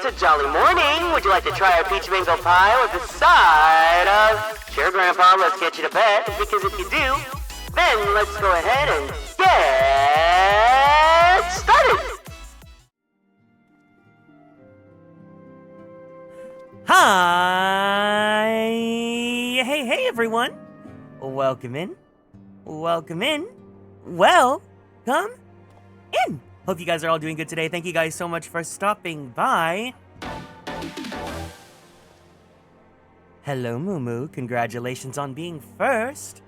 It's a jolly morning. Would you like to try our peach mango pie with a side of... Sure, Grandpa, let's get you to bed, because if you do, then let's go ahead and get started. Hi! Hey, everyone! Welcome in. Welcome in. Welcome in. Hope you guys are all doing good today. Thank you guys so much for stopping by. Hello, Mumu. Congratulations on being first.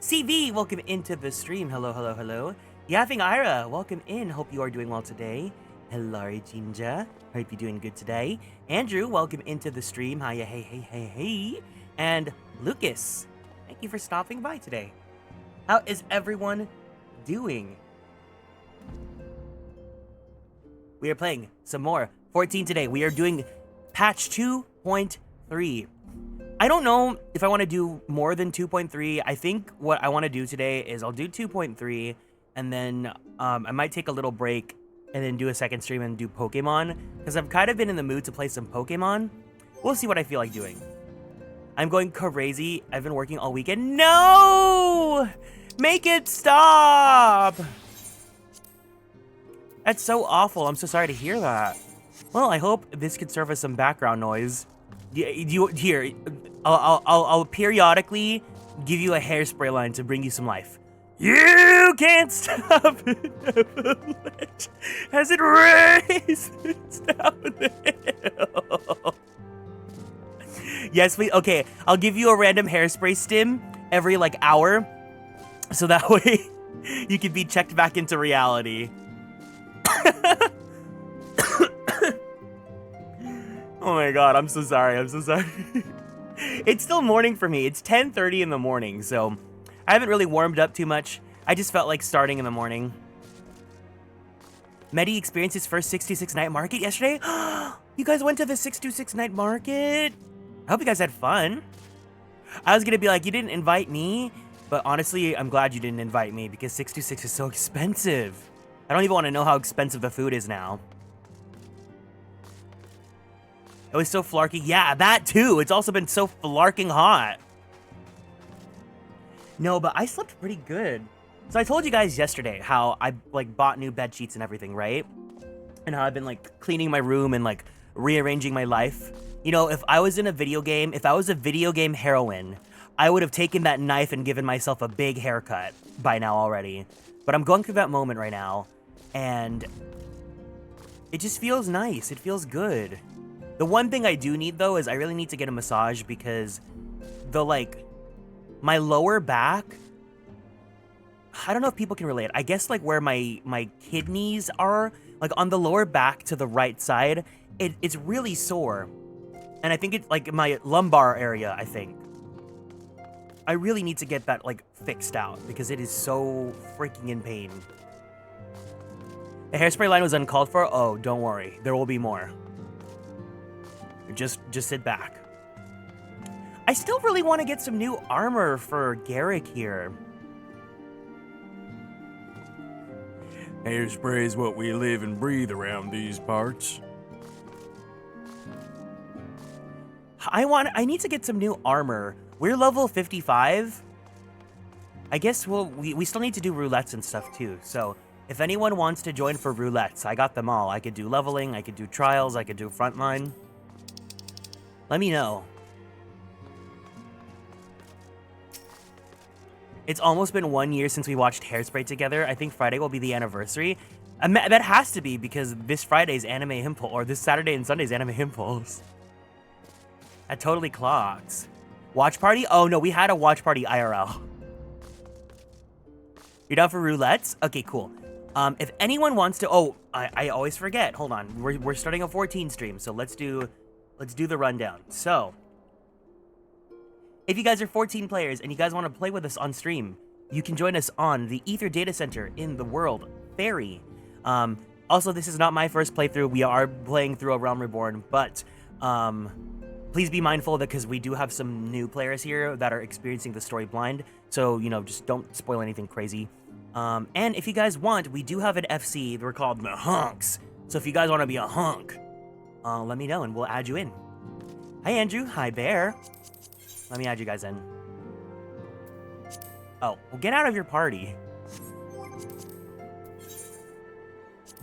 CV, welcome into the stream. Hello. Yapping Ira, welcome in. Hope you are doing well today. Hello, Jinja. Hope you're doing good today. Andrew, welcome into the stream. Hiya, hey. And Lucas, thank you for stopping by today. How is everyone doing? We are playing some more 14 today. We are doing patch 2.3. I don't know if I want to do more than 2.3. I think what I want to do today is I'll do 2.3, and then I might take a little break and then do a second stream and do Pokemon, because I've kind of been in the mood to play some Pokemon. We'll see what I feel like doing. I'm going crazy. I've been working all weekend. No! Make it stop! That's so awful. I'm so sorry to hear that. Well, I hope this could serve as some background noise. Here, I'll periodically give you a hairspray line to bring you some life. You can't stop it as it races down the hill. Yes, okay, I'll give you a random hairspray stim every, hour, so that way you can be checked back into reality. Oh my god, I'm so sorry. It's still morning for me. It's 10:30 in the morning, so I haven't really warmed up too much. I just felt like starting in the morning. Medi experienced his first 626 night market yesterday. You guys went to the 626 night market? I hope you guys had fun. I was gonna be like, you didn't invite me, but honestly, I'm glad you didn't invite me because 626 is so expensive. I don't even want to know how expensive the food is now. It was so flarky. Yeah, that too. It's also been so flarking hot. No, but I slept pretty good. So I told you guys yesterday how I bought new bed sheets and everything, right? And how I've been cleaning my room and rearranging my life. You know, if I was in a video game, if I was a video game heroine, I would have taken that knife and given myself a big haircut by now already. But I'm going through that moment right now, and it just feels nice. It feels good. The one thing I do need, though, is I really need to get a massage because my lower back, I don't know if people can relate. I guess where my kidneys are, on the lower back to the right side, it's really sore. And I think it's my lumbar area, I think. I really need to get that fixed out because it is so freaking in pain. The hairspray line was uncalled for. Oh, don't worry. There will be more. Just sit back. I still really want to get some new armor for Garrick here. Hairspray is what we live and breathe around these parts. I need to get some new armor. We're level 55. I guess we still need to do roulettes and stuff too. So if anyone wants to join for roulettes, I got them all. I could do leveling, I could do trials, I could do frontline. Let me know. It's almost been 1 year since we watched Hairspray together. I think Friday will be the anniversary. That has to be because this Friday's Anime Impulse, or this Saturday and Sunday's Anime Impulse. That totally clocks. Watch party? Oh no, we had a watch party IRL. You're down for roulettes? Okay, cool. If anyone wants to, I always forget. Hold on, we're starting a 14 stream, so let's do the rundown. So, if you guys are 14 players and you guys want to play with us on stream, you can join us on the Ether Data Center in the world, Fairy. Also, this is not my first playthrough. We are playing through a Realm Reborn, but please be mindful that because we do have some new players here that are experiencing the story blind. So, just don't spoil anything crazy. And if you guys want, we do have an FC. We're called the Hunks. So if you guys want to be a hunk, let me know and we'll add you in. Hi, Andrew. Hi, Bear. Let me add you guys in. Oh, well, get out of your party.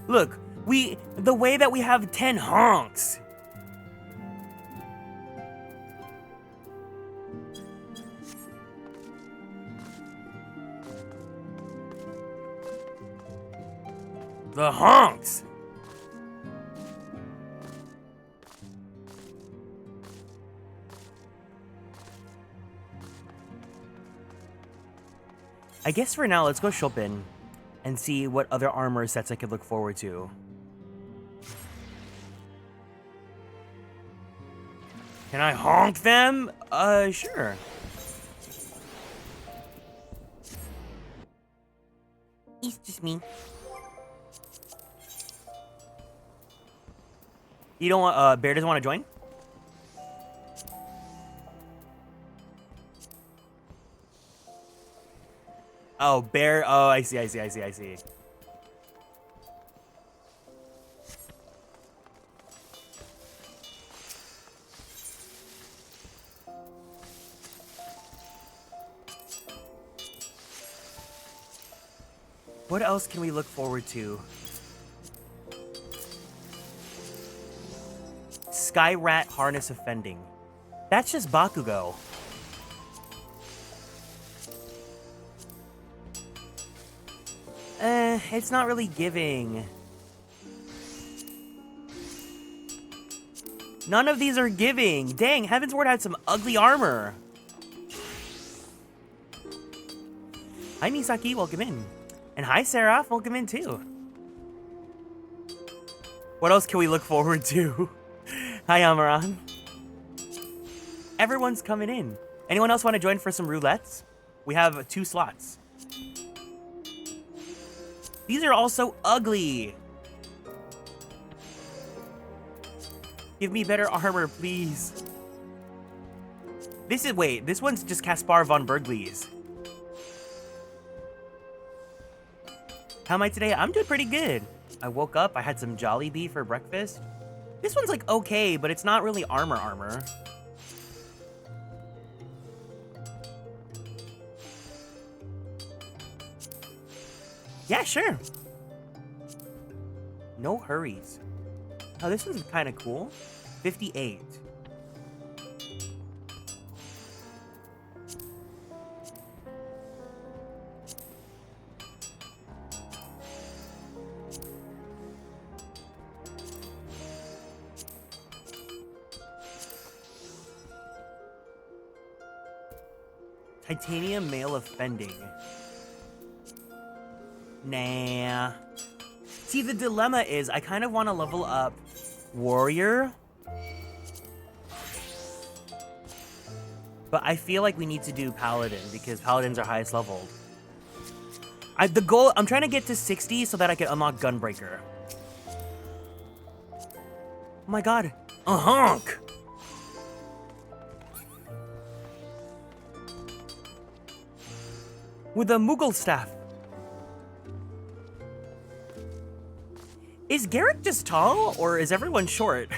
Look, the way that we have 10 honks. The honks! I guess for now, let's go shopping and see what other armor sets I could look forward to. Can I honk them? Sure. It's just me. You don't want, Bear doesn't want to join? Oh, Bear, oh, I see. What else can we look forward to? Sky Rat Harness Offending. That's just Bakugo. It's not really giving. None of these are giving. Dang, Heaven's Ward had some ugly armor. Hi, Misaki, welcome in. And hi, Seraph, welcome in too. What else can we look forward to? Hi, Amaran. Everyone's coming in. Anyone else want to join for some roulettes? We have 2 slots. These are all so ugly. Give me better armor, please. Wait, this one's just Caspar von Berglies. How am I today? I'm doing pretty good. I woke up, I had some Jollibee for breakfast. This one's like okay, but it's not really armor. Yeah, sure. No hurries. Oh, this one's kind of cool. 58. Titanium male offending. Nah. See, the dilemma is I kind of want to level up warrior. But I feel like we need to do paladin because paladins are highest leveled. I'm trying to get to 60 so that I can unlock gunbreaker. Oh my god. A honk! With a Moogle staff. Is Garrick just tall, or is everyone short?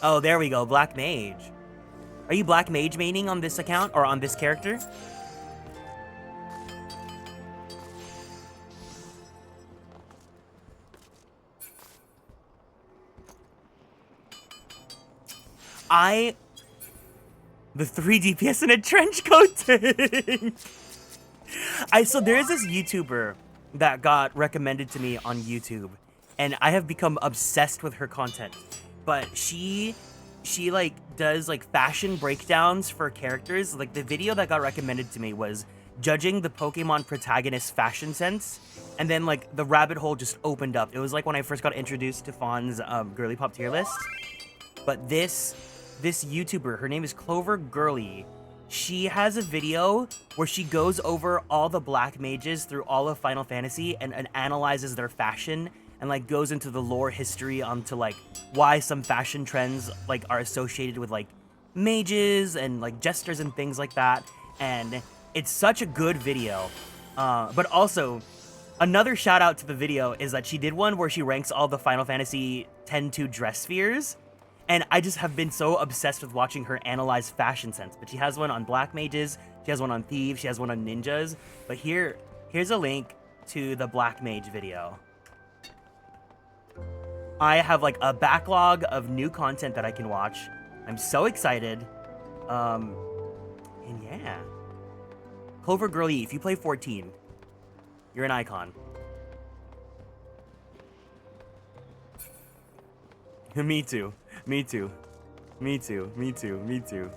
Oh, there we go, Black Mage. Are you Black Mage maining on this account, or on this character? The 3 DPS in a trench coat thing. So there's this YouTuber that got recommended to me on YouTube, and I have become obsessed with her content. But she like does like fashion breakdowns for characters. Like the video that got recommended to me was judging the Pokemon protagonist fashion sense, and then like the rabbit hole just opened up. It was like when I first got introduced to Fawn's girly pop tier list. But this YouTuber, her name is Clover Girly. She has a video where she goes over all the black mages through all of Final Fantasy and analyzes their fashion and like goes into the lore history onto like why some fashion trends like are associated with like mages and like jesters and things like that. And it's such a good video. But also another shout out to the video is that she did one where she ranks all the Final Fantasy X-2 dress spheres. And I just have been so obsessed with watching her analyze fashion sense. But she has one on black mages, she has one on thieves, she has one on ninjas. But here's a link to the black mage video. I have like a backlog of new content that I can watch. I'm so excited. And yeah. Clover Girly, if you play 14, you're an icon. Me too. Me too. Me too. Me too. Me too.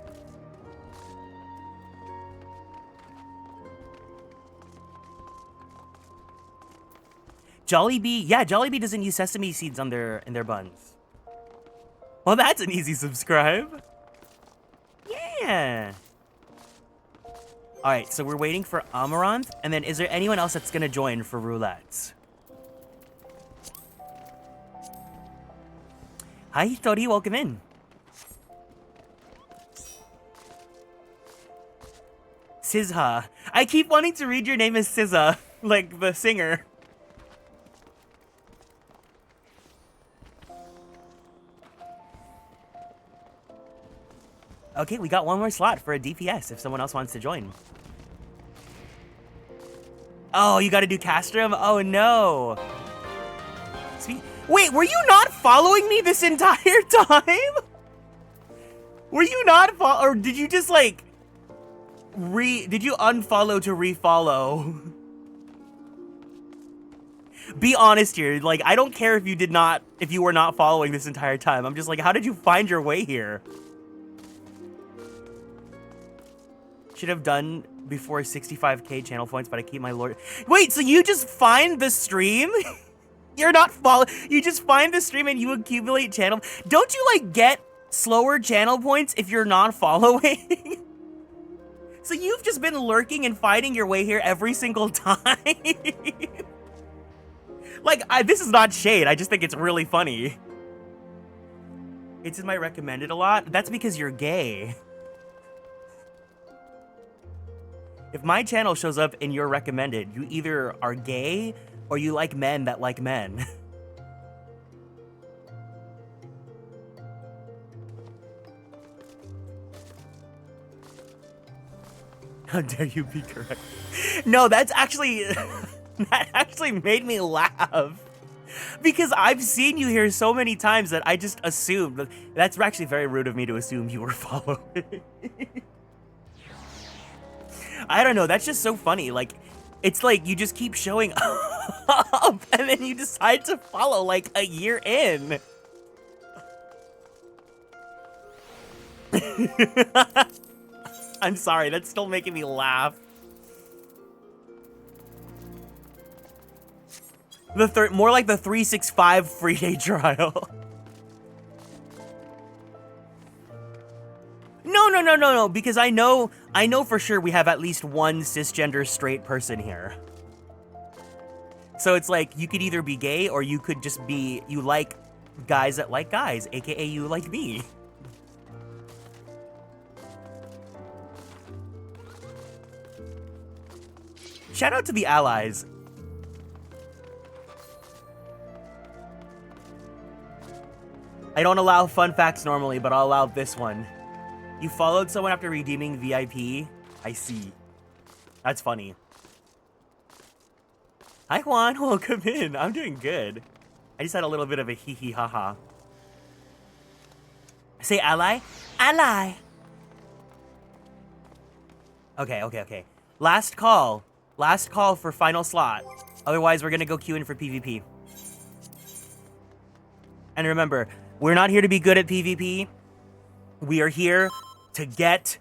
Jollibee, yeah, Jollibee doesn't use sesame seeds on in their buns. Well, that's an easy subscribe. Yeah. All right, so we're waiting for Amaranth, and then is there anyone else that's gonna join for roulettes? Hi, Hitori, welcome in. Sizha. I keep wanting to read your name as SZA, like the singer. Okay, we got one more slot for a DPS if someone else wants to join. Oh, you gotta do Castrum? Oh no. Wait, were you not following me this entire time? Were you not or did you just like did you unfollow to refollow? Be honest here. Like, I don't care if you were not following this entire time. I'm just like, how did you find your way here? Should have done before 65k channel points, but I keep my lord. Wait, so you just find the stream? You're not you just find the stream and you accumulate channel. Don't you like get slower channel points if you're not following? So you've just been lurking and fighting your way here every single time. Like, this is not shade. I just think it's really funny. It's in my recommended a lot. That's because you're gay. If my channel shows up in your recommended, you either are gay or you like men that like men. How dare you be correct? No, that's actually, that actually made me laugh. Because I've seen you here so many times that I just assumed. That's actually very rude of me to assume you were following. I don't know, that's just so funny. Like, it's like you just keep showing up and then you decide to follow like a year in. I'm sorry, that's still making me laugh. More like the 365 free day trial. No, because I know for sure we have at least one cisgender straight person here. So it's like, you could either be gay or you could just be, you like guys that like guys, aka you like me. Shout out to the allies. I don't allow fun facts normally, but I'll allow this one. You followed someone after redeeming VIP? I see. That's funny. Hi Juan, welcome in. I'm doing good. I just had a little bit of a hee hee ha ha. Say ally? Ally! Okay. Last call. Last call for final slot. Otherwise, we're gonna go queue in for PvP. And remember, we're not here to be good at PvP. We are here to get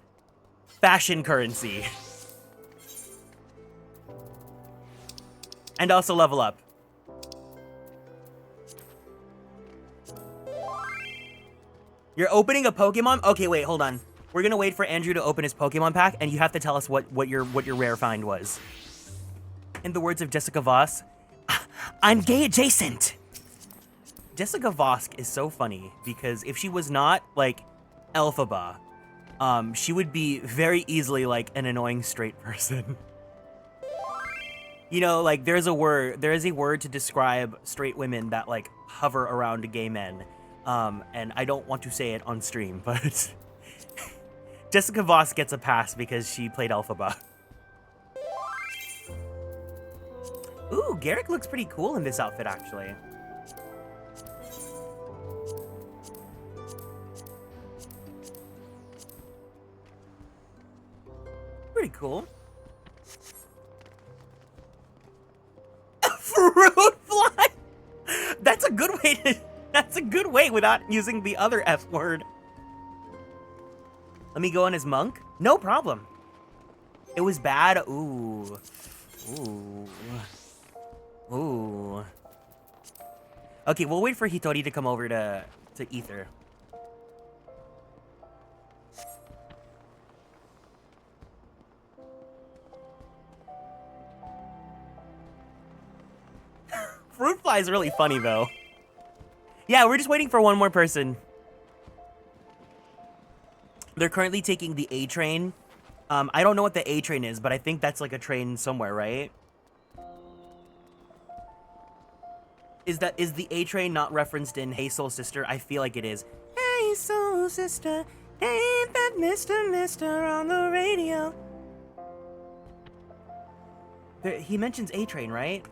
fashion currency. And also level up. You're opening a Pokemon? Okay, wait, hold on. We're gonna wait for Andrew to open his Pokemon pack, and you have to tell us what your rare find was. In the words of Jessica Voss, I'm gay adjacent. Jessica Vosk is so funny because if she was not like Elphaba, she would be very easily like an annoying straight person. You know, like there is a word to describe straight women that like hover around gay men. And I don't want to say it on stream, but Jessica Voss gets a pass because she played Elphaba. Ooh, Garrick looks pretty cool in this outfit actually. Pretty cool. Fruit fly. That's a good way play without using the other F word. Let me go in as monk. No problem. It was bad. Ooh. Ooh. Ooh. Okay, we'll wait for Hitori to come over to Ether. Fruit fly is really funny, though. Yeah, we're just waiting for one more person. They're currently taking the A train. I don't know what the A train is, but I think that's like a train somewhere, right? Is the A train not referenced in Hey Soul Sister? I feel like it is. Hey Soul Sister, ain't that Mr. on the radio? He mentions A train, right?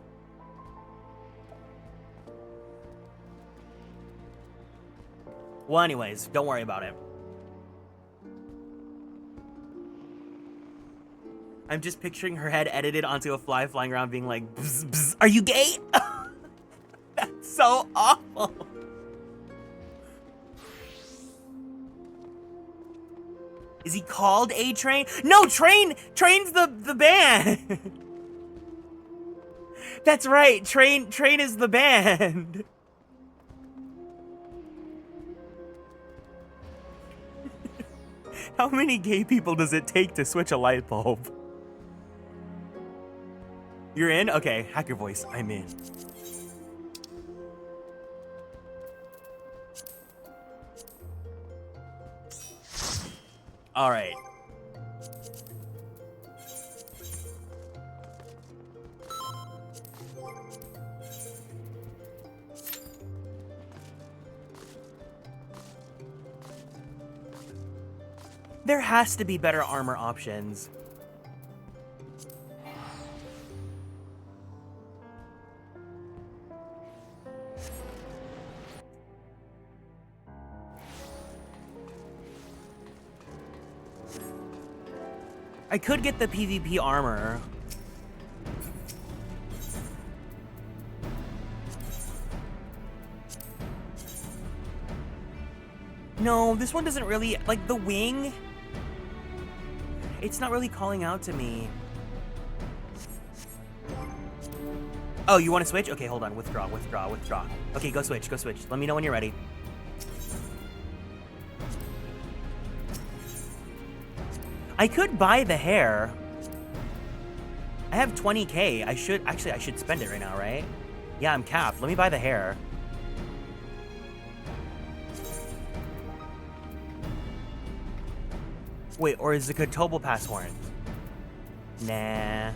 Well, anyways, don't worry about it. I'm just picturing her head edited onto a fly flying around being like, bzz, bzz, are you gay? That's so awful. Is he called A-Train? No, Train's the band. That's right, Train is the band. How many gay people does it take to switch a light bulb? You're in? Okay, hacker voice, I'm in. All right. There has to be better armor options. I could get the PvP armor. No, this one doesn't really, like the wing, it's not really calling out to me. Oh, you want to switch? Okay, hold on, withdraw. Okay, go switch. Let me know when you're ready. I could buy the hair. I have 20k. I should spend it right now, right? Yeah, I'm capped. Let me buy the hair. Wait, or is the Kotobo pass horn? Nah.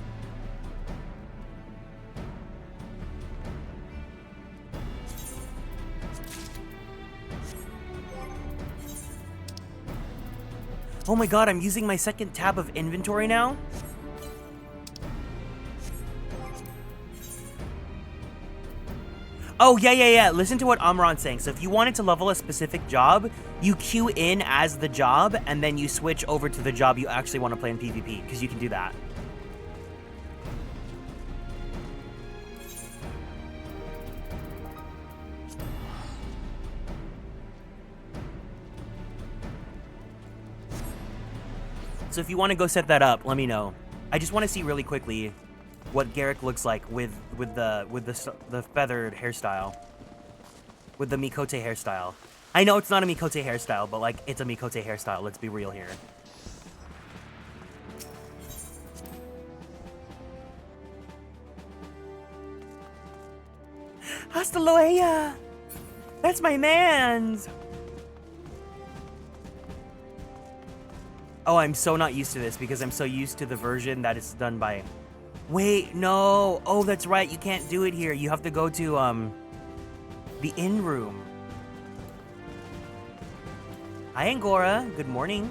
Oh my god, I'm using my second tab of inventory now? Oh, yeah. Listen to what Amran's saying. So if you wanted to level a specific job, you queue in as the job, and then you switch over to the job you actually want to play in PvP, because you can do that. So if you want to go set that up, let me know. I just want to see really quickly what Garrick looks like with the feathered hairstyle, with the Mikote hairstyle. I know it's not a Mikote hairstyle, but like it's a Mikote hairstyle. Let's be real here. Hasta luego. That's my man's. Oh, I'm so not used to this because I'm so used to the version that is done by... Wait, no. Oh, that's right. You can't do it here. You have to go to, the inn room. Hi, Angora. Good morning.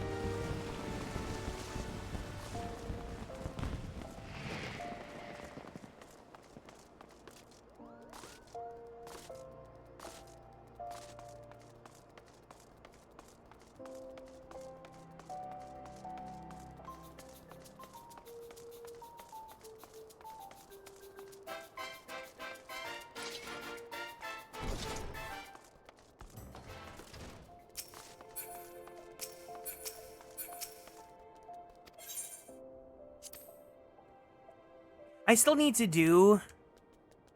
I still need to do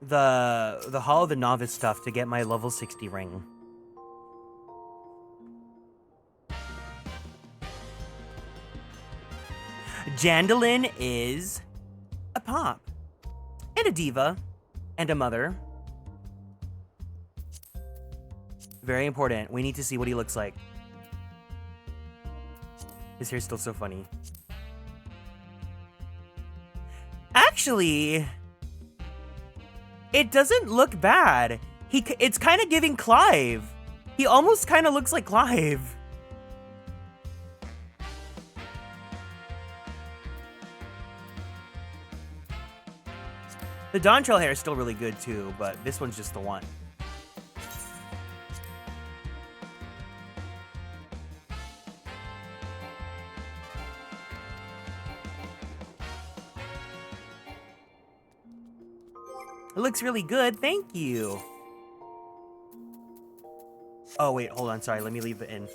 the Hall of the Novice stuff to get my level 60 ring. Jandalyn is a pop, and a diva, and a mother. Very important. We need to see what he looks like. His hair's still so funny. Actually, it doesn't look bad. It's kind of giving Clive. He almost kind of looks like Clive. The Dontrell hair is still really good too, but this one's just the one. It looks really good, thank you. Oh wait, hold on, sorry, let me leave it in.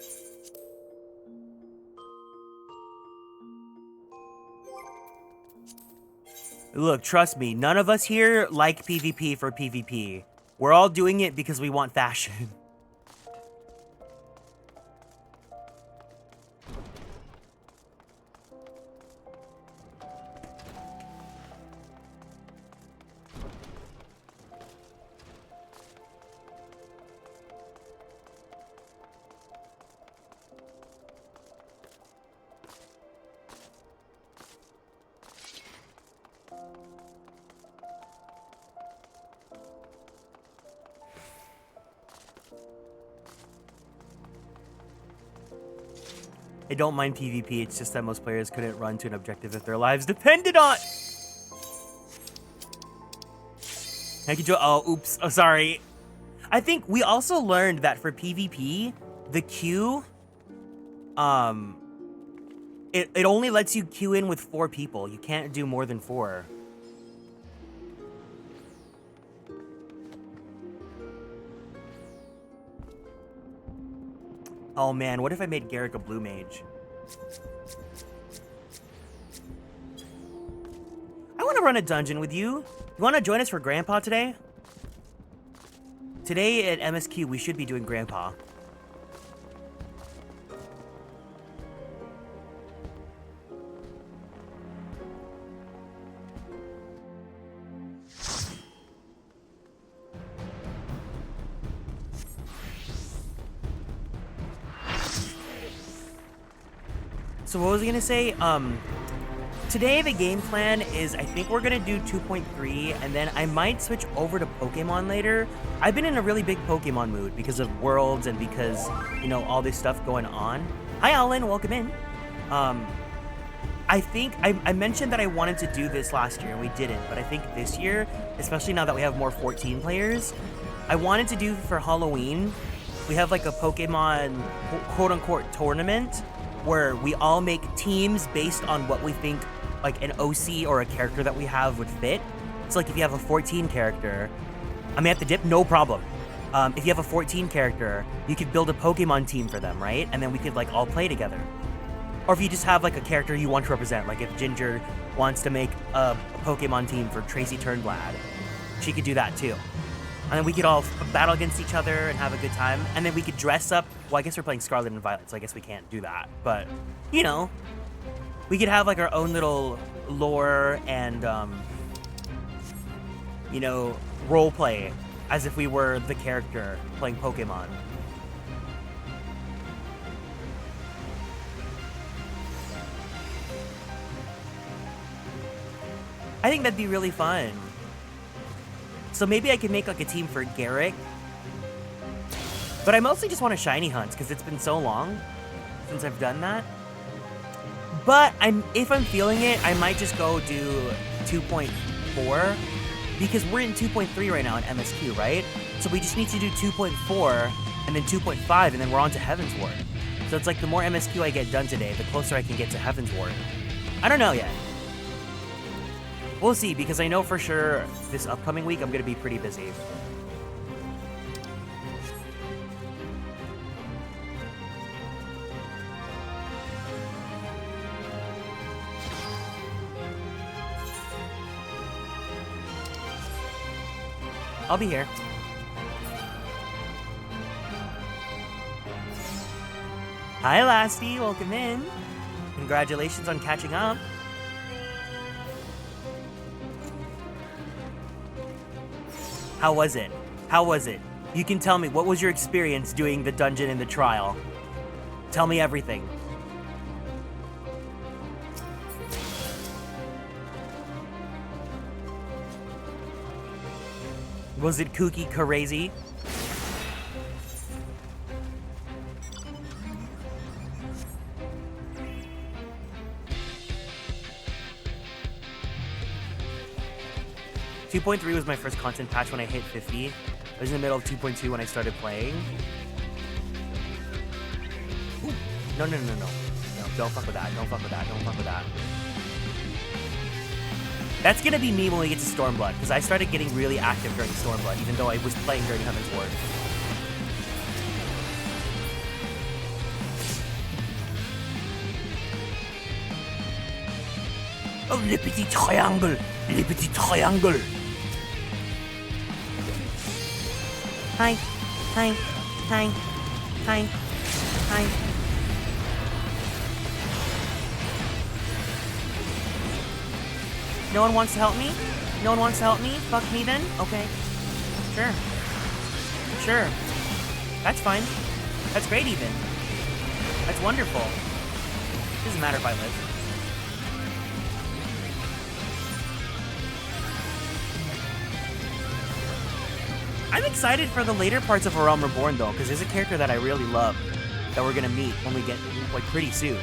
Look, trust me, none of us here like PvP for PvP. We're all doing it because we want fashion. I don't mind PvP, it's just that most players couldn't run to an objective if their lives depended on. Oh, oops. Oh, sorry. I think we also learned that for PvP, the queue, it only lets you queue in with 4 people. You can't do more than 4. Oh man, what if I made Garrick a blue mage? I want to run a dungeon with you. You want to join us for Grandpa today? Today at MSQ, we should be doing Grandpa. So what was I gonna say? Today the game plan is I think we're gonna do 2.3 and then I might switch over to Pokemon later. I've been in a really big Pokemon mood because of Worlds and because, you know, all this stuff going on. Hi Alan, welcome in. I think I mentioned that I wanted to do this last year and we didn't, but I think this year, especially now that we have more 14 players, I wanted to do for Halloween, we have like a Pokemon quote-unquote tournament where we all make teams based on what we think like an OC or a character that we have would fit. So like if you have a 14 character, I may have to dip, no problem. If you have a 14 character, you could build a Pokemon team for them, right? And then we could like all play together. Or if you just have like a character you want to represent, like if Ginger wants to make a Pokemon team for Tracy Turnblad, she could do that too. And then we could all battle against each other and have a good time. And then we could dress up. Well, I guess we're playing Scarlet and Violet, so I guess we can't do that. But, you know, we could have like our own little lore and, you know, role play as if we were the character playing Pokemon. I think that'd be really fun. So maybe I could make like a team for Garrick. But I mostly just want to shiny hunt because it's been so long since I've done that. But if I'm feeling it, I might just go do 2.4 because we're in 2.3 right now in MSQ, right? So we just need to do 2.4 and then 2.5 and then we're on to Heavensward. So it's like the more MSQ I get done today, the closer I can get to Heavensward. I don't know yet. We'll see, because I know for sure this upcoming week I'm going to be pretty busy. I'll be here. Hi, Lasty. Welcome in. Congratulations on catching up. How was it? How was it? You can tell me, what was your experience doing the dungeon in the trial? Tell me everything. Was it kooky crazy? .3 was my first content patch when I hit 50. I was in the middle of 2.2 when I started playing. Ooh. No, don't fuck with that. Don't fuck with that. Don't fuck with that. That's gonna be me when we get to Stormblood, because I started getting really active during Stormblood, even though I was playing during Heaven's Ward. Oh, le petit triangle! Le petit triangle! Hi. Hi. Hi. Hi. Hi. No one wants to help me? No one wants to help me? Fuck me then? Okay. Sure. Sure. That's fine. That's great even. That's wonderful. Doesn't matter if I live. I'm excited for the later parts of A Realm Reborn though, because there's a character that I really love that we're gonna meet when we get, like, pretty soon.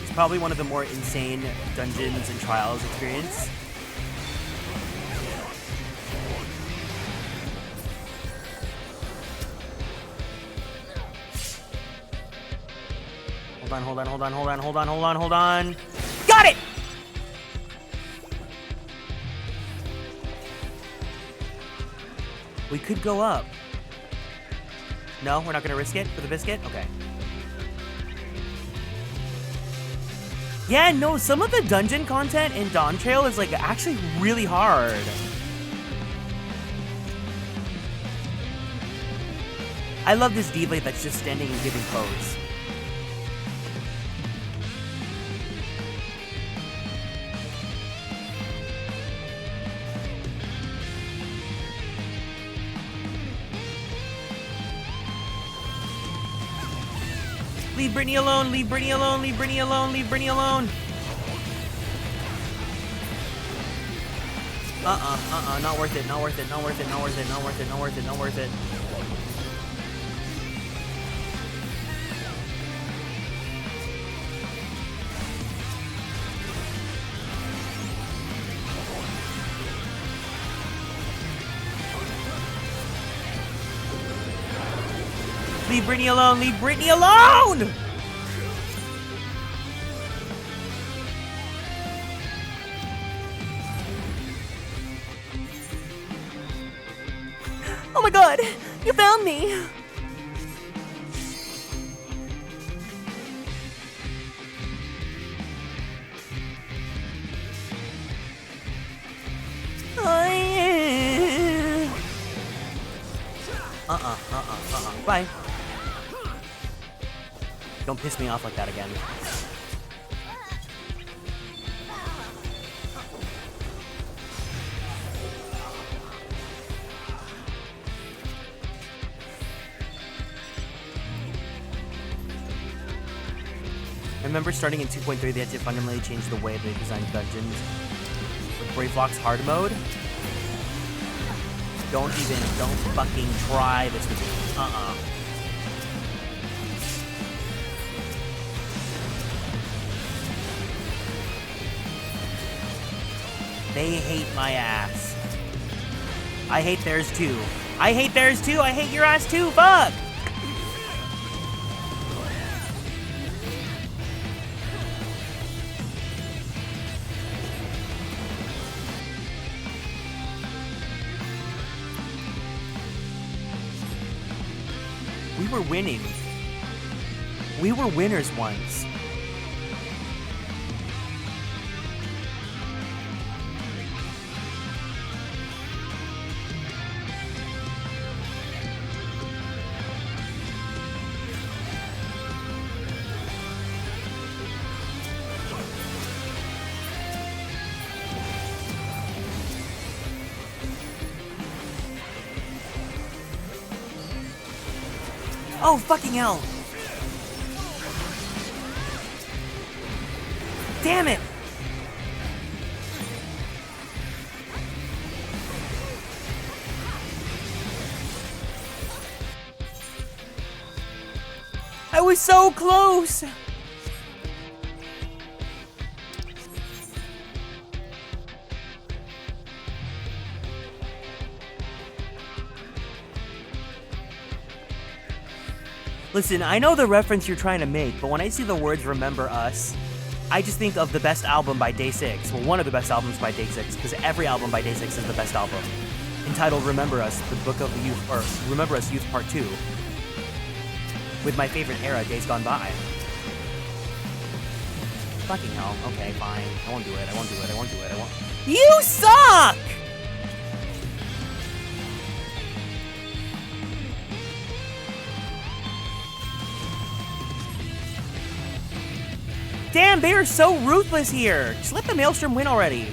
It's probably one of the more insane dungeons and trials experience. Hold on. Got it! We could go up. No, we're not gonna risk it for the biscuit? Okay. Yeah, no, some of the dungeon content in Dawn Trail is, like, actually really hard. I love this D-Blade that's just standing and giving pose. Leave Brittany alone, leave Brittany alone, leave Brittany alone, leave Brittany alone. Not worth it, not worth it, not worth it, not worth it, not worth it, not worth it, not worth it. Leave Brittany alone! Leave Brittany alone! Oh my god! You found me! Bye. Don't piss me off like that again. I remember starting in 2.3, they had to fundamentally change the way they designed dungeons. With Bravelock's hard mode. Don't fucking try this with me. They hate my ass. I hate theirs too. I hate theirs too. I hate your ass too. Fuck! were winning. We were winners once. Oh, fucking hell. Damn it. I was so close. Listen, I know the reference you're trying to make, but when I see the words Remember Us, I just think of the best album by Day 6. Well, one of the best albums by Day 6, because every album by Day 6 is the best album. Entitled Remember Us, the Book of the Youth, or Remember Us Youth Part 2. With my favorite era, Days Gone By. Fucking hell. Okay, fine. I won't do it. I won't do it. I won't do it. I won't. You suck! Damn, they are so ruthless here. Just let the Maelstrom win already.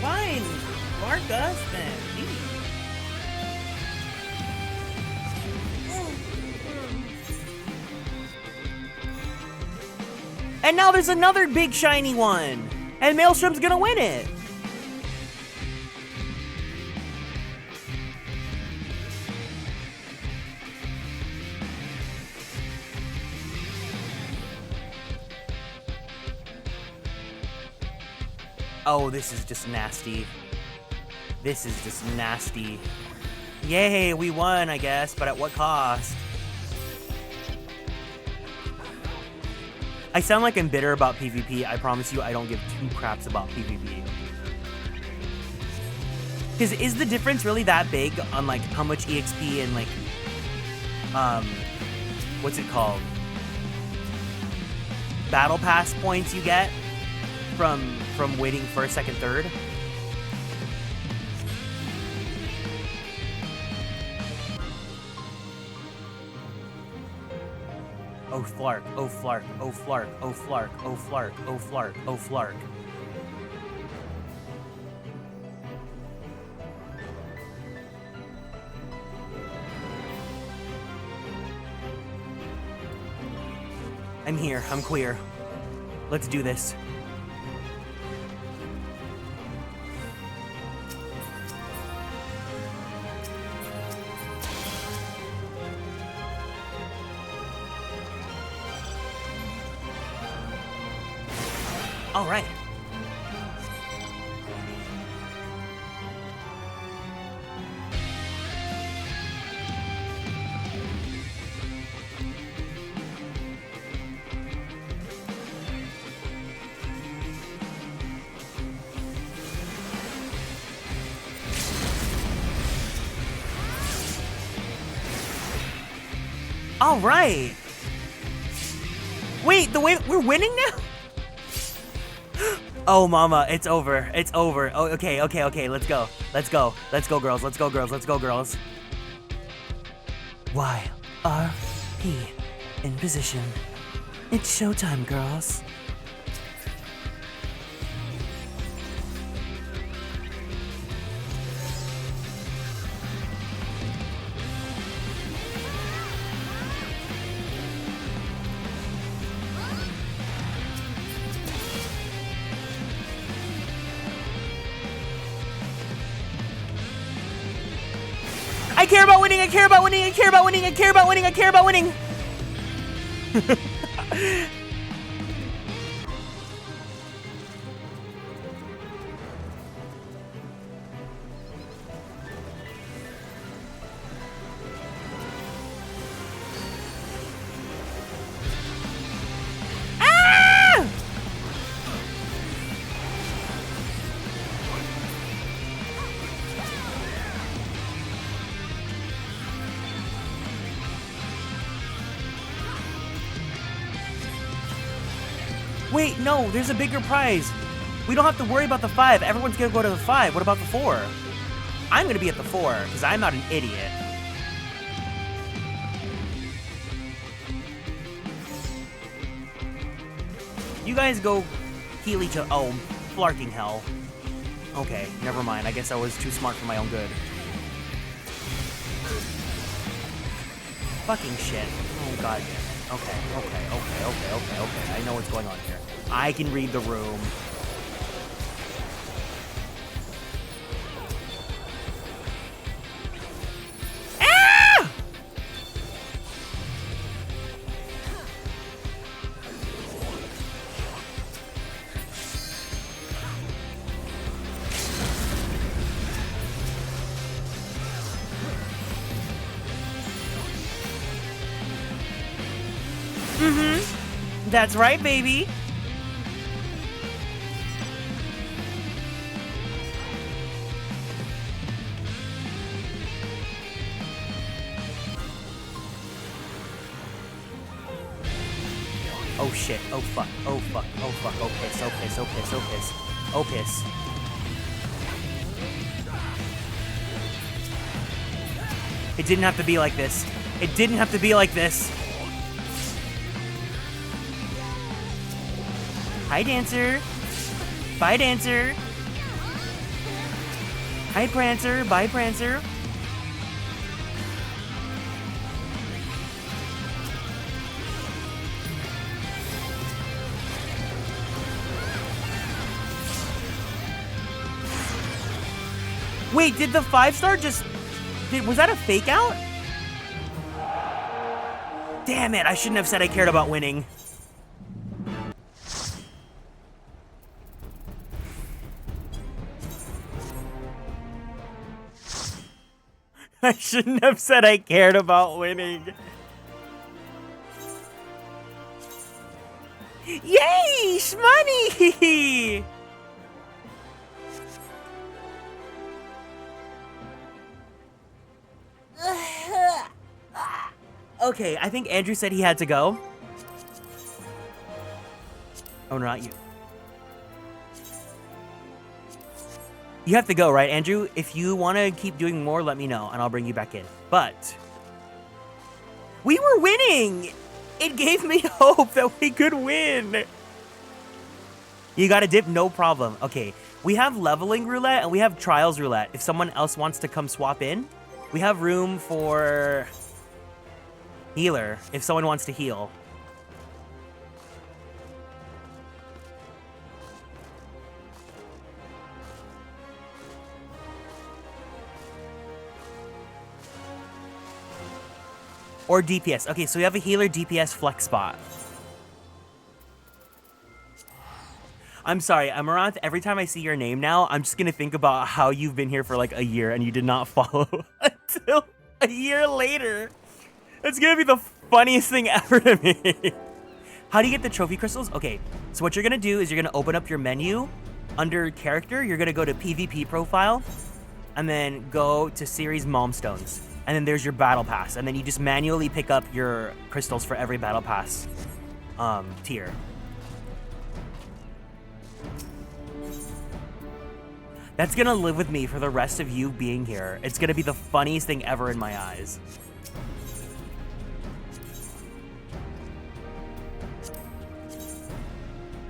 Fine. Mark us then. And now there's another big shiny one. And Maelstrom's gonna win it. Oh, this is just nasty. This is just nasty. Yay, we won, I guess, but at what cost? I sound like I'm bitter about PvP. I promise you I don't give two craps about PvP. Because is the difference really that big on like how much EXP and like, what's it called? Battle Pass points you get from waiting first, second, third? Oh Flark, oh Flark, oh Flark, oh Flark, oh Flark, oh Flark, oh Flark. I'm here, I'm queer. Let's do this. All right. All right. Wait, the way we're winning now? Oh, mama, it's over. It's over. Oh, okay, okay, okay. Let's go. Let's go. Let's go, girls. Let's go, girls. Let's go, girls. Y-R-P in position. It's showtime, girls. I care about winning, I care about winning, I care about winning, I care about winning, I care about winning. Wait, no, there's a bigger prize. We don't have to worry about the 5. Everyone's gonna go to the 5. What about the 4? I'm gonna be at the 4, because I'm not an idiot. You guys go heal each other. Oh, flarking hell. Okay, never mind. I guess I was too smart for my own good. Fucking shit. Oh, god damn it. Okay. I know what's going on here. I can read the room. Ah! That's right, baby. Oh shit. Oh fuck. Oh fuck. Oh fuck. Oh piss. Oh piss. Oh piss. Oh piss. Oh piss. It didn't have to be like this. It didn't have to be like this. Hi, Dancer. Bye, Dancer. Hi, Prancer. Bye, Prancer. Wait, did the 5-star just... was that a fake out? Damn it, I shouldn't have said I cared about winning. I shouldn't have said I cared about winning. Yay! Shmoney! Okay, I think Andrew said he had to go. Oh, no, not you. You have to go, right, Andrew? If you want to keep doing more, let me know, and I'll bring you back in. But we were winning! It gave me hope that we could win. You got to dip? No problem. Okay, we have leveling roulette, and we have trials roulette. If someone else wants to come swap in, we have room for healer, if someone wants to heal. Or DPS. Okay, so we have a healer DPS flex spot. I'm sorry, Amaranth, every time I see your name now, I'm just gonna think about how you've been here for like a year and you did not follow until a year later. It's gonna be the funniest thing ever to me. How do you get the trophy crystals? Okay, so what you're gonna do is you're gonna open up your menu. Under character, you're gonna go to PvP profile, and then go to series Momstones. And then there's your battle pass, and then you just manually pick up your crystals for every battle pass tier. That's gonna live with me for the rest of you being here. It's gonna be the funniest thing ever in my eyes.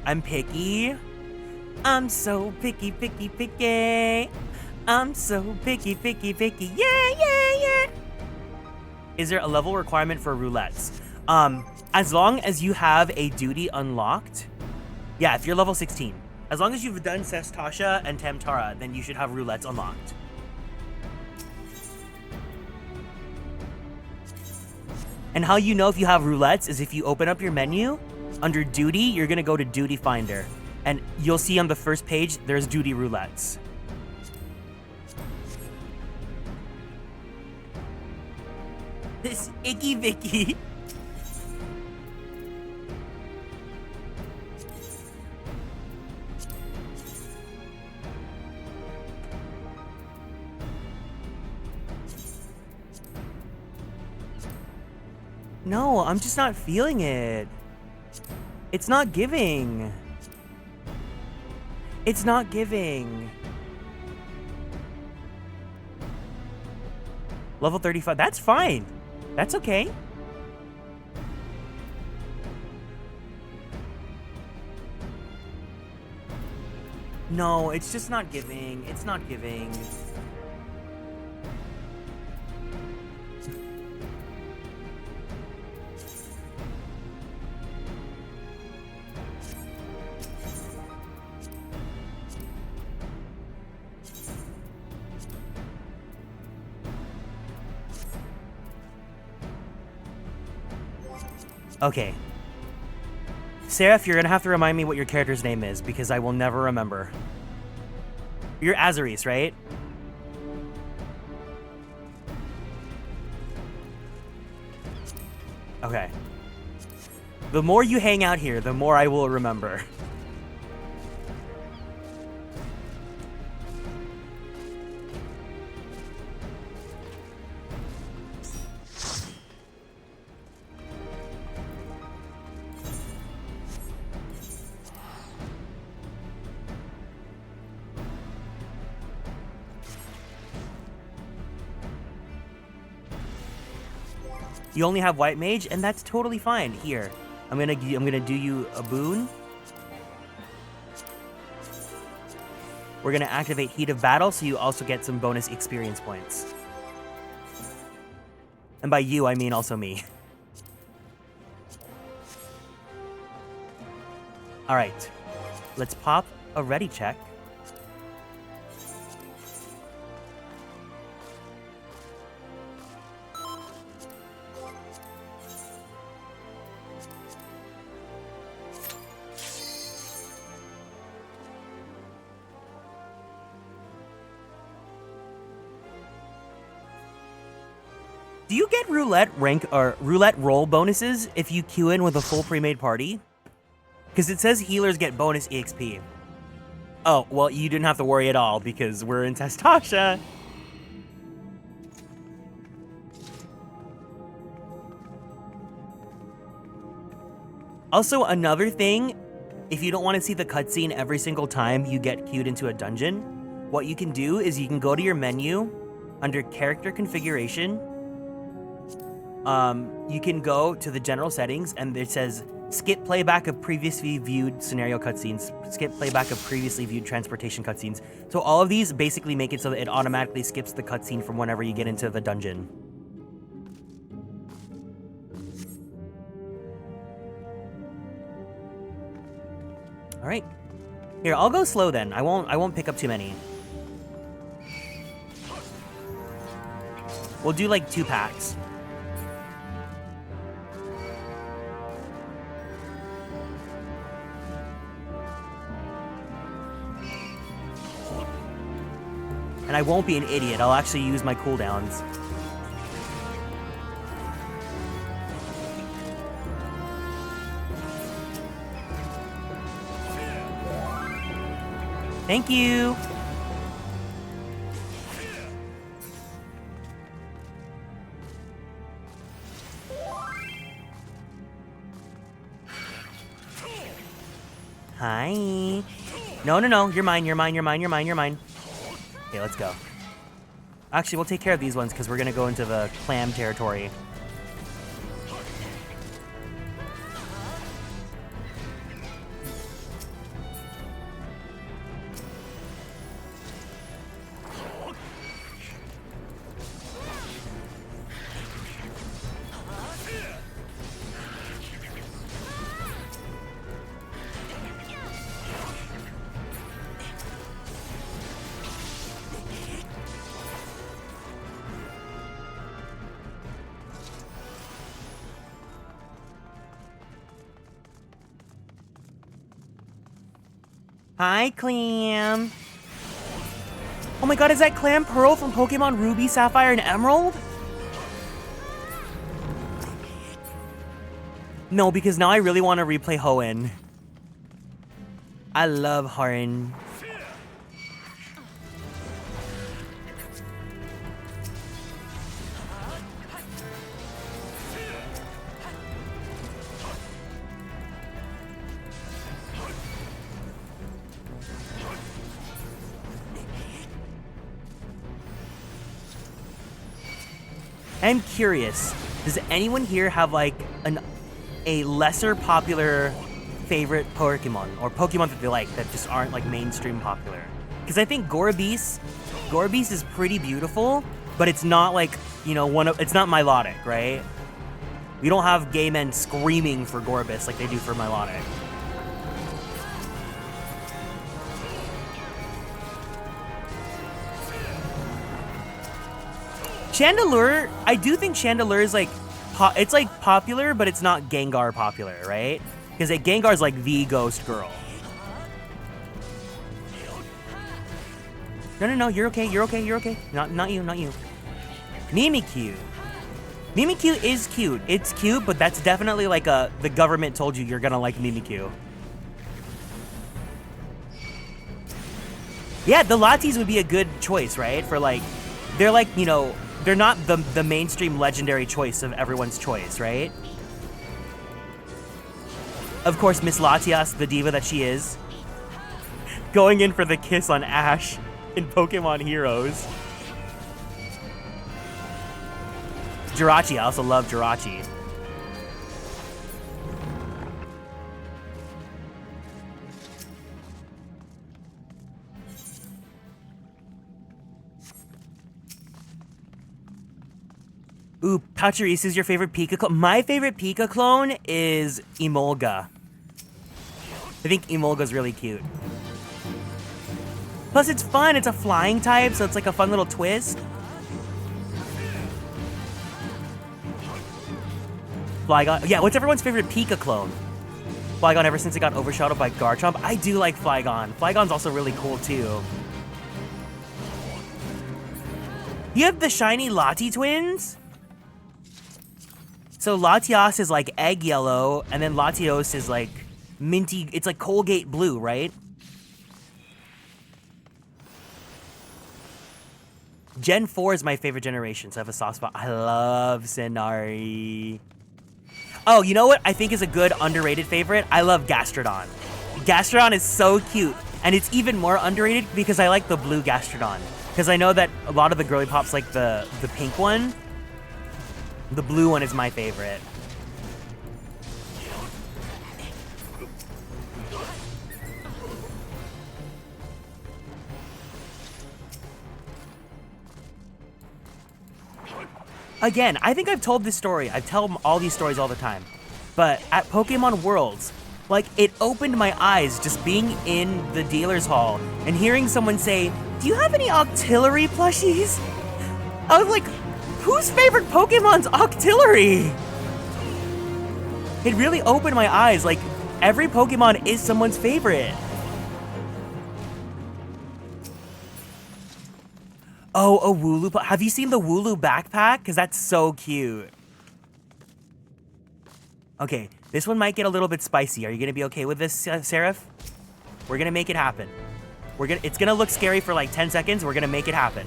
I'm picky. I'm so picky, picky, picky. I'm so picky, picky, picky. Yeah, yeah, yeah. Is there a level requirement for roulettes? As long as you have a duty unlocked. Yeah, if you're level 16. As long as you've done Sestasha and Tamtara, then you should have roulettes unlocked. And how you know if you have roulettes is if you open up your menu, under duty, you're gonna go to duty finder. And you'll see on the first page, there's duty roulettes. This icky Vicky. No, I'm just not feeling it. It's not giving. It's not giving. Level 35. That's fine. That's okay. No, it's just not giving. It's not giving. Okay. Seraph, you're gonna have to remind me what your character's name is, because I will never remember. You're Azaris, right? Okay. The more you hang out here, the more I will remember. You only have white mage, and that's totally fine. Here, I'm gonna do you a boon. We're gonna activate Heat of Battle, so you also get some bonus experience points. And by you, I mean also me. All right, let's pop a ready check. Do you get roulette rank or roulette roll bonuses if you queue in with a full pre-made party? Because it says healers get bonus EXP. Oh, well, you didn't have to worry at all because we're in Testasha. Also, another thing, if you don't want to see the cutscene every single time you get queued into a dungeon, what you can do is you can go to your menu under character configuration. You can go to the general settings and it says skip playback of previously viewed scenario cutscenes, skip playback of previously viewed transportation cutscenes. So all of these basically make it so that it automatically skips the cutscene from whenever you get into the dungeon. All right. Here, I'll go slow then. I won't pick up too many. We'll do like 2 packs. And I won't be an idiot. I'll actually use my cooldowns. Thank you. Hi. No, no, no. You're mine. You're mine. You're mine. You're mine. You're mine. Okay, let's go. Actually, we'll take care of these ones because we're going to go into the clam territory. Hi, Clam. Oh my god, is that Clam Pearl from Pokemon Ruby, Sapphire, and Emerald? No, because now I really want to replay Hoenn. I love Hoenn. I'm curious, does anyone here have like a lesser popular favorite Pokemon or Pokemon that they like that just aren't like mainstream popular? Because I think Gorebeast is pretty beautiful, but it's not like, you know, it's not Milotic, right? We don't have gay men screaming for Gorebeast like they do for Milotic. Chandelure, I do think Chandelure is like, it's like popular, but it's not Gengar popular, right? Because Gengar's like the ghost girl. No, you're okay. Not you. Mimikyu. Mimikyu is cute. It's cute, but that's definitely like the government told you you're gonna like Mimikyu. Yeah, the Latis would be a good choice, right? For like, they're like, you know, they're not the mainstream legendary choice of everyone's choice, right? Of course, Miss Latias, the diva that she is, going in for the kiss on Ash in Pokemon Heroes. Jirachi, I also love Jirachi. Ooh, Pachirisu is your favorite Pika clone? My favorite Pika clone is Emolga. I think Emolga's really cute. Plus, it's fun. It's a flying type, so it's like a fun little twist. Flygon. Yeah, what's everyone's favorite Pika clone? Flygon ever since it got overshadowed by Garchomp. I do like Flygon. Flygon's also really cool, too. You have the shiny Lati twins? So Latias is like egg yellow, and then Latios is like minty, it's like Colgate blue, right? Gen 4 is my favorite generation, so I have a soft spot. I love Sinari. Oh, you know what I think is a good underrated favorite? I love Gastrodon. Gastrodon is so cute, and it's even more underrated because I like the blue Gastrodon. Because I know that a lot of the girly pops like the pink one. The blue one is my favorite. Again, I think I've told this story. I tell all these stories all the time. But at Pokemon Worlds, like, it opened my eyes just being in the dealer's hall and hearing someone say, "Do you have any Octillery plushies?" I was like, whose favorite Pokemon's Octillery? It really opened my eyes. Like, every Pokemon is someone's favorite. Oh, a Wooloo. Have you seen the Wooloo backpack? Because that's so cute. Okay, this one might get a little bit spicy. Are you going to be okay with this, Seraph? We're going to make it happen. It's going to look scary for like 10 seconds. We're going to make it happen.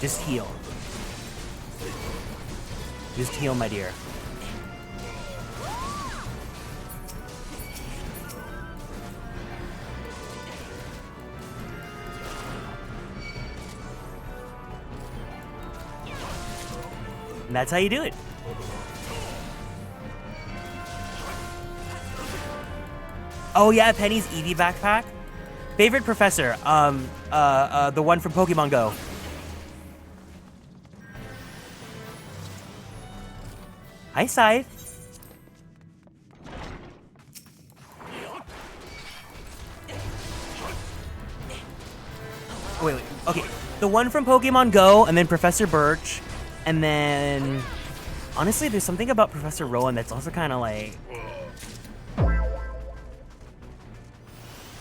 Just heal. Just heal, my dear. And that's how you do it. Oh yeah, Penny's Eevee backpack. Favorite professor? The one from Pokemon Go. Hi, Scythe. Wait. Okay. The one from Pokemon Go, and then Professor Birch, and then... Honestly, there's something about Professor Rowan that's also kind of like...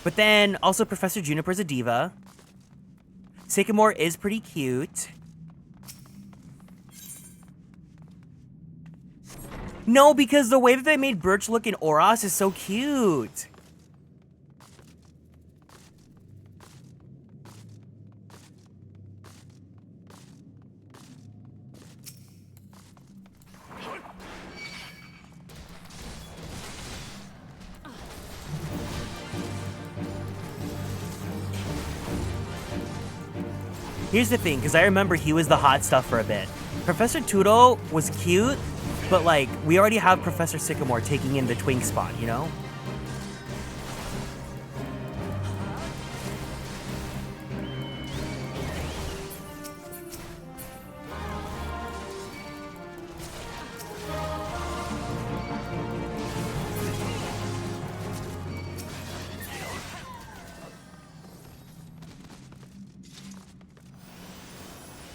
But then, also Professor Juniper's a diva. Sycamore is pretty cute. No, because the way that they made Birch look in Oros is so cute. Here's the thing, because I remember he was the hot stuff for a bit. Professor Turo was cute, but like, we already have Professor Sycamore taking in the twink spot, you know?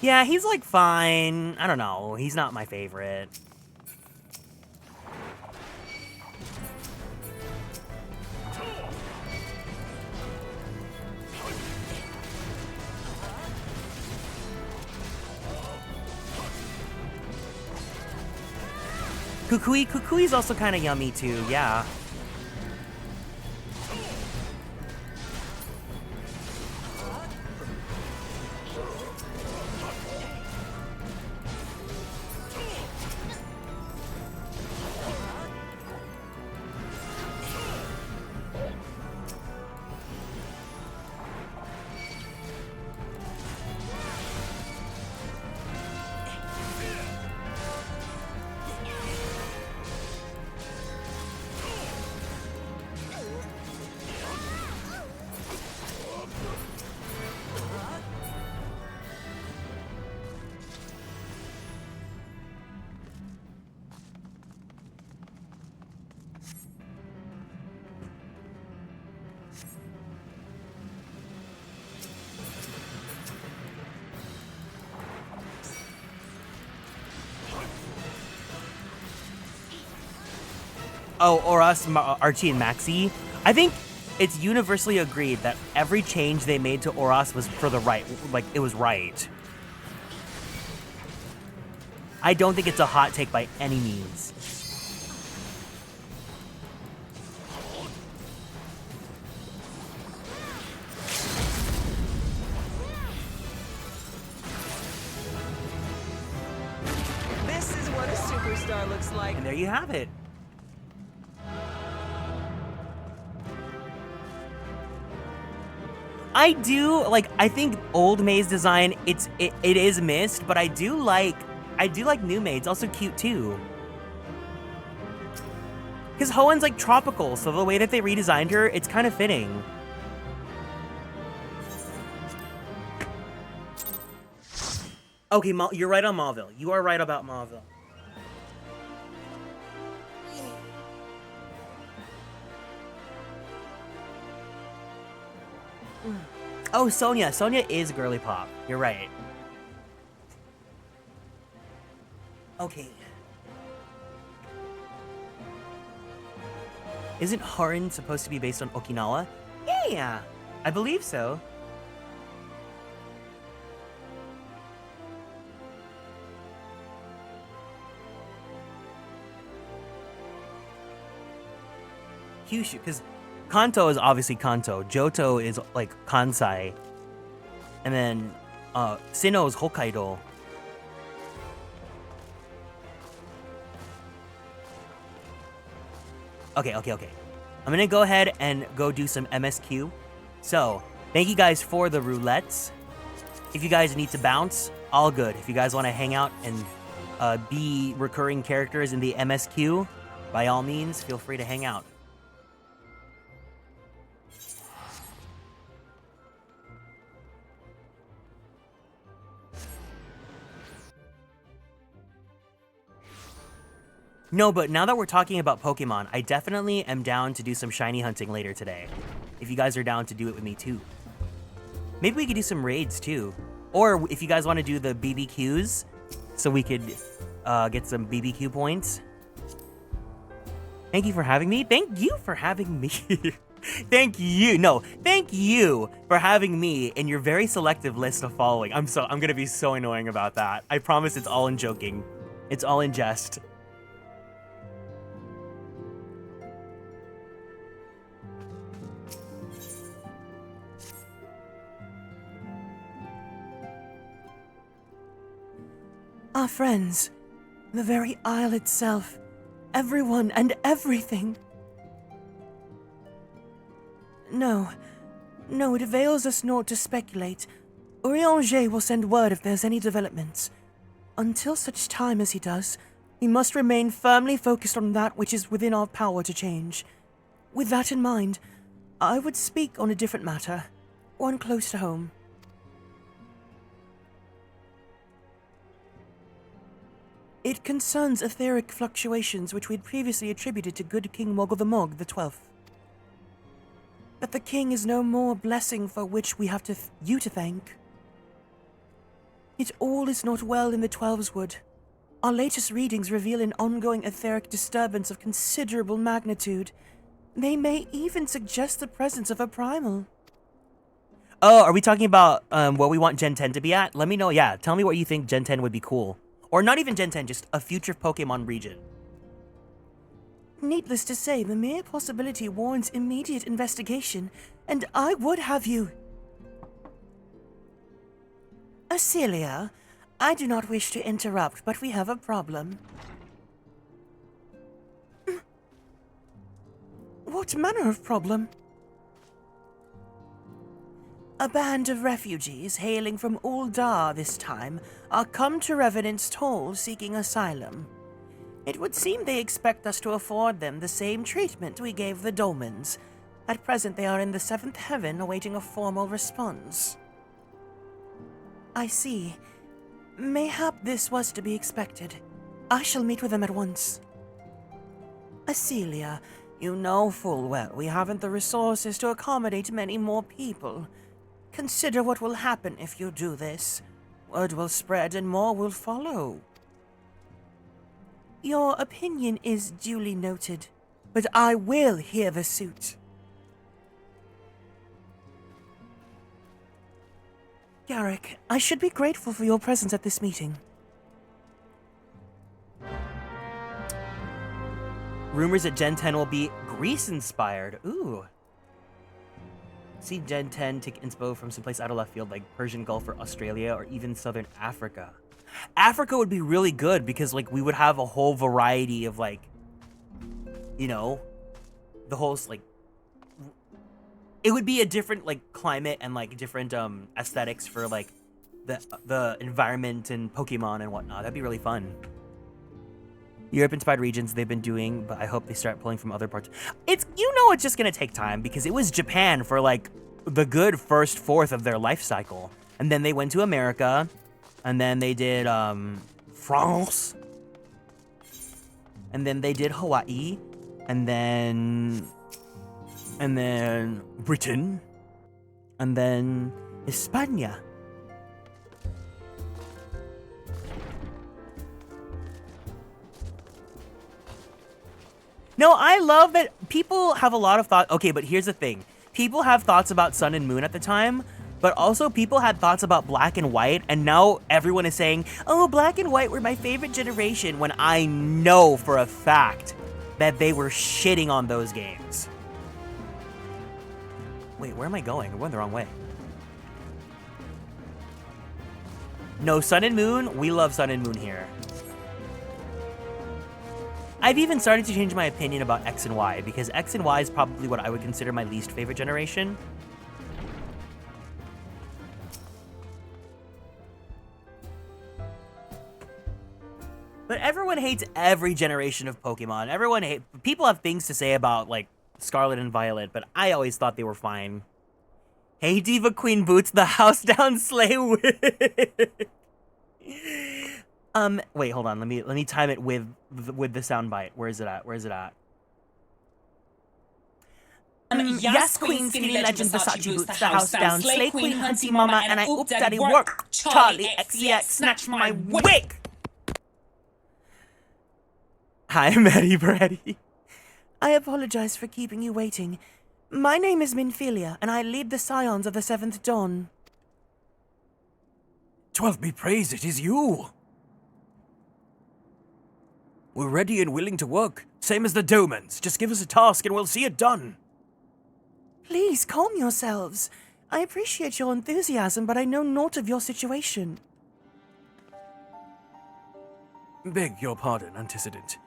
Yeah, he's like fine. I don't know. He's not my favorite. Kukui's also kind of yummy too, yeah. Oh, or us, Archie and Maxie. I think it's universally agreed that every change they made to Oras was for the right, like, it was right. I don't think it's a hot take by any means. This is what a superstar looks like. And there you have it. I do like. I think old May's design. It is missed, but I do like new May's. Also cute too. Because Hoen's like tropical, so the way that they redesigned her, it's kind of fitting. Okay, you're right on Mauville. You are right about Mauville. Oh, Sonia. Sonia is girly pop. You're right. Okay. Isn't Harin supposed to be based on Okinawa? Yeah, I believe so. Kyushu, because Kanto is obviously Kanto. Johto is like Kansai. And then Sinnoh is Hokkaido. Okay. I'm gonna go ahead and go do some MSQ. So, thank you guys for the roulettes. If you guys need to bounce, all good. If you guys want to hang out and be recurring characters in the MSQ, by all means, feel free to hang out. No, but now that we're talking about Pokemon, I definitely am down to do some shiny hunting later today. If you guys are down to do it with me too. Maybe we could do some raids too. Or if you guys want to do the BBQs, so we could get some BBQ points. Thank you for having me. Thank you for having me. Thank you for having me in your very selective list of following. I'm gonna be so annoying about that. I promise it's all in joking. It's all in jest. Our friends, the very isle itself, everyone and everything. No, it avails us naught to speculate. Urianger will send word if there's any developments. Until such time as he does, we must remain firmly focused on that which is within our power to change. With that in mind, I would speak on a different matter, one close to home. It concerns etheric fluctuations which we'd previously attributed to good King Moggle the Mog the 12th. That the king is no more blessing for which we have you to thank. Yet all is not well in the Twelveswood. Our latest readings reveal an ongoing etheric disturbance of considerable magnitude. They may even suggest the presence of a primal. Oh, are we talking about what we want Gen 10 to be at? Let me know. Yeah, tell me what you think Gen 10 would be cool. Or not even Gen 10, just a future Pokemon region. Needless to say, the mere possibility warrants immediate investigation, and I would have you. Acelia, I do not wish to interrupt, but we have a problem. What manner of problem? A band of refugees hailing from Uldar this time are come to Revenant's Toll seeking asylum. It would seem they expect us to afford them the same treatment we gave the Dolmens. At present they are in the 7th heaven awaiting a formal response. I see. Mayhap this was to be expected. I shall meet with them at once. Acelia, you know full well we haven't the resources to accommodate many more people. Consider what will happen if you do this. Word will spread and more will follow. Your opinion is duly noted, but I will hear the suit. Garrick, I should be grateful for your presence at this meeting. Rumors that Gen 10 will be Greece-inspired. Ooh. See Gen 10 take inspo from someplace out of left field like Persian Gulf or Australia or even Southern Africa. Africa would be really good because like we would have a whole variety of like, you know, the whole like, it would be a different like climate and like different aesthetics for like the environment and Pokemon and whatnot. That'd be really fun. Europe-inspired regions they've been doing, but I hope they start pulling from other parts. It's, you know, it's just gonna take time because it was Japan for like the good first fourth of their life cycle, and then they went to America, and then they did France, and then they did Hawaii, and then Britain, and then España. No, I love that people have a lot of thought. Okay, but here's the thing. People have thoughts about Sun and Moon at the time, but also people had thoughts about Black and White, and now everyone is saying, oh, Black and White were my favorite generation, when I know for a fact that they were shitting on those games. Wait, where am I going? I'm going the wrong way. No, Sun and Moon, we love Sun and Moon here. I've even started to change my opinion about X and Y, because X and Y is probably what I would consider my least favorite generation. But everyone hates every generation of Pokemon. People have things to say about, like, Scarlet and Violet, but I always thought they were fine. Hey, Diva Queen Boots, the house down sleigh wig. Wait, hold on. Let me time it with the soundbite. Where is it at? Yes, Queen, Skinny Legend, Versace Boots, the house down, Slay Queen, Hunty Mama, and I oop daddy work. Charlie, XIV, snatch my wig! Hi, Maddie Brady. I apologize for keeping you waiting. My name is Minfilia, and I lead the Scions of the 7th Dawn. 12 be praised, it is you! We're ready and willing to work, same as the Domans. Just give us a task and we'll see it done. Please, calm yourselves. I appreciate your enthusiasm, but I know naught of your situation. Beg your pardon, Antecedent.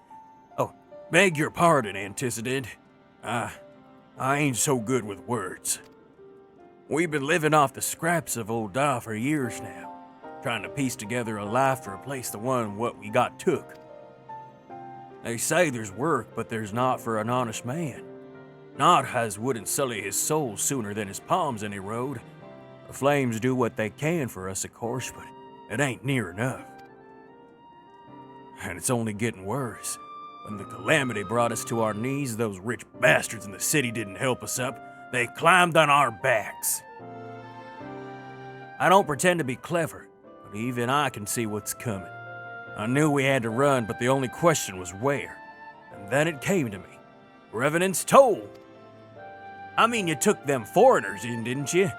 Oh, beg your pardon, Antecedent. I ain't so good with words. We've been living off the scraps of old Da for years now, trying to piece together a life to replace the one what we got took. They say there's work, but there's not for an honest man. Not as wouldn't sully his soul sooner than his palms any road. The flames do what they can for us, of course, but it ain't near enough. And it's only getting worse. When the calamity brought us to our knees, those rich bastards in the city didn't help us up. They climbed on our backs. I don't pretend to be clever, but even I can see what's coming. I knew we had to run, but the only question was where. And then it came to me. Revenant's Toll. I mean, you took them foreigners in, didn't you?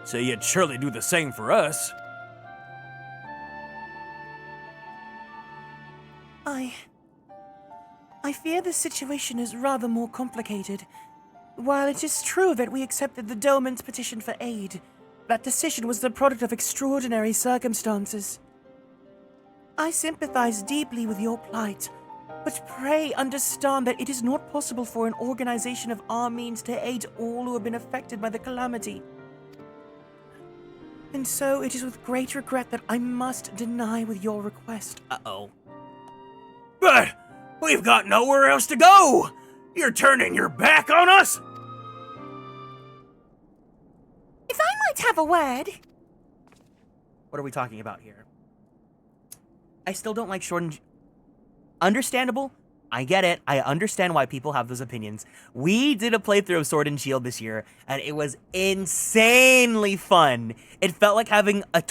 So you'd surely do the same for us. I fear the situation is rather more complicated. While it is true that we accepted the Doman's petition for aid, that decision was the product of extraordinary circumstances. I sympathize deeply with your plight, but pray understand that it is not possible for an organization of our means to aid all who have been affected by the calamity. And so it is with great regret that I must deny with your request. Uh-oh. But we've got nowhere else to go! You're turning your back on us? If I might have a word. What are we talking about here? I still don't like Sword and... Understandable. I get it. I understand why people have those opinions. We did a playthrough of Sword and Shield this year, and it was insanely fun. It felt like having a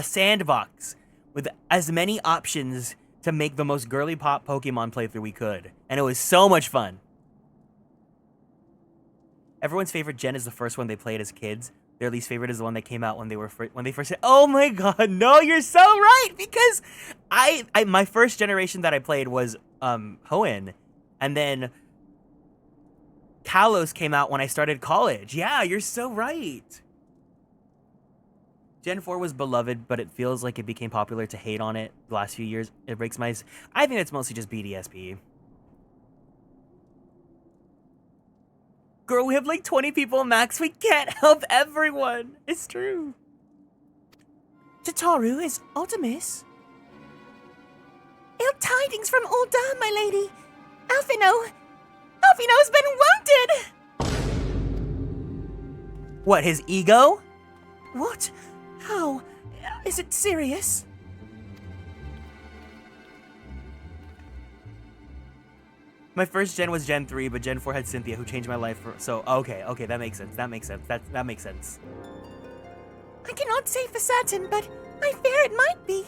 sandbox with as many options to make the most girly pop Pokemon playthrough we could. And it was so much fun. Everyone's favorite gen is the first one they played as kids. Their least favorite is the one that came out when they first. Oh my god, no, you're so right! Because my first generation that I played was Hoenn, and then Kalos came out when I started college. Yeah, you're so right. Gen 4 was beloved, but it feels like it became popular to hate on it the last few years. It breaks my... I think it's mostly just BDSP. Girl, we have like 20 people max. We can't help everyone. It's true. Tataru is Artemis. Ill tidings from Ul'dah, my lady. Alphino's been wounded. What, his ego? What? How? Is it serious? My first gen was Gen 3, but Gen 4 had Cynthia, who changed my life for... So, okay, that makes sense. That makes sense. That makes sense. I cannot say for certain, but I fear it might be.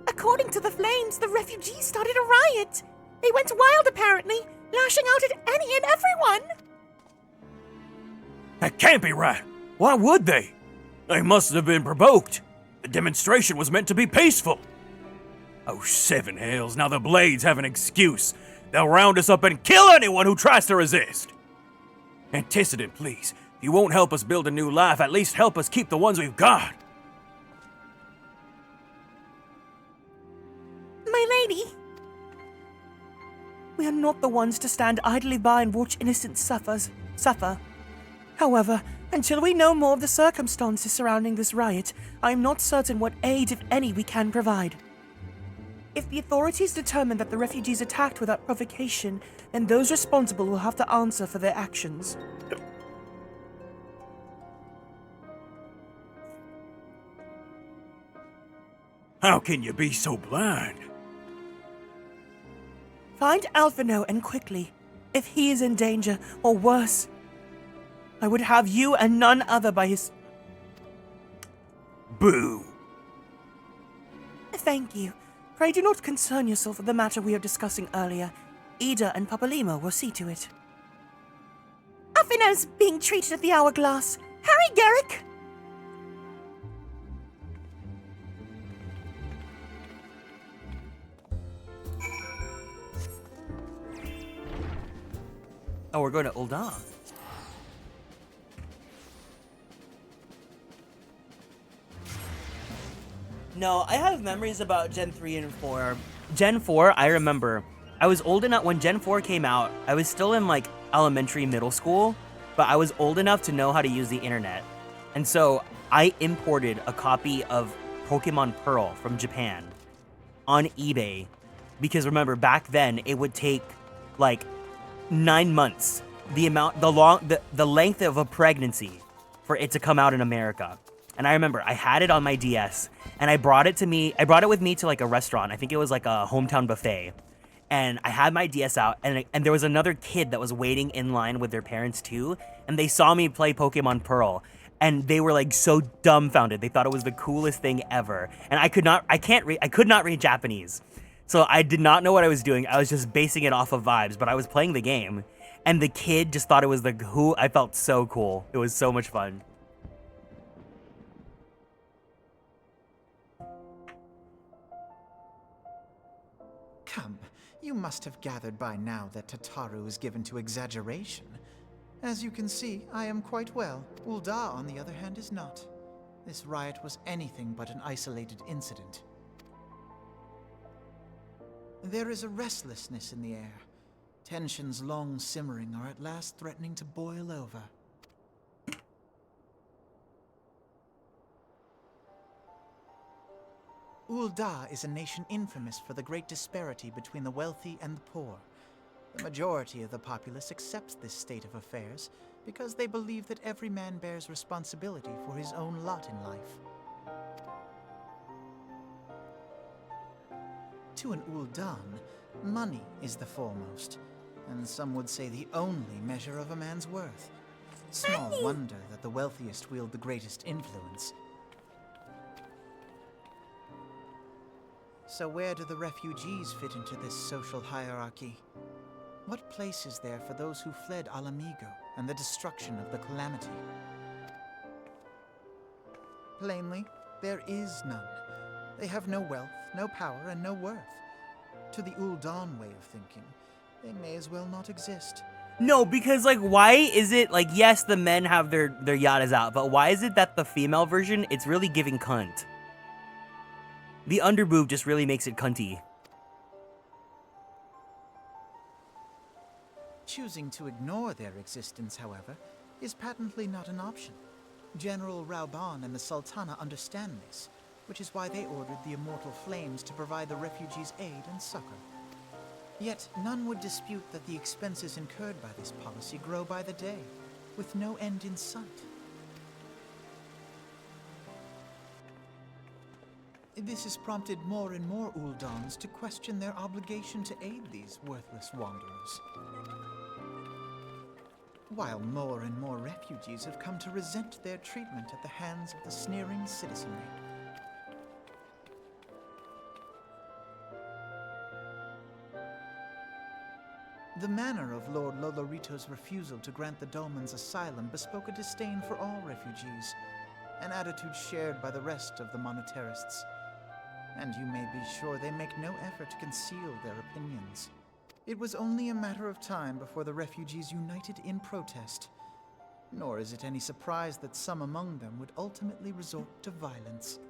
According to the Flames, the refugees started a riot. They went wild, apparently, lashing out at any and everyone. That can't be right. Why would they? They must have been provoked. The demonstration was meant to be peaceful. Oh, seven hells, now the Blades have an excuse. They'll round us up and kill anyone who tries to resist. Antecedent, please. If you won't help us build a new life, at least help us keep the ones we've got. My lady. We are not the ones to stand idly by and watch innocent suffer. However, until we know more of the circumstances surrounding this riot, I am not certain what aid, if any, we can provide. If the authorities determine that the refugees attacked without provocation, then those responsible will have to answer for their actions. How can you be so blind? Find Alphino and quickly. If he is in danger, or worse, I would have you and none other by his... Boo. Thank you. Pray do not concern yourself with the matter we were discussing earlier. Ida and Papalima will see to it. Alphino's being treated at the Hourglass. Hurry, Garrick! Oh, we're going to Ul'dah. No, I have memories about Gen 3 and 4. Gen 4, I remember. I was old enough when Gen 4 came out. I was still in like elementary, middle school, but I was old enough to know how to use the internet. And so I imported a copy of Pokemon Pearl from Japan on eBay because remember back then it would take like 9 months, the length of a pregnancy for it to come out in America. And I remember I had it on my DS and I brought it with me to like a restaurant. I think it was like a hometown buffet. And I had my DS out and there was another kid that was waiting in line with their parents too. And they saw me play Pokemon Pearl and they were like so dumbfounded. They thought it was the coolest thing ever. And I could not read Japanese. So I did not know what I was doing. I was just basing it off of vibes, but I was playing the game. And the kid just thought it was I felt so cool. It was so much fun. Come, you must have gathered by now that Tataru is given to exaggeration. As you can see, I am quite well. Ul'dah, on the other hand, is not. This riot was anything but an isolated incident. There is a restlessness in the air. Tensions long simmering are at last threatening to boil over. Ul'dah is a nation infamous for the great disparity between the wealthy and the poor. The majority of the populace accepts this state of affairs because they believe that every man bears responsibility for his own lot in life. To an Ul'dan, money is the foremost, and some would say the only measure of a man's worth. Small wonder that the wealthiest wield the greatest influence. So where do the refugees fit into this social hierarchy? What place is there for those who fled Alamigo and the destruction of the Calamity? Plainly, there is none. They have no wealth, no power, and no worth. To the Ul'dan way of thinking, they may as well not exist. No, because like why is it like yes the men have their yadas out, but why is it that the female version it's really giving cunt? The underboob just really makes it cunty. Choosing to ignore their existence, however, is patently not an option. General Reborn and the Sultana understand this, which is why they ordered the Immortal Flames to provide the refugees aid and succor. Yet none would dispute that the expenses incurred by this policy grow by the day, with no end in sight. This has prompted more and more Ul'dans to question their obligation to aid these worthless wanderers. While more and more refugees have come to resent their treatment at the hands of the sneering citizenry. The manner of Lord Lolorito's refusal to grant the Dolmens asylum bespoke a disdain for all refugees, an attitude shared by the rest of the monetarists. And you may be sure they make no effort to conceal their opinions. It was only a matter of time before the refugees united in protest. Nor is it any surprise that some among them would ultimately resort to violence.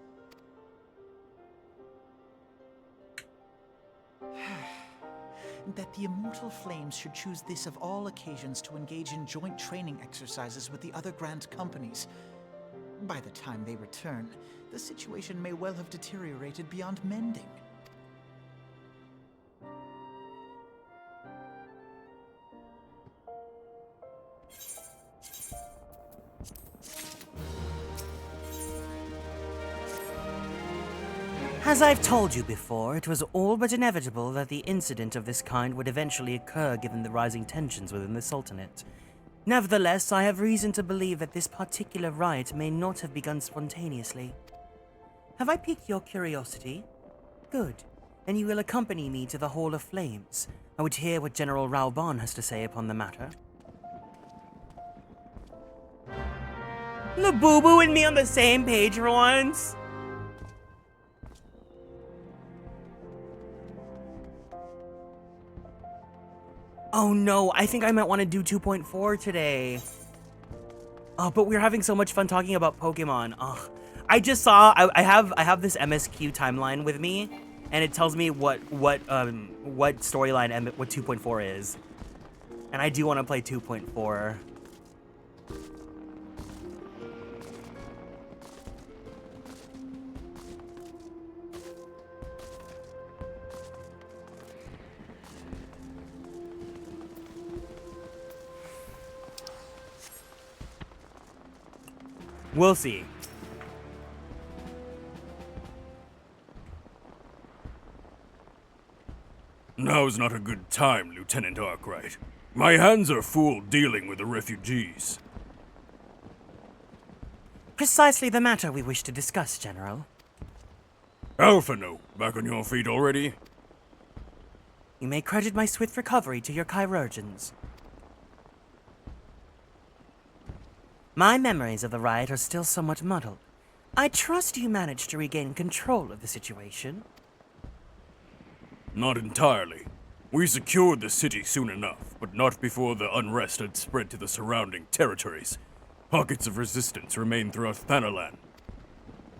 That the Immortal Flames should choose this of all occasions to engage in joint training exercises with the other Grand Companies. By the time they return, the situation may well have deteriorated beyond mending. As I've told you before, it was all but inevitable that the incident of this kind would eventually occur given the rising tensions within the Sultanate. Nevertheless, I have reason to believe that this particular riot may not have begun spontaneously. Have I piqued your curiosity? Good. Then you will accompany me to the Hall of Flames. I would hear what General Reborn has to say upon the matter. Labubu and me on the same page for once. Oh no, I think I might want to do 2.4 today. Oh, but we're having so much fun talking about Pokemon. Oh, I just saw I have this MSQ timeline with me, and it tells me what storyline and what 2.4 is, and I do want to play 2.4. We'll see. Now's not a good time, Lieutenant Arkwright. My hands are full dealing with the refugees. Precisely the matter we wish to discuss, General. Alphano, back on your feet already? You may credit my swift recovery to your chirurgeons. My memories of the riot are still somewhat muddled. I trust you managed to regain control of the situation. Not entirely. We secured the city soon enough, but not before the unrest had spread to the surrounding territories. Pockets of resistance remain throughout Thanalan.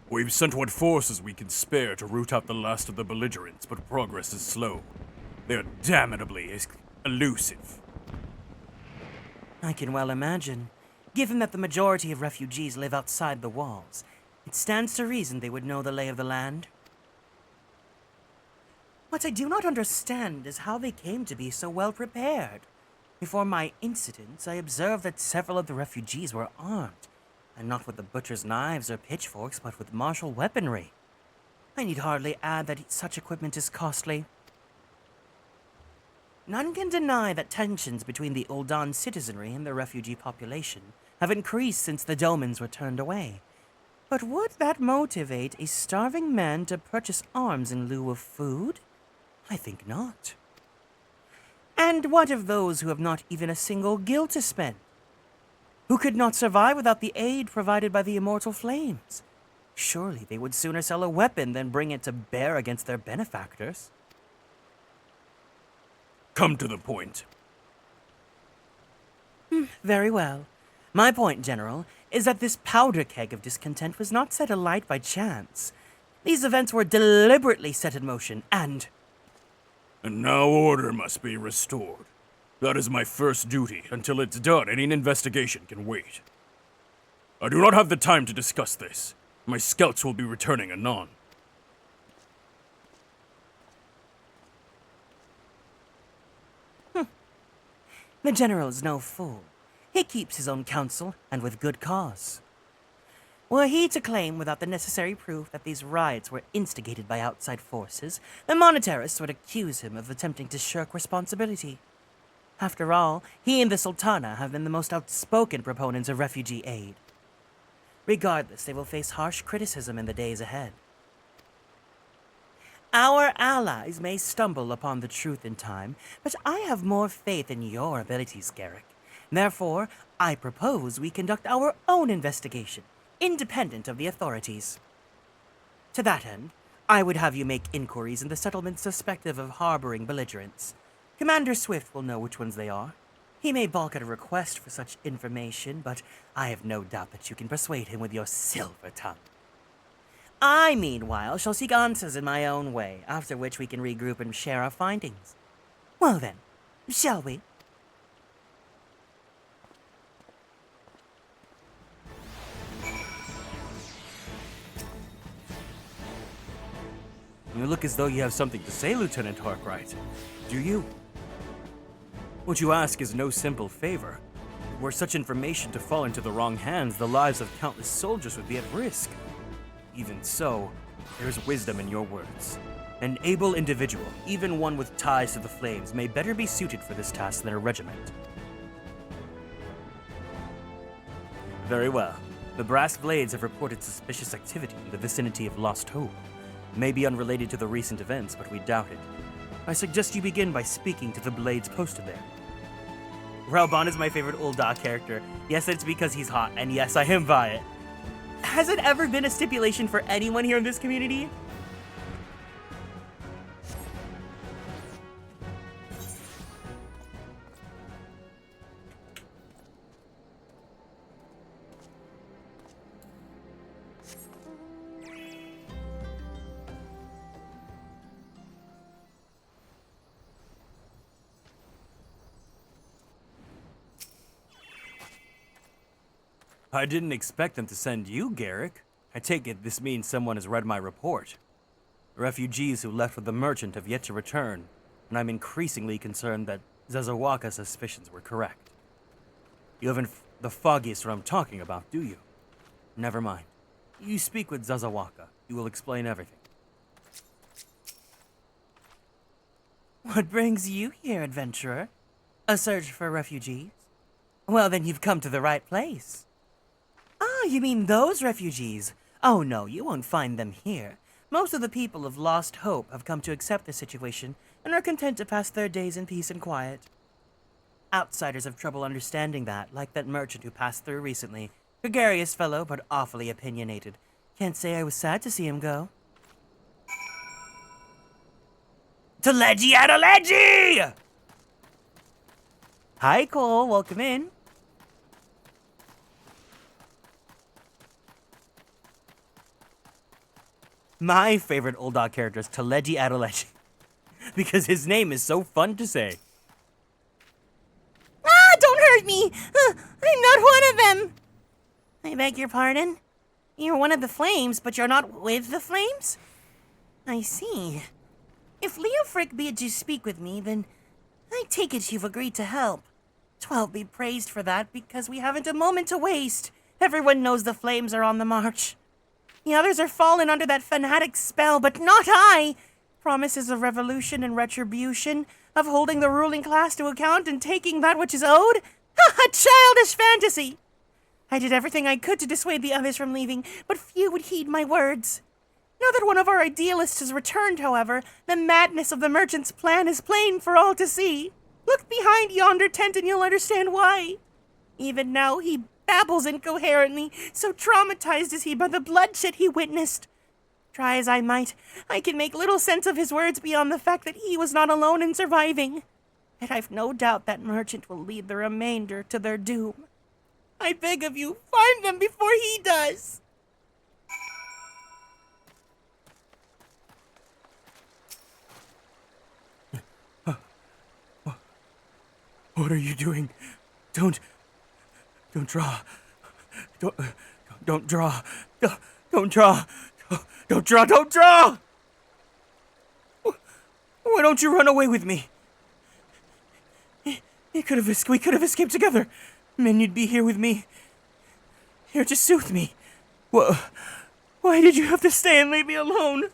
We've sent what forces we can spare to root out the last of the belligerents, but progress is slow. They're damnably elusive. I can well imagine. Given that the majority of refugees live outside the walls, it stands to reason they would know the lay of the land. What I do not understand is how they came to be so well prepared. Before my incident, I observed that several of the refugees were armed, and not with the butcher's knives or pitchforks, but with martial weaponry. I need hardly add that such equipment is costly. None can deny that tensions between the Uldan citizenry and the refugee population have increased since the Domans were turned away. But would that motivate a starving man to purchase arms in lieu of food? I think not. And what of those who have not even a single gil to spend? Who could not survive without the aid provided by the immortal flames? Surely they would sooner sell a weapon than bring it to bear against their benefactors. Come to the point. Very well. My point, General, is that this powder keg of discontent was not set alight by chance. These events were deliberately set in motion, and now order must be restored. That is my first duty. Until it's done, any investigation can wait. I do not have the time to discuss this. My scouts will be returning anon. the General is no fool. He keeps his own counsel, and with good cause. Were he to claim without the necessary proof that these riots were instigated by outside forces, the monetarists would accuse him of attempting to shirk responsibility. After all, he and the Sultana have been the most outspoken proponents of refugee aid. Regardless, they will face harsh criticism in the days ahead. Our allies may stumble upon the truth in time, but I have more faith in your abilities, Garrick. Therefore, I propose we conduct our own investigation, independent of the authorities. To that end, I would have you make inquiries in the settlements suspected of harboring belligerents. Commander Swift will know which ones they are. He may balk at a request for such information, but I have no doubt that you can persuade him with your silver tongue. I, meanwhile, shall seek answers in my own way, after which we can regroup and share our findings. Well then, shall we? You look as though you have something to say, Lieutenant Arkwright. Do you? What you ask is no simple favor. Were such information to fall into the wrong hands, the lives of countless soldiers would be at risk. Even so, there is wisdom in your words. An able individual, even one with ties to the flames, may better be suited for this task than a regiment. Very well. The Brass Blades have reported suspicious activity in the vicinity of Lost Hope. May be unrelated to the recent events, but we doubt it. I suggest you begin by speaking to the Blades posted there. Raoban is my favorite Ulda character. Yes, it's because he's hot, and yes, I am by it. Has it ever been a stipulation for anyone here in this community? I didn't expect them to send you, Garrick. I take it this means someone has read my report. The refugees who left with the merchant have yet to return, and I'm increasingly concerned that Zazawaka's suspicions were correct. You haven't the foggiest what I'm talking about, do you? Never mind. You speak with Zazawaka. He will explain everything. What brings you here, adventurer? A search for refugees? Well, then you've come to the right place. Ah, you mean those refugees? Oh no, you won't find them here. Most of the people of Lost Hope have come to accept the situation and are content to pass their days in peace and quiet. Outsiders have trouble understanding that, like that merchant who passed through recently. Gregarious fellow, but awfully opinionated. Can't say I was sad to see him go. To Leggy out of Leggy! Hi, Cole. Welcome in. My favorite Old Dog character is Teleji Adeleji, because his name is so fun to say. Ah, don't hurt me! I'm not one of them! I beg your pardon? You're one of the flames, but you're not with the flames? I see. If Leofric bid you speak with me, then I take it you've agreed to help. 12 be praised for that, because we haven't a moment to waste. Everyone knows the flames are on the march. The others are fallen under that fanatic spell, but not I! Promises of revolution and retribution, of holding the ruling class to account and taking that which is owed? Ha! Childish fantasy! I did everything I could to dissuade the others from leaving, but few would heed my words. Now that one of our idealists has returned, however, the madness of the merchant's plan is plain for all to see. Look behind yonder tent and you'll understand why. Even now he babbles incoherently, so traumatized is he by the bloodshed he witnessed. Try as I might, I can make little sense of his words beyond the fact that he was not alone in surviving. Yet I've no doubt that merchant will lead the remainder to their doom. I beg of you, find them before he does. What are you doing? Don't draw. Don't draw. Don't draw. Don't draw! Why don't you run away with me? We could have escaped together. Then you'd be here with me. Here to soothe me. Why did you have to stay and leave me alone?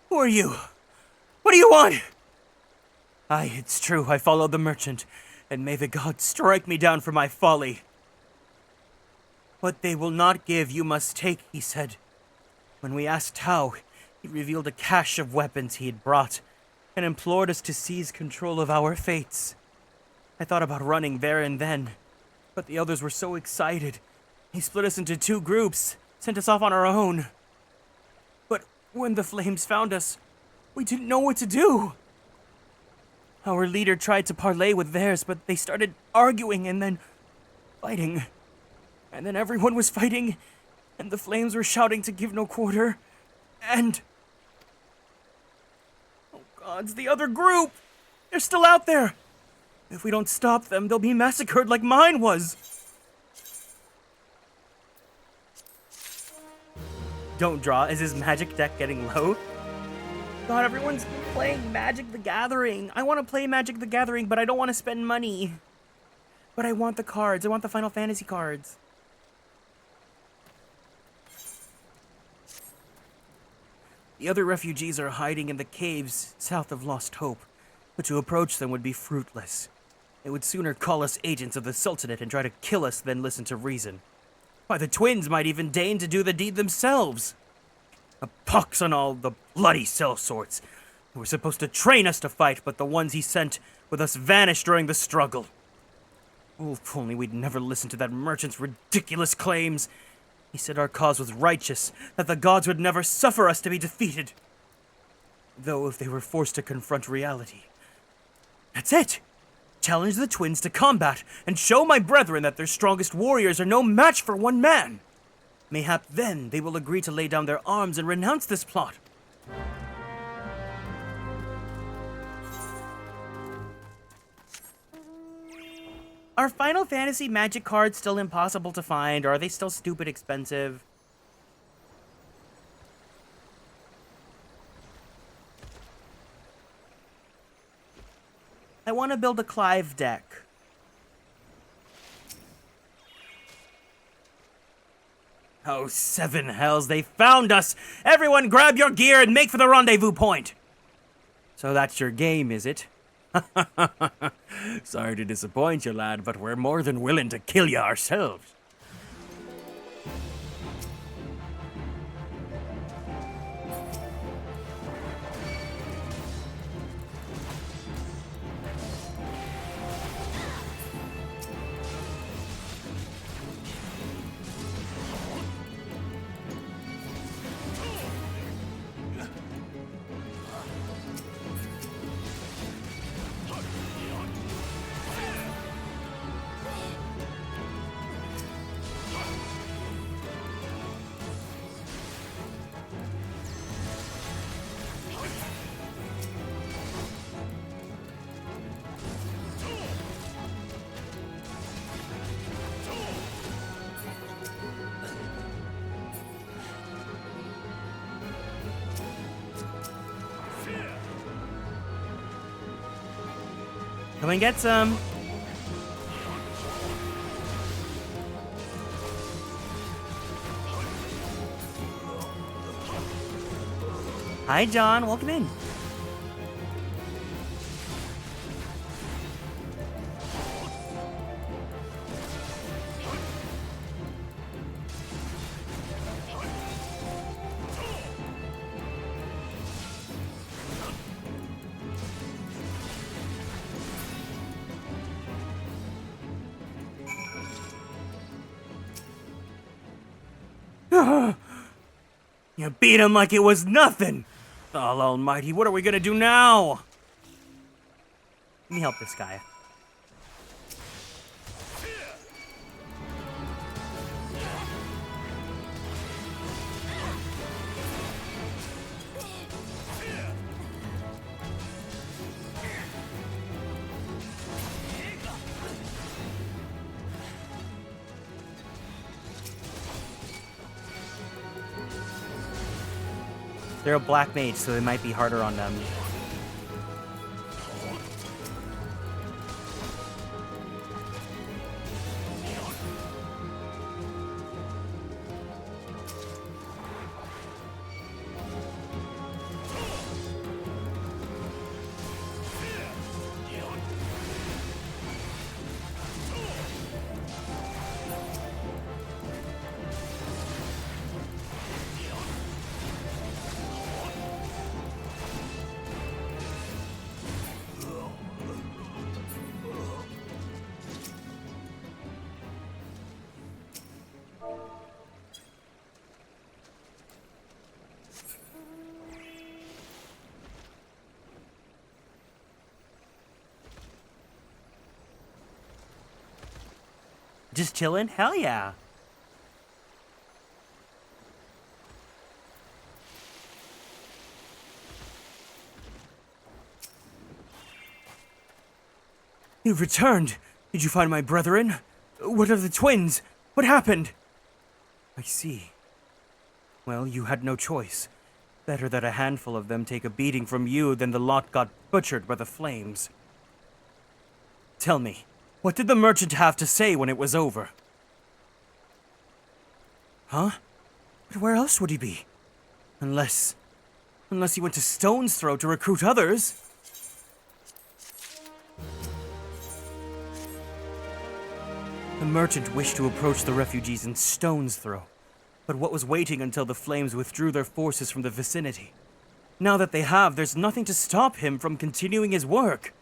Who are you? What do you want? Aye, it's true, I followed the merchant, and may the gods strike me down for my folly. What they will not give, you must take, he said. When we asked how, he revealed a cache of weapons he had brought, and implored us to seize control of our fates. I thought about running there and then, but the others were so excited. He split us into 2 groups, sent us off on our own. But when the flames found us, we didn't know what to do. Our leader tried to parley with theirs, but they started arguing and then fighting. And then everyone was fighting, and the flames were shouting to give no quarter. And... oh gods, the other group! They're still out there! If we don't stop them, they'll be massacred like mine was! Don't draw. Is his magic deck getting low? God, everyone's playing Magic the Gathering. I want to play Magic the Gathering, but I don't want to spend money. But I want the cards. I want the Final Fantasy cards. The other refugees are hiding in the caves south of Lost Hope, but to approach them would be fruitless. They would sooner call us agents of the Sultanate and try to kill us than listen to reason. Why, the twins might even deign to do the deed themselves. A pox on all the bloody sellswords who were supposed to train us to fight, but the ones he sent with us vanished during the struggle. Oh, if only we'd never listened to that merchant's ridiculous claims. He said our cause was righteous, that the gods would never suffer us to be defeated. Though if they were forced to confront reality. That's it! Challenge the twins to combat, and show my brethren that their strongest warriors are no match for one man. Mayhap then they will agree to lay down their arms and renounce this plot. Are Final Fantasy Magic cards still impossible to find, or are they still stupid expensive? I want to build a Clive deck. Oh, seven hells, they found us! Everyone grab your gear and make for the rendezvous point! So that's your game, is it? Sorry to disappoint you, lad, but we're more than willing to kill you ourselves. Come and get some. Hi, John. Welcome in. You beat him like it was nothing! Oh, almighty, what are we gonna do now? Let me help this guy. They're a black mage, so it might be harder on them. Just chilling? Hell yeah. You've returned. Did you find my brethren? What of the twins? What happened? I see. Well, you had no choice. Better that a handful of them take a beating from you than the lot got butchered by the flames. Tell me, what did the merchant have to say when it was over? Huh? But where else would he be? Unless he went to Stone's Throw to recruit others. The merchant wished to approach the refugees in Stone's Throw, but what was waiting until the flames withdrew their forces from the vicinity? Now that they have, there's nothing to stop him from continuing his work.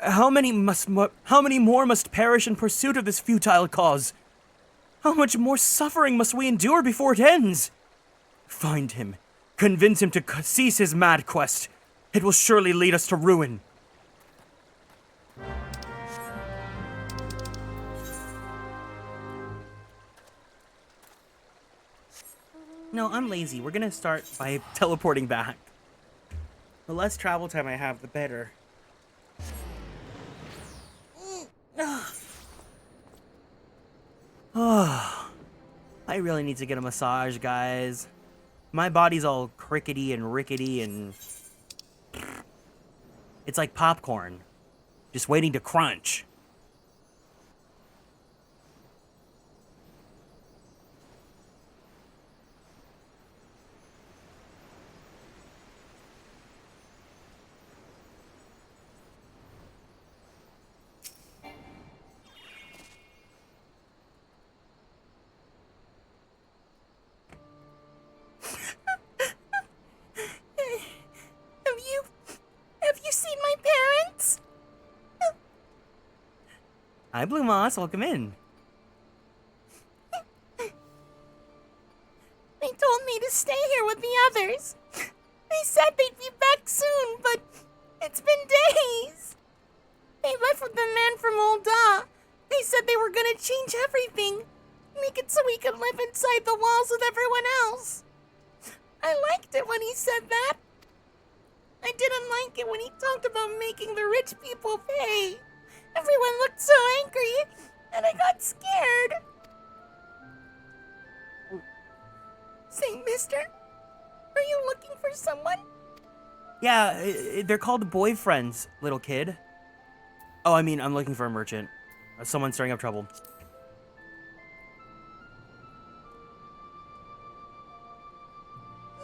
How many more must perish in pursuit of this futile cause? How much more suffering must we endure before it ends? Find him. Convince him to cease his mad quest. It will surely lead us to ruin. No, I'm lazy. We're gonna start by teleporting back. The less travel time I have, the better. Oh, I really need to get a massage, guys. My body's all crickety and rickety and... It's like popcorn. just waiting to crunch. Have you seen my parents? Hi, Blue Moss. Welcome in. They told me to stay here with the others. They said they'd be back soon, but it's been days. They left with the man from Olda. They said they were gonna change everything, make it so we could live inside the walls with everyone else. I liked it when he said that. I didn't like it when he talked about making the rich people pay. Everyone looked so angry, and I got scared. Say, mister, are you looking for someone? Yeah, they're called boyfriends, little kid. Oh, I mean, I'm looking for a merchant. Someone stirring up trouble.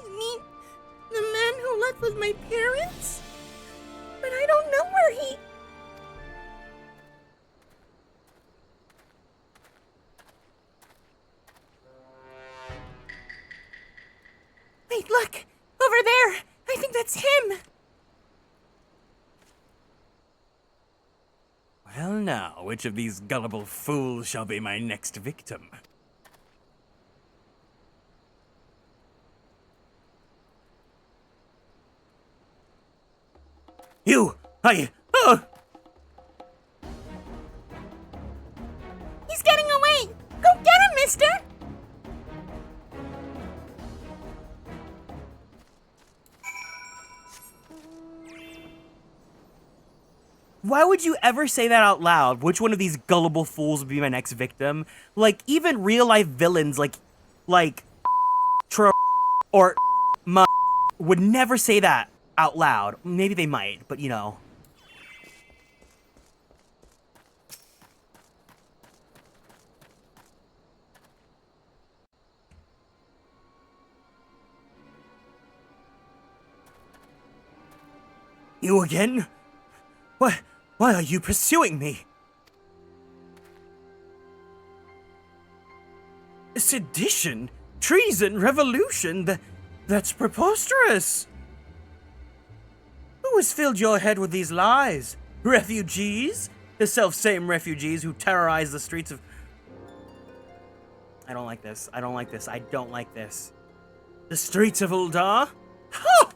You mean the man who left with my parents? But I don't know where he... Wait, look! Over there! I think that's him! Well now, which of these gullible fools shall be my next victim? You! Oh! He's getting away! Go get him, mister! Why would you ever say that out loud? Which one of these gullible fools would be my next victim? Like, even real-life villains like or would never say that out loud. Maybe they might, but you know. You again? Why are you pursuing me? Sedition, treason, revolution, that's preposterous. Who has filled your head with these lies? Refugees? The self-same refugees who terrorize the streets of... I don't like this. I don't like this. I don't like this. The streets of Uldar? Ha!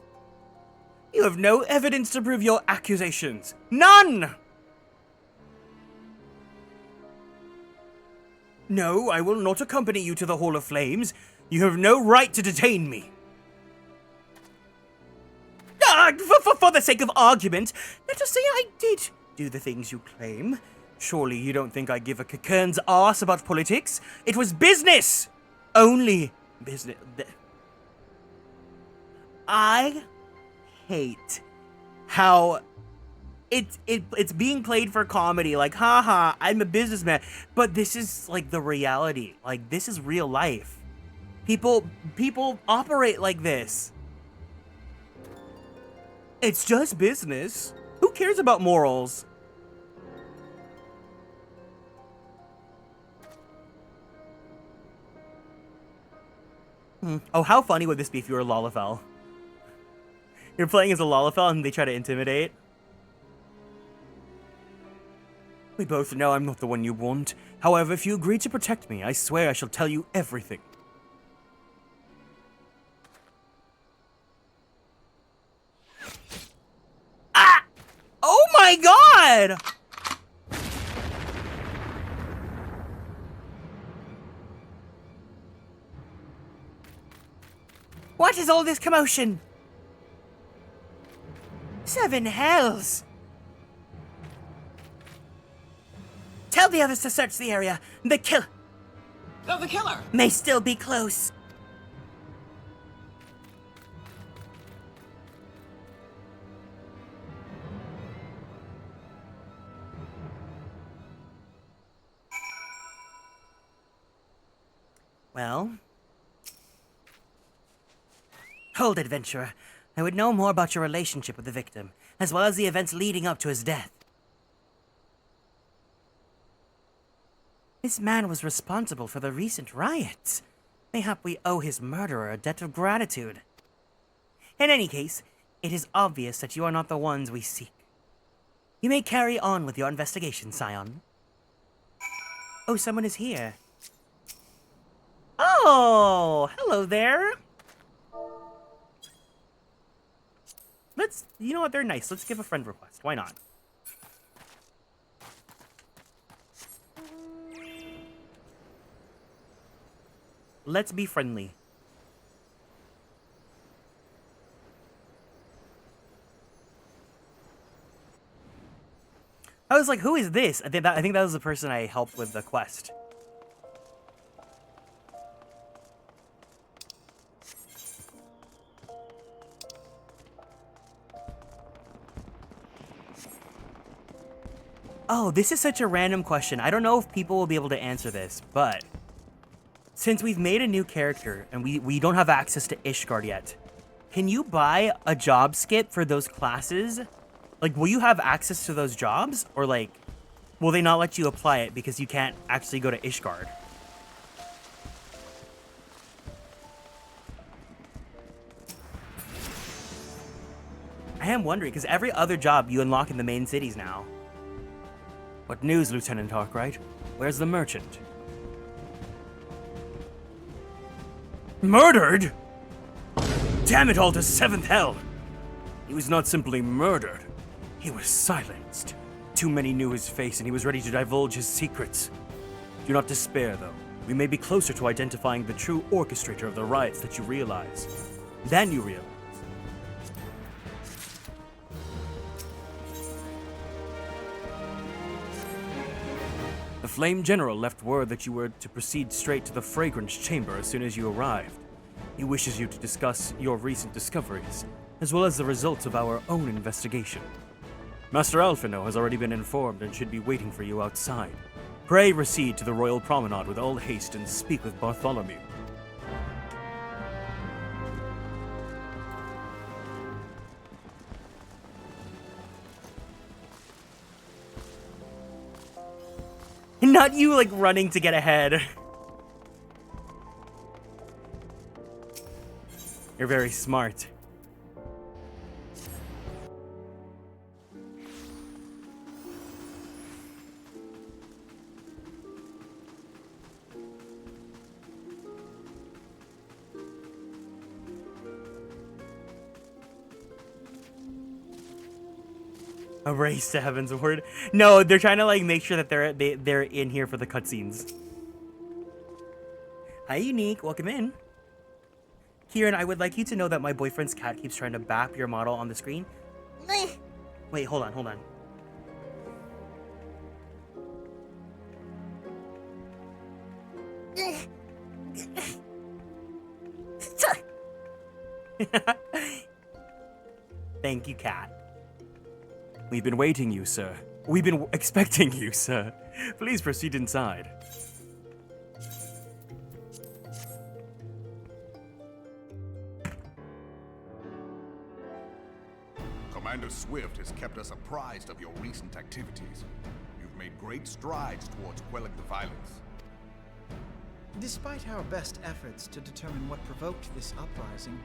You have no evidence to prove your accusations. None! No, I will not accompany you to the Hall of Flames. You have no right to detain me. For the sake of argument, let us say I did do the things you claim. Surely you don't think I give a Kikern's arse about politics? It was business! Only business. I hate how it's being played for comedy, like, haha, I'm a businessman, but this is like the reality. Like, this is real life. People operate like this. It's just business. Who cares about morals? Oh, how funny would this be if you were a Lalafell? You're playing as a Lalafell and they try to intimidate. We both know I'm not the one you want. However, if you agree to protect me, I swear I shall tell you everything. Ah! Oh my god! What is all this commotion? Seven hells! Tell the others to search the area. The killer may still be close. Well? Hold, adventurer. I would know more about your relationship with the victim, as well as the events leading up to his death. This man was responsible for the recent riots. Mayhap we owe his murderer a debt of gratitude. In any case, it is obvious that you are not the ones we seek. You may carry on with your investigation, Scion. Oh, someone is here. Oh, hello there. You know what, they're nice. Let's give a friend request. Why not? Let's be friendly. I was like, who is this? I think that was the person I helped with the quest. Oh, this is such a random question. I don't know if people will be able to answer this, but since we've made a new character and we don't have access to Ishgard yet, can you buy a job skip for those classes? Like, will you have access to those jobs? Or, like, will they not let you apply it because you can't actually go to Ishgard? I am wondering, because every other job you unlock in the main cities now. What news, Lieutenant Arkwright? Where's the merchant? Murdered? Damn it all to seventh hell! He was not simply murdered. He was silenced. Too many knew his face and he was ready to divulge his secrets. Do not despair, though. We may be closer to identifying the true orchestrator of the riots than you realize. The Flame General left word that you were to proceed straight to the Fragrance Chamber as soon as you arrived. He wishes you to discuss your recent discoveries, as well as the results of our own investigation. Master Alphino has already been informed and should be waiting for you outside. Pray proceed to the Royal Promenade with all haste and speak with Bartholomew. Not you, like, running to get ahead. You're very smart. A race to Heaven's Word. No, they're trying to like make sure that they're in here for the cutscenes. Hi, Unique. Welcome in. Kieran, I would like you to know that my boyfriend's cat keeps trying to bap your model on the screen. Wait, hold on, hold on. Thank you, cat. We've been waiting you, sir. We've been expecting you, sir. Please proceed inside. Commander Swift has kept us apprised of your recent activities. You've made great strides towards quelling the violence. Despite our best efforts to determine what provoked this uprising,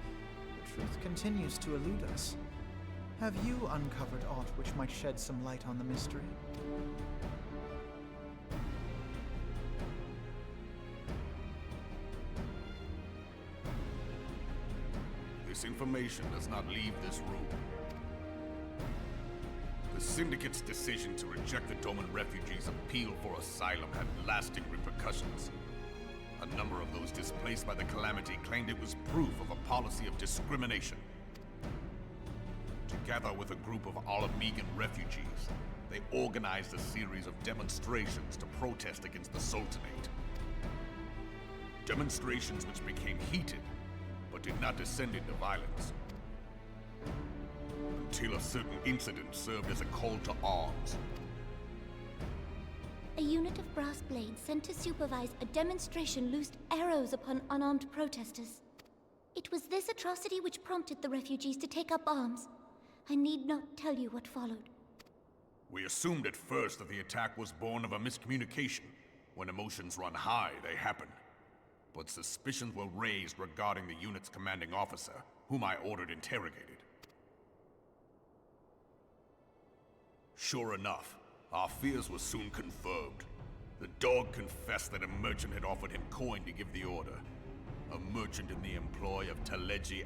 the truth continues to elude us. Have you uncovered aught which might shed some light on the mystery? This information does not leave this room. The Syndicate's decision to reject the Doman refugees' appeal for asylum had lasting repercussions. A number of those displaced by the calamity claimed it was proof of a policy of discrimination. Together with a group of Alamegan refugees, they organized a series of demonstrations to protest against the Sultanate. Demonstrations which became heated, but did not descend into violence. Until a certain incident served as a call to arms. unit of brass blades sent to supervise a demonstration loosed arrows upon unarmed protesters. It was this atrocity which prompted the refugees to take up arms. I need not tell you what followed. We assumed at first that the attack was born of a miscommunication. When emotions run high, they happen. But suspicions were raised regarding the unit's commanding officer, whom I ordered interrogated. Sure enough, our fears were soon confirmed. The dog confessed that a merchant had offered him coin to give the order. A merchant in the employ of ffxiv.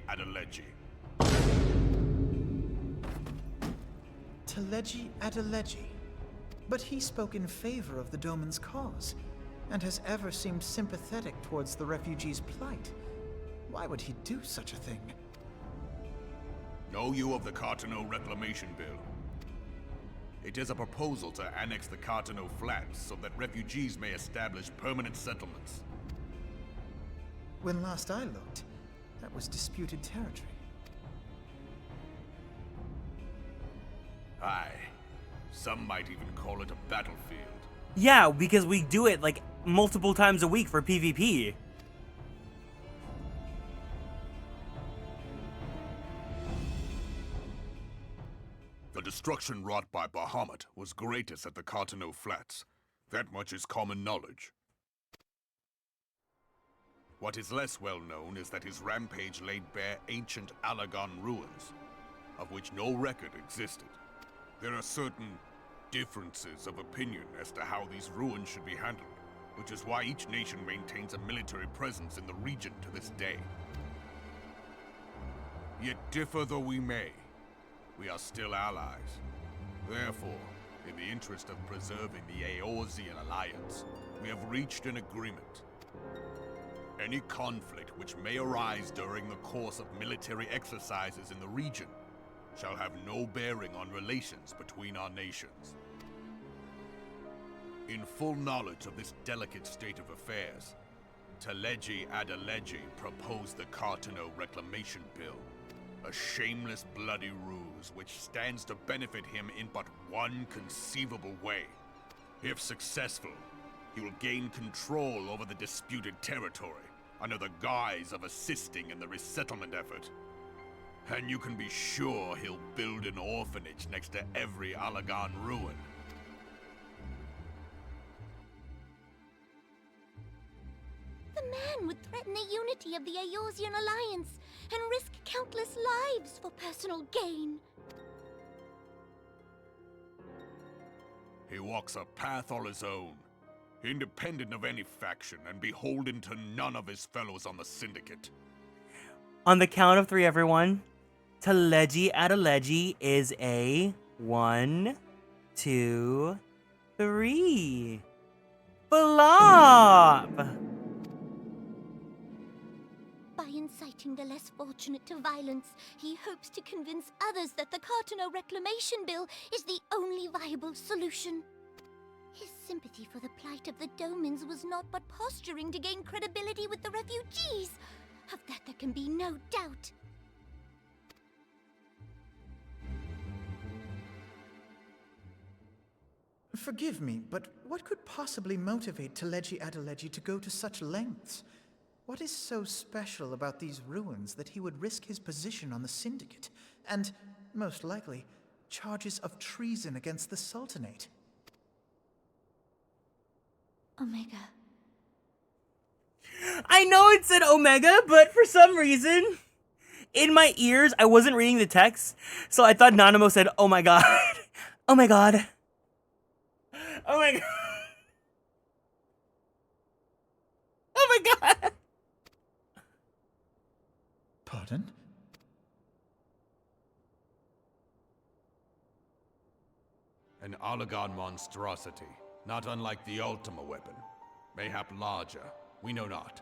ffxiv? But he spoke in favor of the Doman's cause, and has ever seemed sympathetic towards the refugees' plight. Why would he do such a thing? Know you of the Cartano Reclamation Bill? It is a proposal to annex the Cartano Flats so that refugees may establish permanent settlements. When last I looked, that was disputed territory. Aye. Some might even call it a battlefield. Yeah, because we do it like multiple times a week for PvP. The destruction wrought by Bahamut was greatest at the Cartano Flats. That much is common knowledge. What is less well known is that his rampage laid bare ancient Alagon ruins, of which no record existed. There are certain differences of opinion as to how these ruins should be handled, which is why each nation maintains a military presence in the region to this day. Yet differ though we may, we are still allies. Therefore, in the interest of preserving the Eorzean alliance, we have reached an agreement. Any conflict which may arise during the course of military exercises in the region shall have no bearing on relations between our nations. In full knowledge of this delicate state of affairs, ffxiv proposed the Cartano Reclamation Bill, a shameless bloody ruse which stands to benefit him in but one conceivable way. If successful, he will gain control over the disputed territory under the guise of assisting in the resettlement effort. And you can be sure he'll build an orphanage next to every Alagon ruin. The man would threaten the unity of the Eorzean alliance and risk countless lives for personal gain. He walks a path all his own, independent of any faction and beholden to none of his fellows on the Syndicate. On the count of three, everyone, ffxiv is a 1, 2, 3. Flop! By inciting the less fortunate to violence, he hopes to convince others that the Cartano Reclamation Bill is the only viable solution. His sympathy for the plight of the Domans was not but posturing to gain credibility with the refugees. Of that there can be no doubt. Forgive me, but what could possibly motivate ffxiv to go to such lengths? What is so special about these ruins that he would risk his position on the Syndicate, and, most likely, charges of treason against the Sultanate? Omega. I know it said Omega, but for some reason, in my ears, I wasn't reading the text, so I thought Nanamo said, oh my god. Oh my god. Oh my god. Oh my god. Pardon? An Alagon monstrosity, not unlike the Ultima weapon. Mayhap larger, we know not.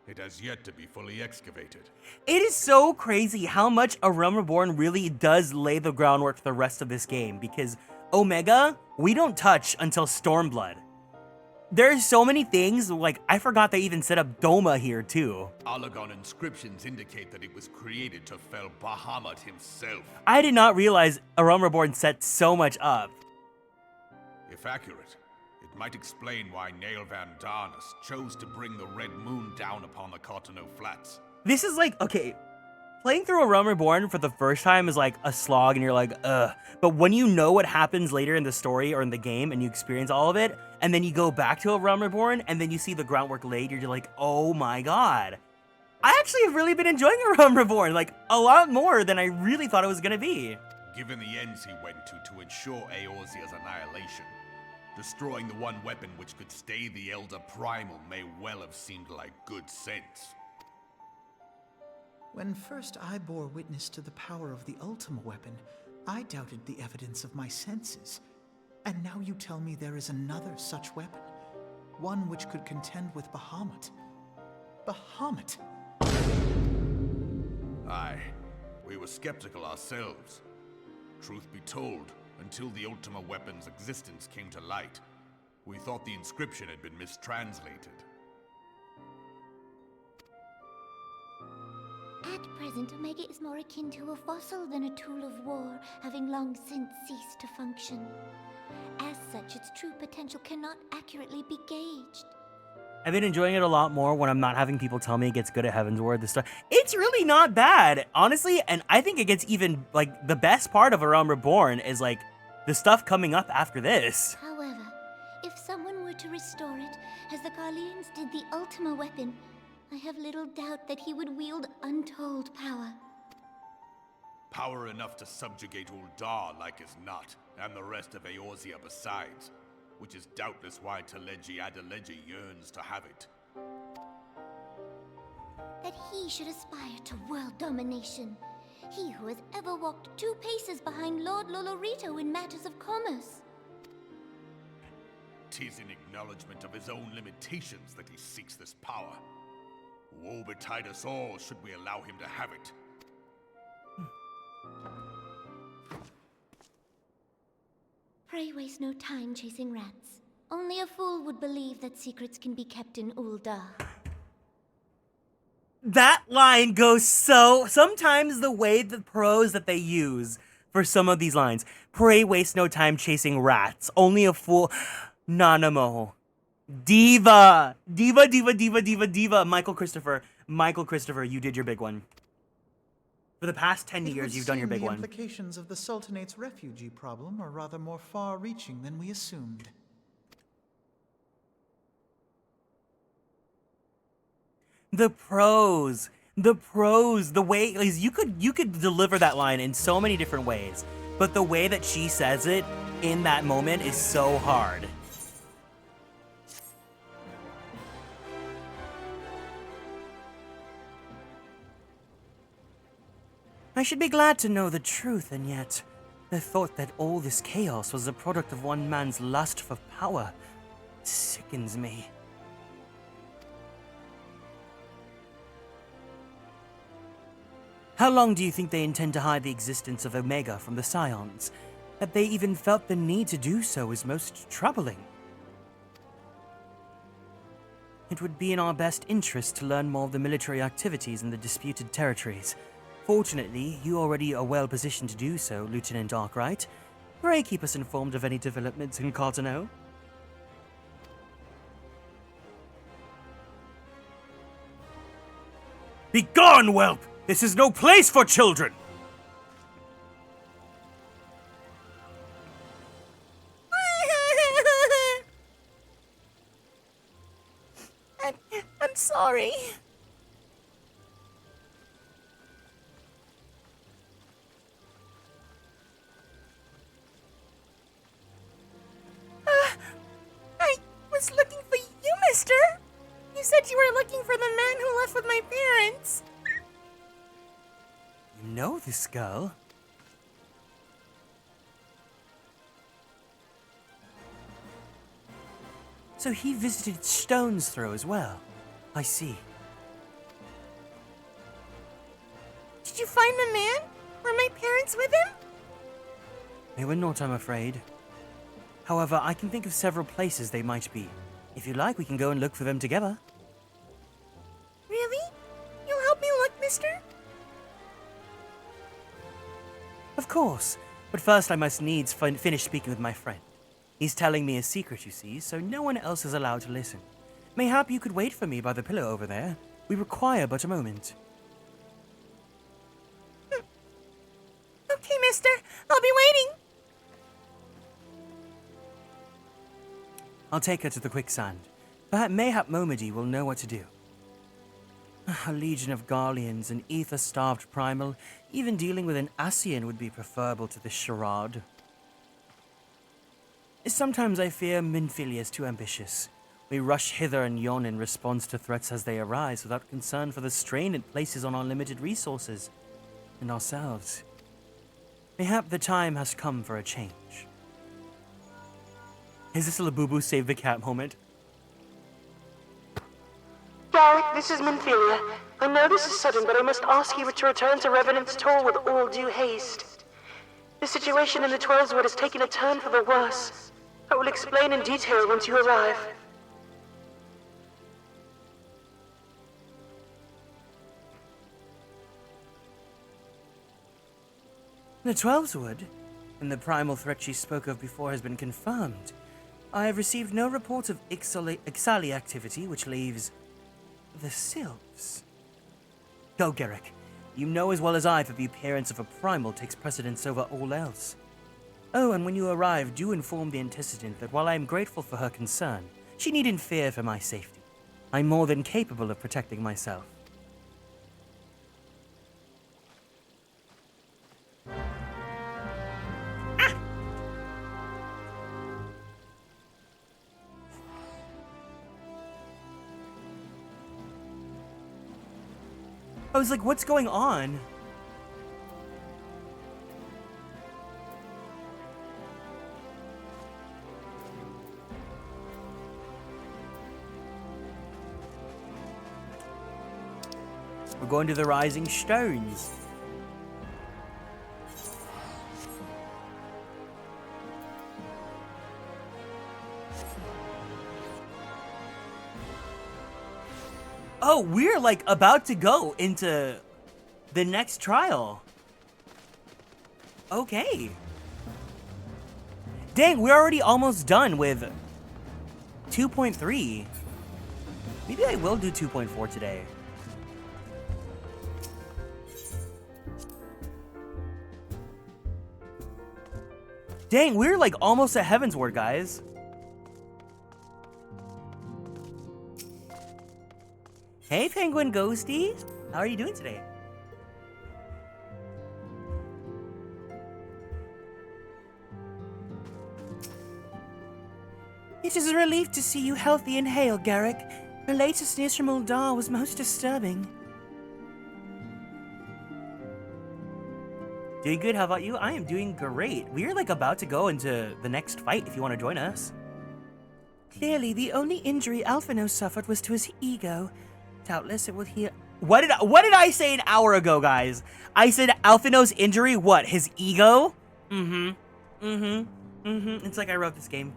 It has yet to be fully excavated. It is so crazy how much A Realm Reborn really does lay the groundwork for the rest of this game, because Omega, we don't touch until Stormblood. There's so many things, like, I forgot they even set up Doma here, too. Alagon inscriptions indicate that it was created to fell Bahamut himself. I did not realize A Realm Reborn set so much up. If accurate, it It might explain why Nail Van Darnus chose to bring the Red Moon down upon the Cotonou Flats. This is like, okay, playing through A Realm Reborn for the first time is like a slog and you're like, ugh. But when you know what happens later in the story or in the game and you experience all of it, and then you go back to A Realm Reborn and then you see the groundwork laid, you're like, oh my god. I actually have really been enjoying A Realm Reborn, like a lot more than I really thought it was gonna be. Given the ends he went to ensure Eorzea's annihilation, destroying the one weapon which could stay the Elder Primal may well have seemed like good sense. When first I bore witness to the power of the Ultima weapon, I doubted the evidence of my senses. And now you tell me there is another such weapon, one which could contend with Bahamut. Bahamut! Aye, we were skeptical ourselves. Truth be told, until the Ultima weapon's existence came to light, we thought the inscription had been mistranslated. At present, Omega is more akin to a fossil than a tool of war, having long since ceased to function. As such, its true potential cannot accurately be gauged. I've been enjoying it a lot more when I'm not having people tell me it gets good at Heaven's Ward. The stuff, it's really not bad, honestly, and I think it gets even, like, the best part of A Realm Reborn is, like, the stuff coming up after this. However, if someone were to restore it, as the Garleans did the Ultima weapon, I have little doubt that he would wield untold power. Power enough to subjugate Uldar like as not, and the rest of Eorzea besides, which is doubtless why Teleji Adeleji yearns to have it. That he should aspire to world domination. He who has ever walked 2 paces behind Lord Lolorito in matters of commerce. 'Tis in acknowledgement of his own limitations that he seeks this power. Woe betide us all should we allow him to have it. Pray waste no time chasing rats. Only a fool would believe that secrets can be kept in Uldar. That line goes so... Sometimes the way the prose that they use for some of these lines. Pray waste no time chasing rats. Only a fool... Nanamo. Diva. Diva, diva, diva, diva, diva. Michael Christopher, you did your big one. For the past 10 years, you've done your big the one. The implications of the Sultanate's refugee problem are rather more far-reaching than we assumed. The prose, the way is you could deliver that line in so many different ways, but the way that she says it in that moment is so hard. I should be glad to know the truth, and yet the thought that all this chaos was the product of one man's lust for power sickens me. How long do you think they intend to hide the existence of Omega from the Scions? That they even felt the need to do so is most troubling. It would be in our best interest to learn more of the military activities in the disputed territories. Fortunately, you already are well positioned to do so, Lieutenant Arkwright. Pray keep us informed of any developments in Cotonou. Begone, whelp! This is no place for children! I'm sorry. I was looking for you, mister. You said you were looking for the man who left with my parents. You know this girl? So he visited Stone's Throw as well. I see. Did you find the man? Were my parents with him? They were not, I'm afraid. However, I can think of several places they might be. If you like, we can go and look for them together. Really? You'll help me look, mister? Of course, but first I must needs finish speaking with my friend. He's telling me a secret, you see, so no one else is allowed to listen. Mayhap you could wait for me by the pillow over there. We require but a moment. Okay, mister. I'll be waiting. I'll take her to the quicksand. Perhaps mayhap Momedy will know what to do. A legion of Garleans, an ether-starved primal, even dealing with an Ascian would be preferable to this charade. Sometimes I fear Minfilia is too ambitious. We rush hither and yon in response to threats as they arise, without concern for the strain it places on our limited resources and ourselves. Mayhap the time has come for a change. Is this a Labubu save the cat moment? Garrick, this is Minfilia. I know this is sudden, but I must ask you to return to Revenant's Toll with all due haste. The situation in the 12's Wood has taken a turn for the worse. I will explain in detail once you arrive. The 12's Wood, and the primal threat she spoke of before has been confirmed. I have received no report of Ixali activity, which leaves the Sylphs. Go, Garrick. You know as well as I that the appearance of a primal takes precedence over all else. Oh, and when you arrive, do inform the antecedent that while I am grateful for her concern, she needn't fear for my safety. I'm more than capable of protecting myself. I was like, what's going on? We're going to the Rising Stones. Oh, we're like about to go into the next trial. Okay. Dang, we're already almost done with 2.3. Maybe I will do 2.4 today. Dang, we're like almost at Heavensward, guys. Hey, Penguin Ghosty. How are you doing today? It is a relief to see you healthy and hale, Garrick. The latest news from Uldar was most disturbing. Doing good, how about you? I am doing great. We're like about to go into the next fight if you want to join us. Clearly, the only injury Alphino suffered was to his ego. Doubtless it will heal. What did I say an hour ago, guys? I said Alphino's injury, what? His ego? It's like I wrote this game.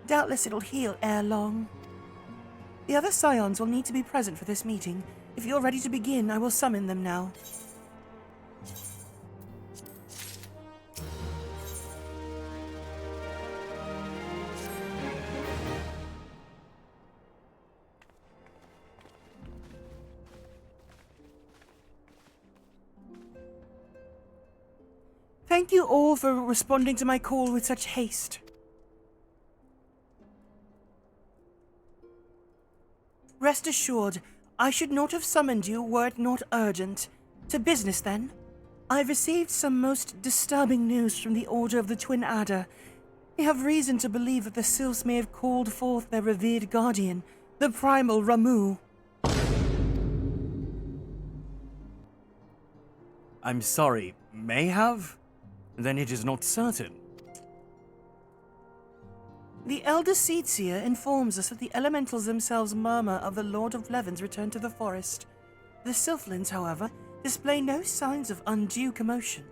Doubtless it'll heal ere long. The other Scions will need to be present for this meeting. If you're ready to begin, I will summon them now. Thank you all for responding to my call with such haste. Rest assured, I should not have summoned you were it not urgent. To business, then. I've received some most disturbing news from the Order of the Twin Adder. We have reason to believe that the Sylphs may have called forth their revered guardian, the primal Ramu. I'm sorry, may have? Then it is not certain. The Elder Seedseer informs us that the elementals themselves murmur of the Lord of Levin's return to the forest. The Sylphlings, however, display no signs of undue commotion.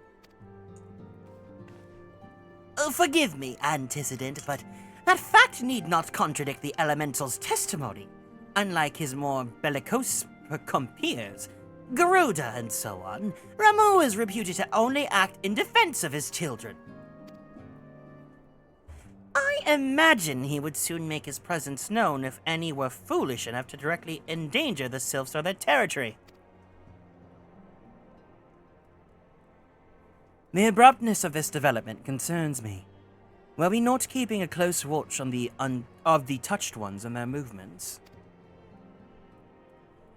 Forgive me, antecedent, but that fact need not contradict the elemental's testimony. Unlike his more bellicose compeers, Garuda and so on, Ramu is reputed to only act in defense of his children. I imagine he would soon make his presence known if any were foolish enough to directly endanger the sylphs or their territory. The abruptness of this development concerns me. Were we not keeping a close watch on of the touched ones and their movements?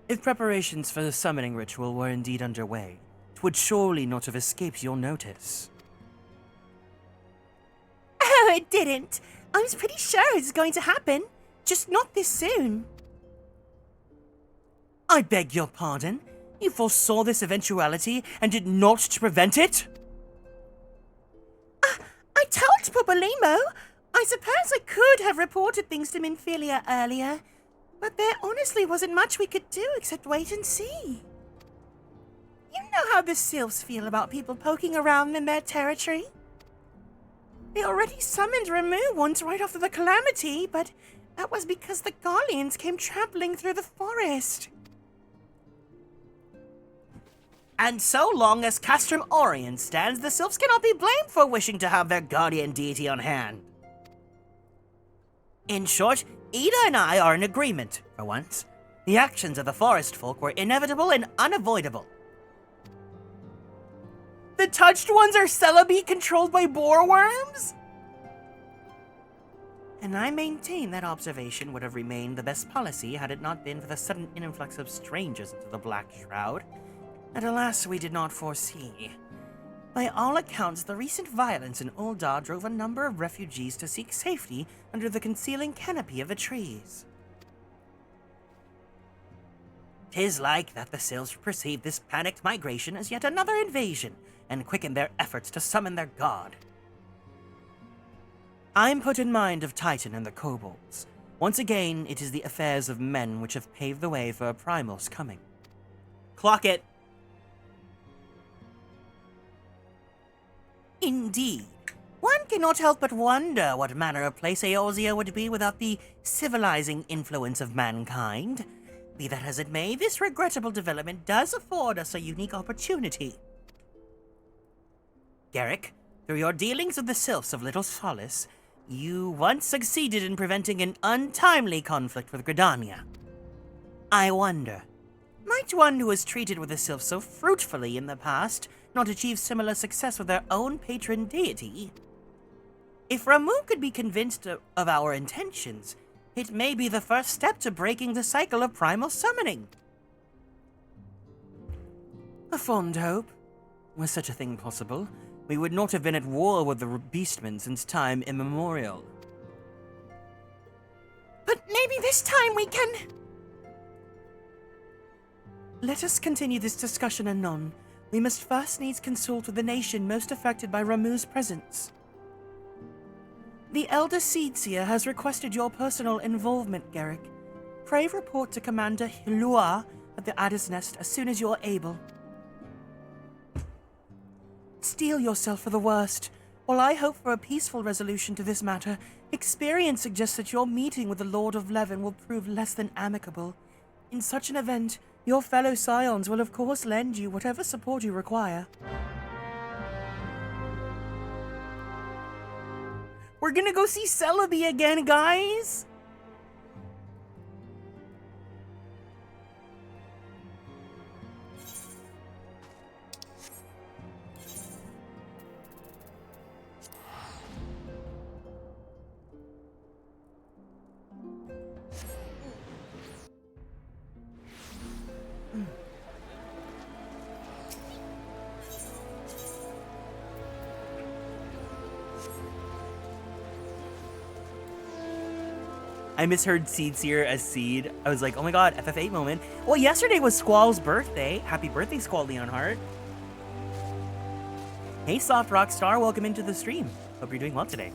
If preparations for the summoning ritual were indeed underway, it would surely not have escaped your notice. Oh, it didn't. I was pretty sure it was going to happen, just not this soon. I beg your pardon? You foresaw this eventuality and did not to prevent it? I told Popolimo. I suppose I could have reported things to Minfilia earlier, but there honestly wasn't much we could do except wait and see. You know how the sylphs feel about people poking around in their territory. They already summoned Ramu once right after the calamity, but that was because the Garleans came trampling through the forest. And so long as Castrum Orient stands, the sylphs cannot be blamed for wishing to have their guardian deity on hand. In short, Ida and I are in agreement, for once. The actions of the forest folk were inevitable and unavoidable. The touched ones are Celebi controlled by boar worms? And I maintain that observation would have remained the best policy had it not been for the sudden influx of strangers into the Black Shroud, that alas we did not foresee. By all accounts, the recent violence in Ul'dah drove a number of refugees to seek safety under the concealing canopy of the trees. 'Tis like that the sylphs perceive this panicked migration as yet another invasion, and quicken their efforts to summon their god. I'm put in mind of Titan and the kobolds. Once again, it is the affairs of men which have paved the way for a primal's coming. Clock it! Indeed. One cannot help but wonder what manner of place Eorzea would be without the civilizing influence of mankind. Be that as it may, this regrettable development does afford us a unique opportunity. Garrick, through your dealings with the sylphs of Little Solace, you once succeeded in preventing an untimely conflict with Gridania. I wonder, might one who has treated with the sylphs so fruitfully in the past not achieve similar success with their own patron deity? If Ramu could be convinced of our intentions, it may be the first step to breaking the cycle of primal summoning. A fond hope. Was such a thing possible, we would not have been at war with the beastmen since time immemorial. But maybe this time we can... Let us continue this discussion anon. We must first needs consult with the nation most affected by Ramu's presence. The Elder Seedseer has requested your personal involvement, Garrick. Pray report to Commander Hilua at the Adder's Nest as soon as you are able. Steel yourself for the worst. While I hope for a peaceful resolution to this matter, experience suggests that your meeting with the Lord of Leven will prove less than amicable. In such an event, your fellow scions will of course lend you whatever support you require. We're gonna go see Celebi again, guys! I misheard Seedseer as Seed. I was like, oh my god, FF8 moment. Well, yesterday was Squall's birthday. Happy birthday, Squall Leonhardt. Hey, Soft Rockstar, welcome into the stream. Hope you're doing well today.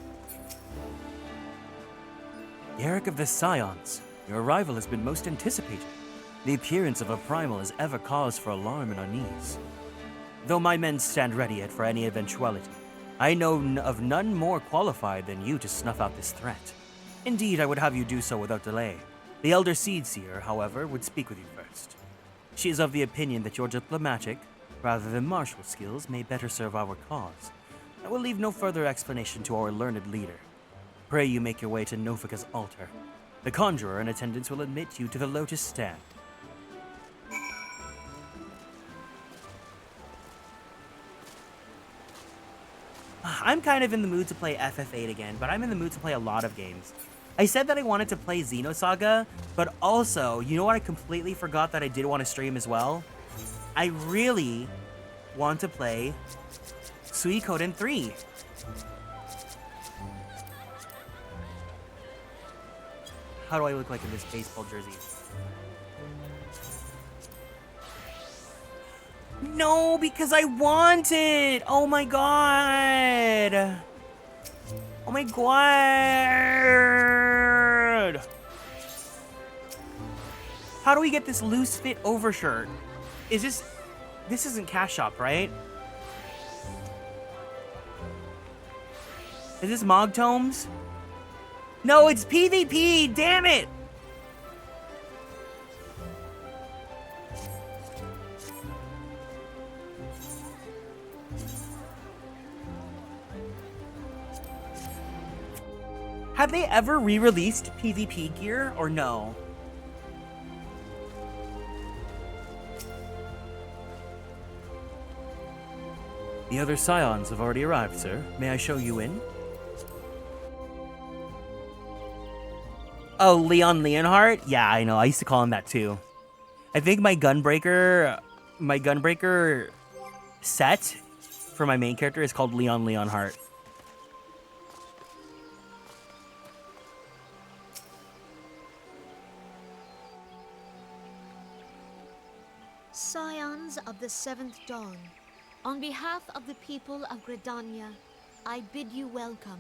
Garrick of the Scions, your arrival has been most anticipated. The appearance of a primal is ever cause for alarm and unease. Though my men stand ready for any eventuality, I know of none more qualified than you to snuff out this threat. Indeed, I would have you do so without delay. The Elder Seedseer, however, would speak with you first. She is of the opinion that your diplomatic, rather than martial skills may better serve our cause. I will leave no further explanation to our learned leader. Pray you make your way to Nofika's altar. The conjurer in attendance will admit you to the Lotus Stand. I'm kind of in the mood to play FF8 again, but I'm in the mood to play a lot of games. I said that I wanted to play Xenosaga, but also, you know what I completely forgot that I did want to stream as well? I really want to play Suikoden 3. How do I look like in this baseball jersey? No, because I want it! Oh my god! Oh my god! How do we get this loose fit overshirt? Is this isn't Cash Shop, right? Is this Mog Tomes? No, it's PvP, damn it! Have they ever re-released PvP gear or no? The other Scions have already arrived, sir. May I show you in? Oh, Leon Leonhardt? Yeah, I know. I used to call him that too. I think my Gunbreaker set for my main character is called Leon Leonhardt. Scions of the Seventh Dawn, on behalf of the people of Gridania, I bid you welcome.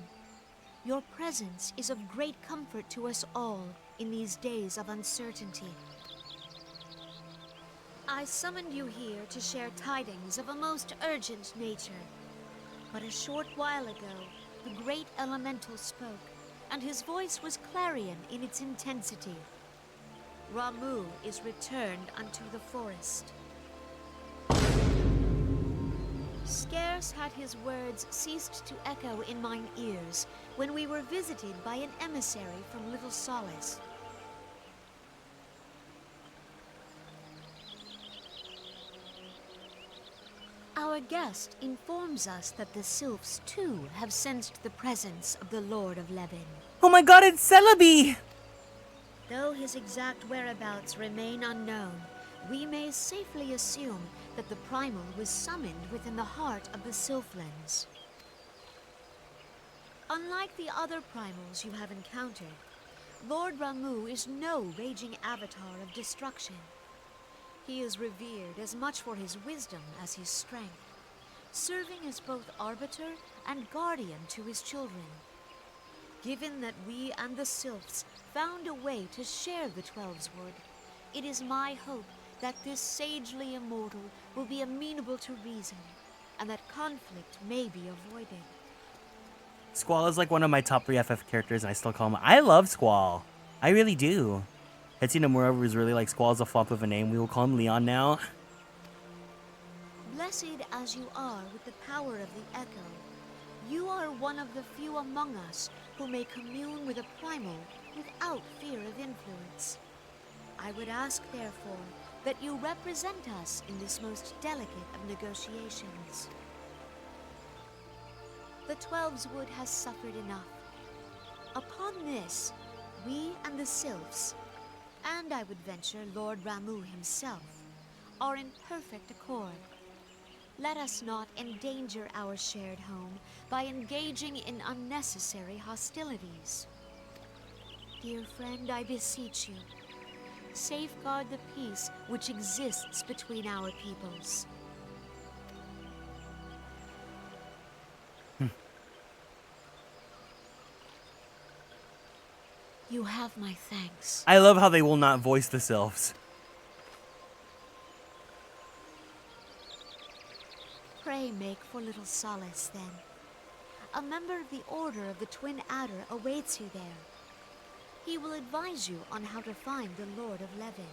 Your presence is of great comfort to us all in these days of uncertainty. I summoned you here to share tidings of a most urgent nature. But a short while ago, the great elemental spoke, and his voice was clarion in its intensity. Ramuh is returned unto the forest. Scarce had his words ceased to echo in mine ears when we were visited by an emissary from Little Solace. Our guest informs us that the Sylphs too have sensed the presence of the Lord of Levin. Oh my god, it's Celebi! Though his exact whereabouts remain unknown, we may safely assume that the Primal was summoned within the heart of the Sylphlands. Unlike the other Primals you have encountered, Lord Ramuh is no raging avatar of destruction. He is revered as much for his wisdom as his strength, serving as both arbiter and guardian to his children. Given that we and the Sylphs found a way to share the Twelveswood, it is my hope that this sagely immortal will be amenable to reason, and that conflict may be avoided. Squall is like one of my top 3 FF characters, and I still call him. I love Squall. I really do. Hetty Nomura was really like, Squall's a flop of a name. We will call him Leon now. Blessed as you are with the power of the Echo, you are one of the few among us who may commune with a Primal without fear of influence. I would ask, therefore, that you represent us in this most delicate of negotiations. The Twelveswood has suffered enough. Upon this, we and the Sylphs, and I would venture Lord Ramuh himself, are in perfect accord. Let us not endanger our shared home by engaging in unnecessary hostilities. Dear friend, I beseech you, safeguard the peace which exists between our peoples. You have my thanks. I love how they will not voice the Sylphs. Pray make for Little Solace, then. A member of the Order of the Twin Adder awaits you there. He will advise you on how to find the Lord of Levin.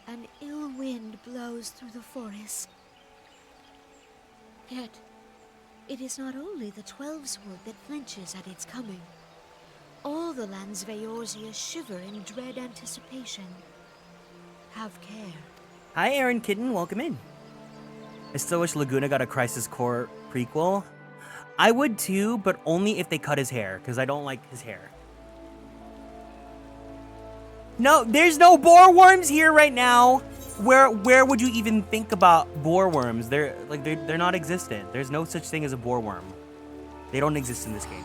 An ill wind blows through the forest. Yet, It is not only the 12's wood that flinches at its coming. All the lands Veorzia shiver in dread anticipation. Have care. Hi, Aaron Kitten. Welcome in. I still wish Laguna got a Crisis Core prequel. I would too, but only if they cut his hair, because I don't like his hair. No, there's no boar worms here right now. Where would you even think about boar worms? They're not existent. There's no such thing as a boar worm. They don't exist in this game.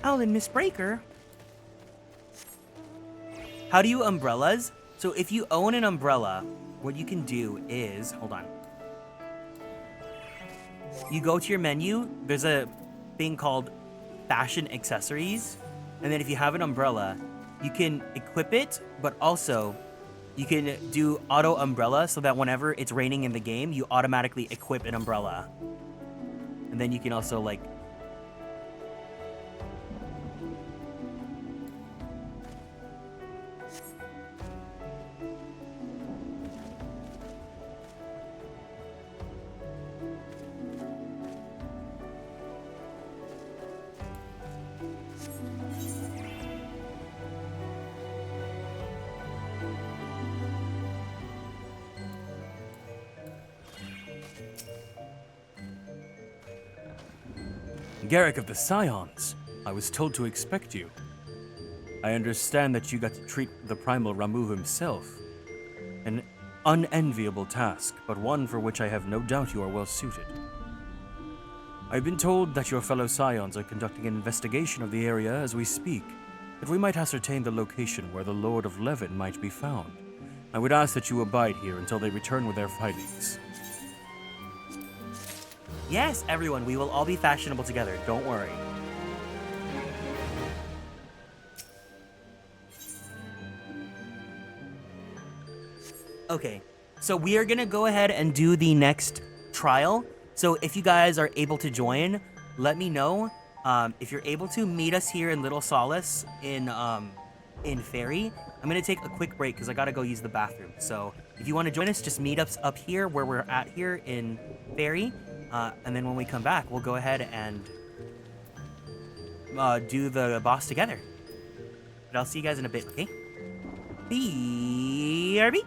Alan Missbreaker. How do you umbrellas? So if you own an umbrella, what you can do is, hold on. You go to your menu, there's a thing called fashion accessories. And then if you have an umbrella, you can equip it, but also you can do auto umbrella so that whenever it's raining in the game, you automatically equip an umbrella. And then you can also like, Garrick of the Scions, I was told to expect you. I understand that you got to treat the primal Ramu himself. An unenviable task, but one for which I have no doubt you are well suited. I've been told that your fellow Scions are conducting an investigation of the area as we speak, that we might ascertain the location where the Lord of Levin might be found. I would ask that you abide here until they return with their findings. yes, everyone, we will all be fashionable together. Don't worry. Okay, so we are gonna go ahead and do the next trial. So if you guys are able to join, let me know. If you're able to, meet us here in Little Solace in Fairy. I'm gonna take a quick break because I gotta go use the bathroom. So if you want to join us, just meet us up here where we're at here in Fairy. And then when we come back, we'll go ahead and do the boss together. But I'll see you guys in a bit, okay? BRB.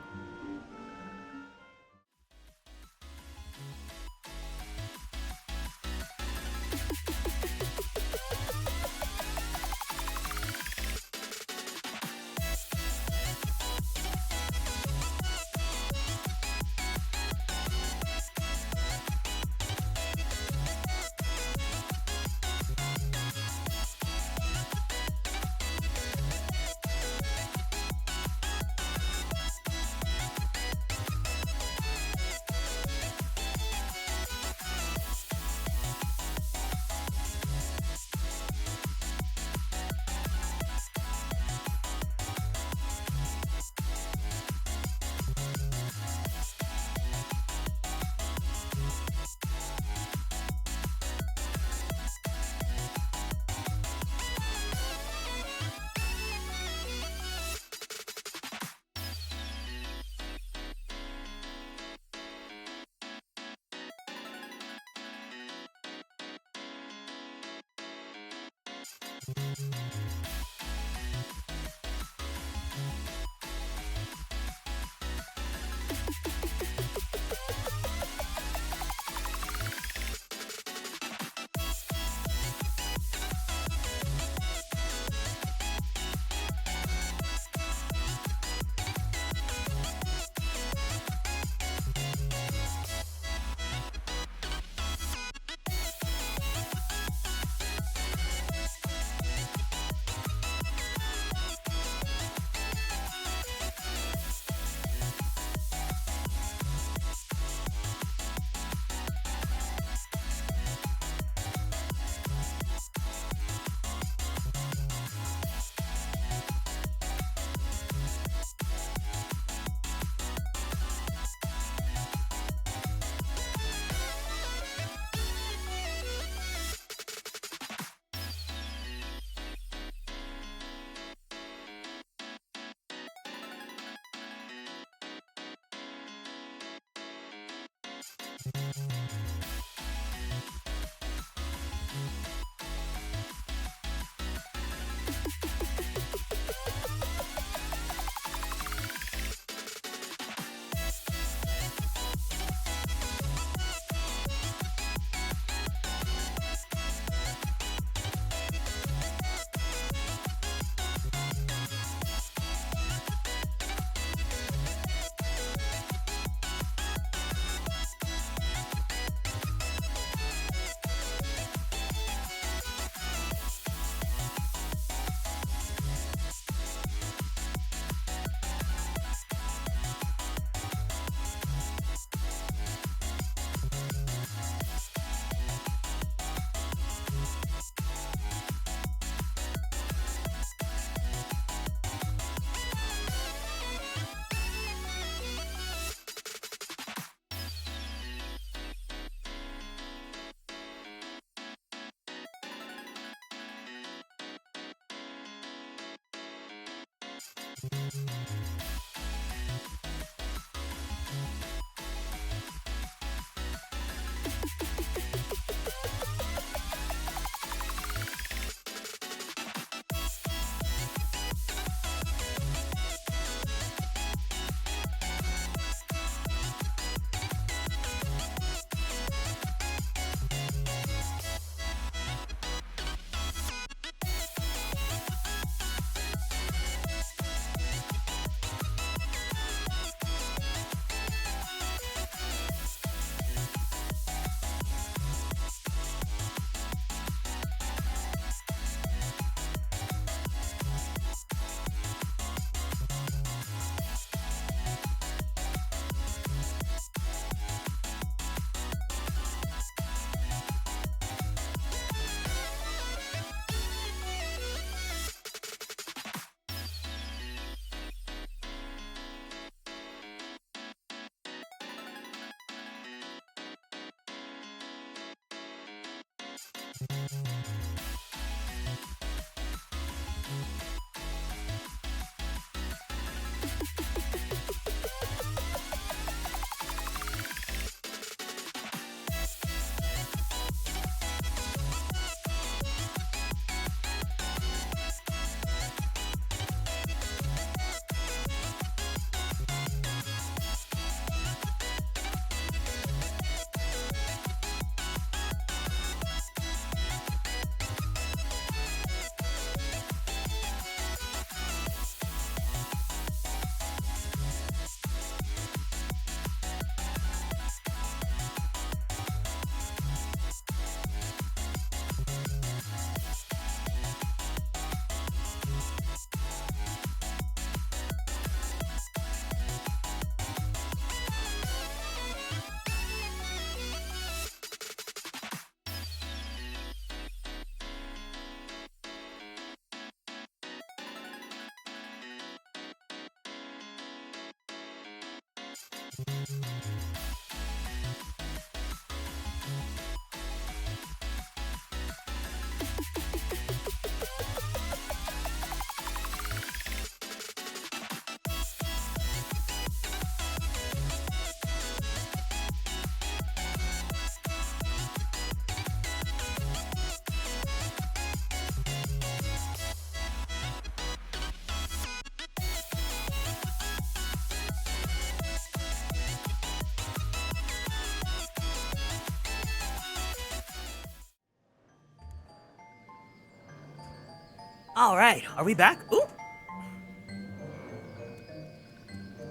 All right, are we back? Ooh,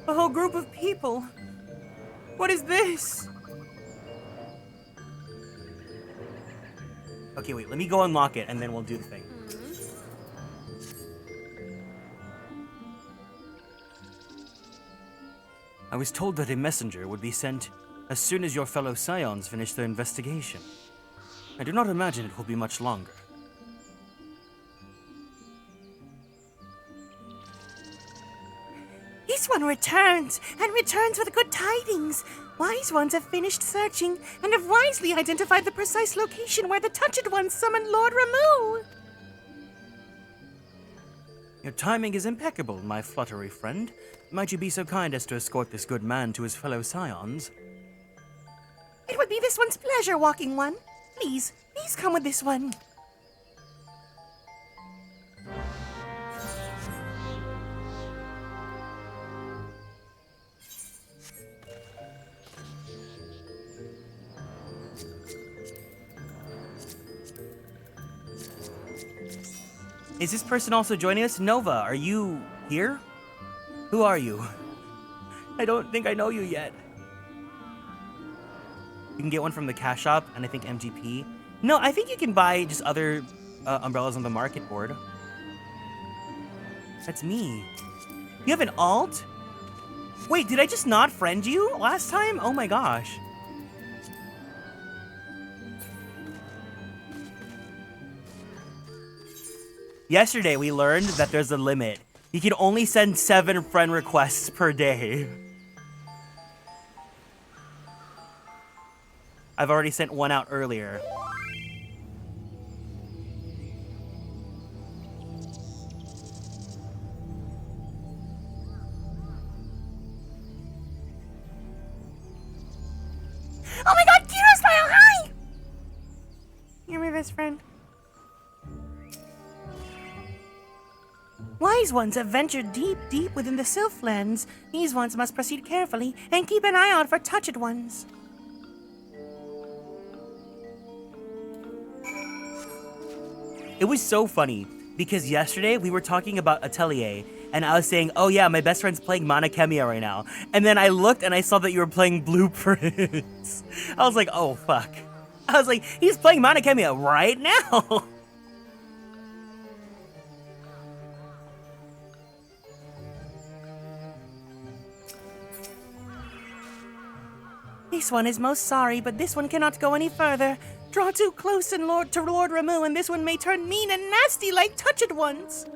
A whole group of people. What is this? okay, wait. Let me go unlock it, and then we'll do the thing. I was told that a messenger would be sent as soon as your fellow scions finish their investigation. I do not imagine it will be much longer. This one returns, and returns with good tidings. Wise ones have finished searching, and have wisely identified the precise location where the Touched Ones summoned Lord Ramu. Your timing is impeccable, my fluttery friend. Might you be so kind as to escort this good man to his fellow scions? It would be this one's pleasure, walking one. Please come with this one. Is this person also joining us? Nova, are you here? Who are you? I don't think I know you yet. You can get one from the cash shop, and I think MGP. No, I think you can buy just other umbrellas on the market board. That's me. You have an alt? Wait, did I just not friend you last time? Oh my gosh. Yesterday, we learned that there's a limit. You can only send 7 friend requests per day. I've already sent one out earlier. Oh my god, Kieran style, hi! You're my best friend. Wise ones have ventured deep within the Sylph lands. These ones must proceed carefully and keep an eye out for touched ones. It was so funny because yesterday we were talking about Atelier and I was saying, oh yeah, my best friend's playing Mana Khemia right now. And then I looked and I saw that you were playing Blueprints. I was like, oh fuck. I was like, he's playing Mana Khemia right now. This one is most sorry, but this one cannot go any further. Draw too close and Lord Ramu, and this one may turn mean and nasty like touched ones.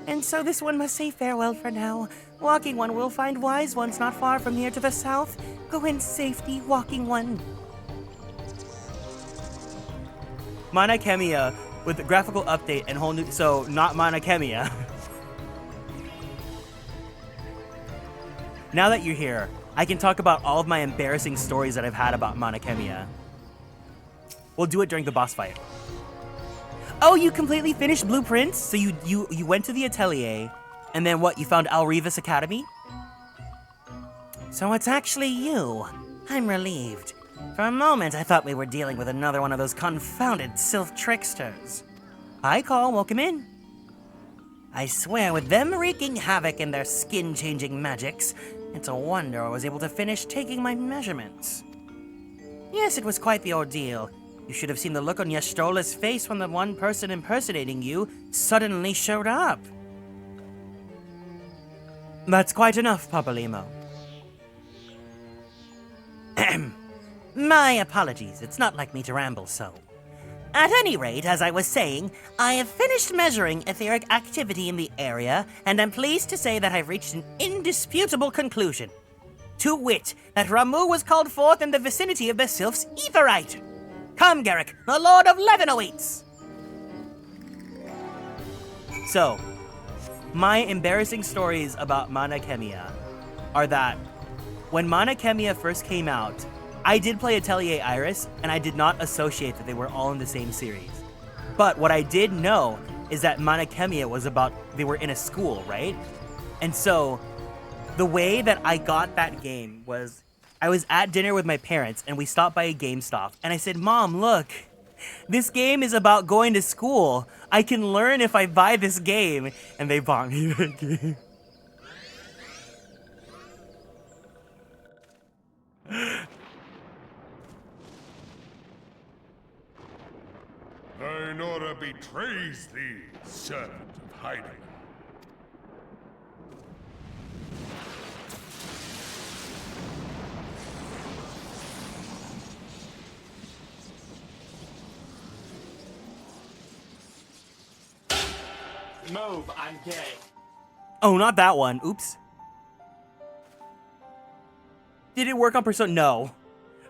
And so this one must say farewell for now. Walking one will find wise ones not far from here to the south. Go in safety, walking one. Mana Khemia with the graphical update and whole new, so not Mana Khemia. Now that you're here, I can talk about all of my embarrassing stories that I've had about Mana Khemia. We'll do it during the boss fight. Oh, you completely finished Blueprints? So you went to the Atelier, and then what, you found Alrevis Academy? So it's actually you. I'm relieved. For a moment, I thought we were dealing with another one of those confounded Sylph tricksters. Hi, Call. Welcome in. I swear, with them wreaking havoc in their skin-changing magics, it's a wonder I was able to finish taking my measurements. Yes, it was quite the ordeal. You should have seen the look on Yastrola's face when the one person impersonating you suddenly showed up. That's quite enough, Papa Limo. My apologies, it's not like me to ramble so. At any rate, as I was saying, I have finished measuring etheric activity in the area, and I'm pleased to say that I've reached an indisputable conclusion. To wit, that Ramu was called forth in the vicinity of the Sylph's Etherite. Come, Garrick, the Lord of Levin awaits! So, my embarrassing stories about Mana Khemia are that when Mana Khemia first came out, I did play Atelier Iris, and I did not associate that they were all in the same series. But what I did know is that Mana Khemia was about, they were in a school, right? And so, the way that I got that game was, I was at dinner with my parents, and we stopped by a GameStop, and I said, Mom, look, this game is about going to school. I can learn if I buy this game. And they bought me the game. Tynora betrays thee, servant of hiding. Move, I'm gay. Oh, not that one. Oops. Did it work on Persona? No.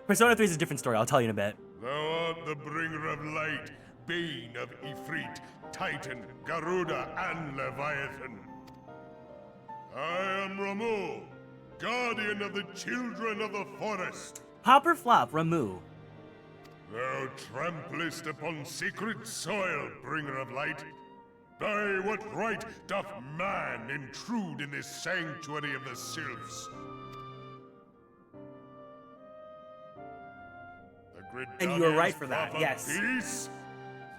Persona 3 is a different story. I'll tell you in a bit. Thou art the bringer of light, bane of Ifrit, Titan, Garuda, and Leviathan. I am Ramu, guardian of the children of the forest. Pop or flop, Ramu. Thou tramplest upon sacred soil, bringer of light. By what right doth man intrude in this sanctuary of the sylphs? The great And you were right Guardians for that, proffer yes. Peace?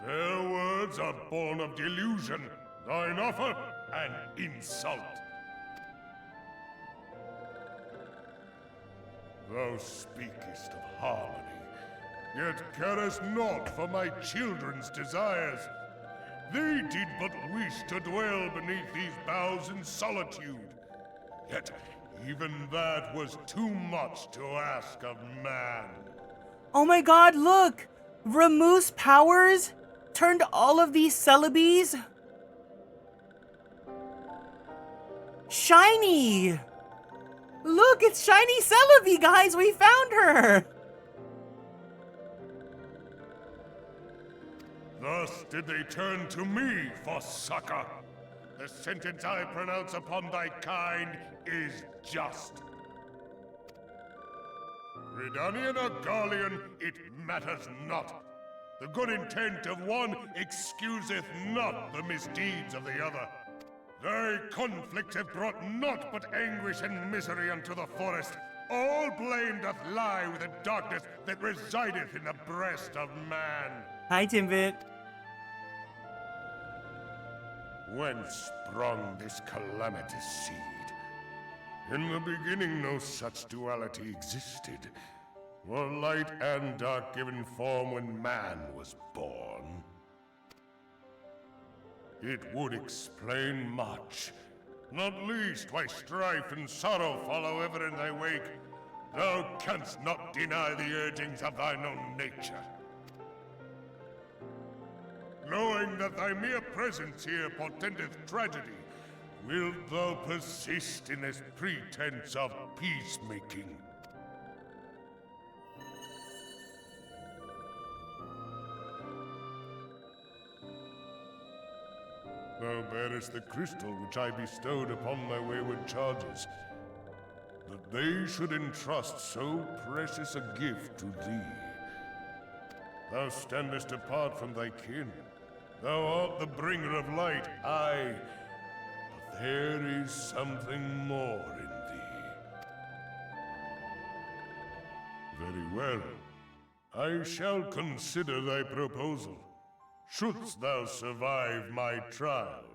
Their words are born of delusion, thine offer an insult. Thou speakest of harmony, yet carest naught for my children's desires. They did but wish to dwell beneath these boughs in solitude. Yet even that was too much to ask of man. Oh my god, look! Ramu's powers turned all of these Celebes shiny! Look, it's shiny Celebi, guys! We found her! Thus did they turn to me for succor. The sentence I pronounce upon thy kind is just. Redanian or Garlean, it matters not. The good intent of one excuseth not the misdeeds of the other. Thy conflicts have brought naught but anguish and misery unto the forest. All blame doth lie with the darkness that resideth in the breast of man. Hi, Timbit. Whence sprung this calamitous seed? In the beginning no such duality existed. Were light and dark given form when man was born? It would explain much, not least why strife and sorrow follow ever in thy wake. Thou canst not deny the urgings of thine own nature. Knowing that thy mere presence here portendeth tragedy, wilt thou persist in this pretense of peacemaking? Thou bearest the crystal which I bestowed upon thy wayward charges, that they should entrust so precious a gift to thee. Thou standest apart from thy kin. Thou art the bringer of light, aye, but there is something more in thee. Very well. I shall consider thy proposal, shouldst thou survive my trial.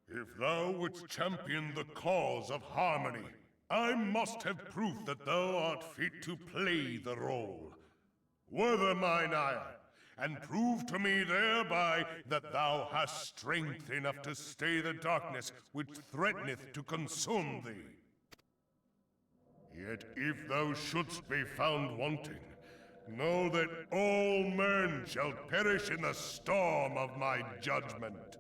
If thou wouldst champion the cause of harmony, I must have proof that thou art fit to play the role. Wither mine ire, and prove to me thereby that thou hast strength enough to stay the darkness which threateneth to consume thee. Yet if thou shouldst be found wanting, know that all men shall perish in the storm of my judgment.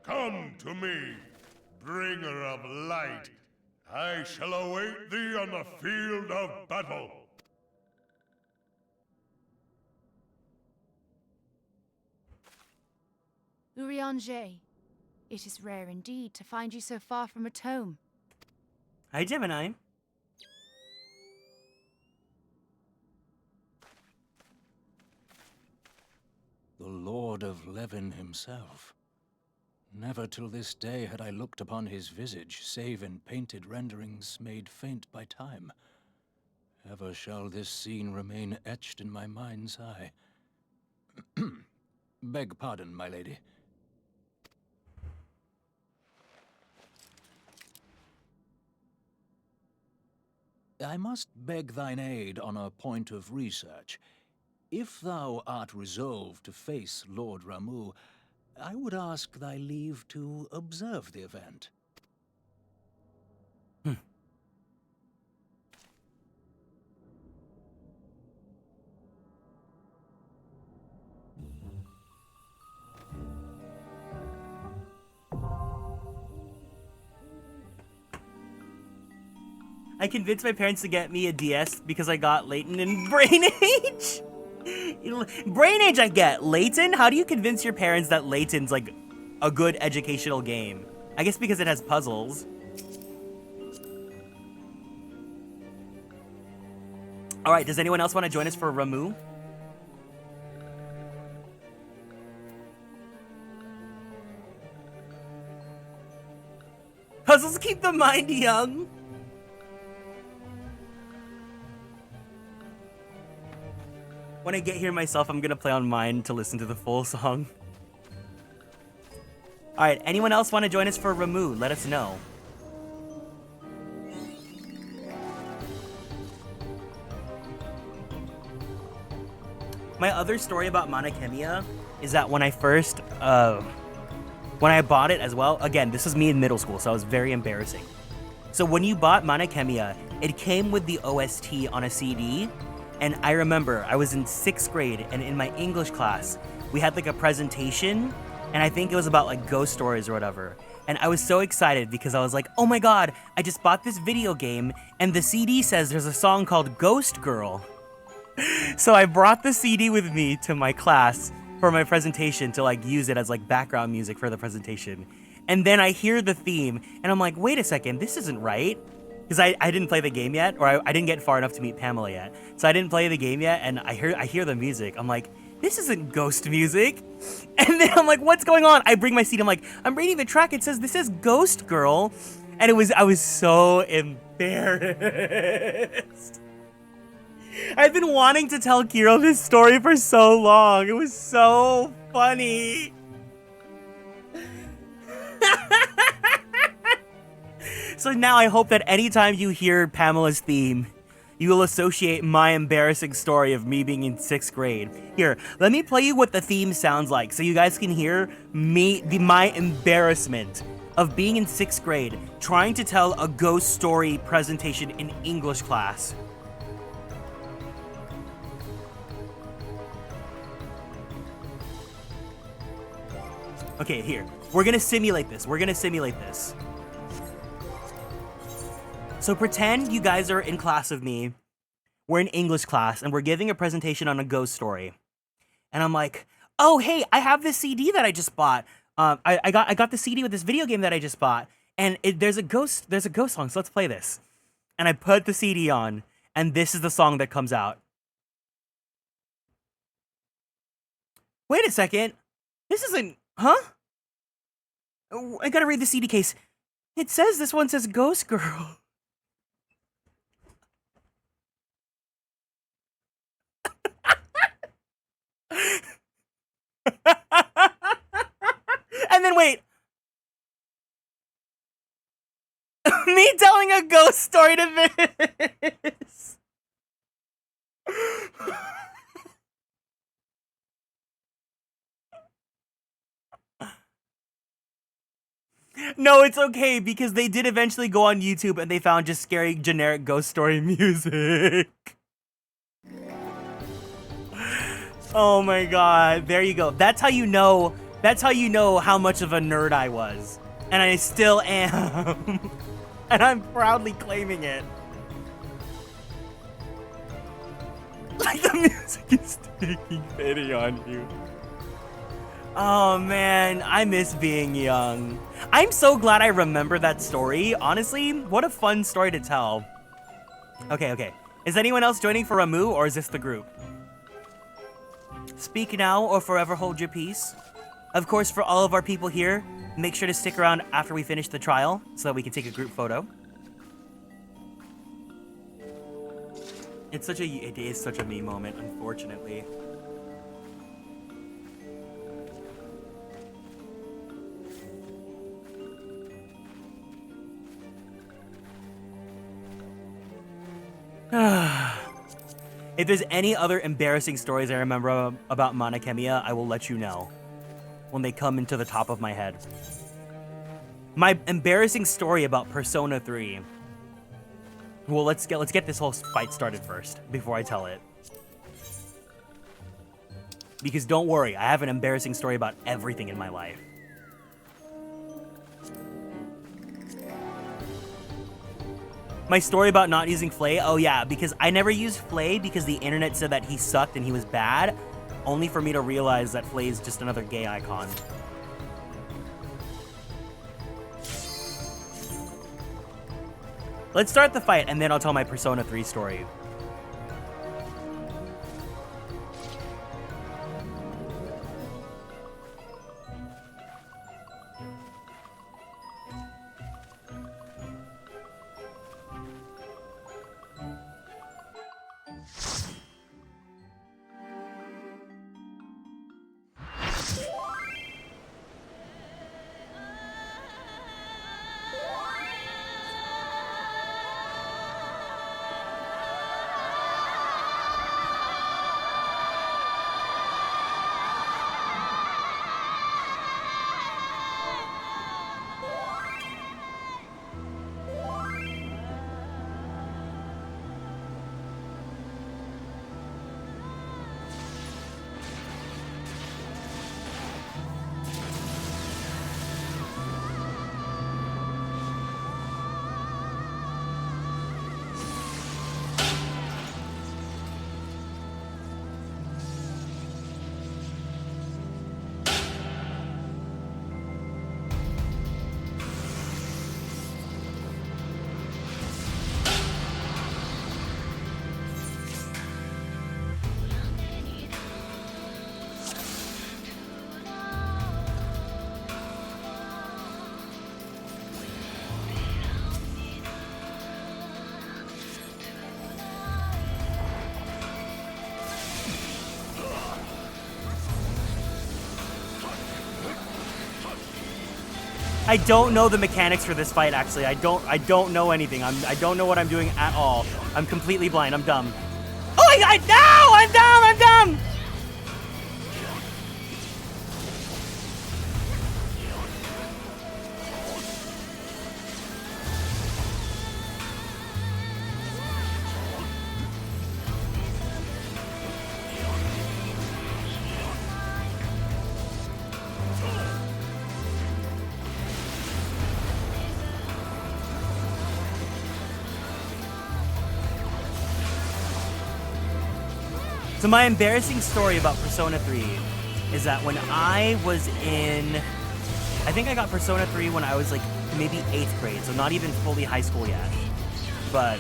Come to me, bringer of light. I shall await thee on the field of battle. Urianger, it is rare indeed to find you so far from a tome. Hi, Gemini. The Lord of Levin himself. Never till this day had I looked upon his visage, save in painted renderings made faint by time. Ever shall this scene remain etched in my mind's eye. Beg pardon, my lady. I must beg thine aid on a point of research. If thou art resolved to face Lord Ramu, I would ask thy leave to observe the event. I convinced my parents to get me a DS because I got latent in brain age. Brain Age I get. Layton? How do you convince your parents that Layton's like a good educational game? I guess because it has puzzles. Alright, does anyone else want to join us for Ramu? Puzzles keep the mind young. When I get here myself, I'm gonna play on mine to listen to the full song. Alright, anyone else want to join us for Ramu? Let us know. My other story about Monachemia is that when I first, when I bought it as well, again, this was me in middle school, so it was very embarrassing. So when you bought Monachemia, it came with the OST on a CD, and I remember I was in 6th grade, and in my English class, we had like a presentation, and I think it was about like ghost stories or whatever. And I was so excited because I was like, oh my god, I just bought this video game, and the CD says there's a song called Ghost Girl. So I brought the CD with me to my class for my presentation to like use it as like background music for the presentation. And then I hear the theme and I'm like, wait a second, this isn't right. Because I didn't play the game yet, or I didn't get far enough to meet Pamela yet. So I didn't play the game yet, and I hear the music. I'm like, this isn't ghost music. And then I'm like, what's going on? I bring my CD, I'm like, I'm reading the track, it says this is Ghost Girl. And I was so embarrassed. I've been wanting to tell Kieran this story for so long. It was so funny. So now I hope that anytime you hear Pamela's theme, you will associate my embarrassing story of me being in 6th grade. Here, let me play you what the theme sounds like so you guys can hear my embarrassment of being in 6th grade, trying to tell a ghost story presentation in English class. Okay, here. We're gonna simulate this. So pretend you guys are in class with me. We're in English class, and we're giving a presentation on a ghost story. And I'm like, oh, hey, I have this CD that I just bought. I got the CD with this video game that I just bought. And there's a ghost song, so let's play this. And I put the CD on, and this is the song that comes out. Wait a second. This isn't... Huh? I gotta read the CD case. It says this one says Ghost Girl. And then wait. Me telling a ghost story to this. No, it's okay, because they did eventually go on YouTube and they found just scary, generic ghost story music. Oh my god, there you go. That's how you know how much of a nerd I was. And I still am. And I'm proudly claiming it. Like the music is taking pity on you. Oh man, I miss being young. I'm so glad I remember that story. Honestly, what a fun story to tell. Okay. Is anyone else joining for Ramu, or is this the group? Speak now or forever hold your peace. Of course, for all of our people here, make sure to stick around after we finish the trial so that we can take a group photo. It is such a me moment, unfortunately. If there's any other embarrassing stories I remember about Monachemia, I will let you know when they come into the top of my head. My embarrassing story about Persona 3. Well, let's get this whole fight started first before I tell it. Because don't worry, I have an embarrassing story about everything in my life. My story about not using Flay? Oh yeah, because I never used Flay because the internet said that he sucked and he was bad, only for me to realize that Flay is just another gay icon. Let's start the fight and then I'll tell my Persona 3 story. I don't know the mechanics for this fight, actually. I don't know anything. I don't know what I'm doing at all. I'm completely blind. I'm dumb. Oh my god, no! I'm dumb! I'm dumb! So my embarrassing story about Persona 3 is that when I was in, I think I got Persona 3 when I was like maybe 8th grade, so not even fully high school yet. But,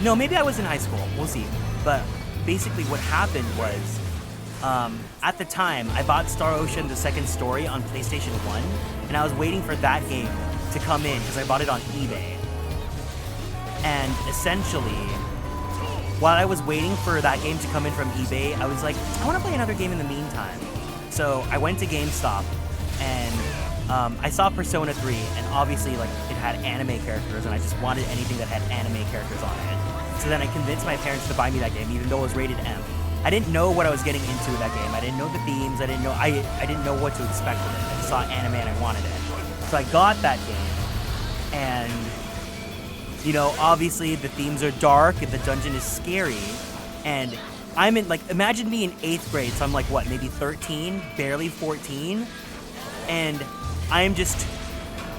no, maybe I was in high school, we'll see. But basically what happened was, at the time, I bought Star Ocean the second story on PlayStation 1, and I was waiting for that game to come in because I bought it on eBay. And essentially, while I was waiting for that game to come in from eBay, I was like, I want to play another game in the meantime. So I went to GameStop, and I saw Persona 3, and obviously, like, it had anime characters, and I just wanted anything that had anime characters on it. So then I convinced my parents to buy me that game, even though it was rated M. I didn't know what I was getting into with that game. I didn't know the themes. I didn't know what to expect with it. I just saw anime and I wanted it. So I got that game, and you know, obviously the themes are dark and the dungeon is scary, and I'm in, like, imagine me in 8th grade, so I'm like, what, maybe 13, barely 14, and I'm just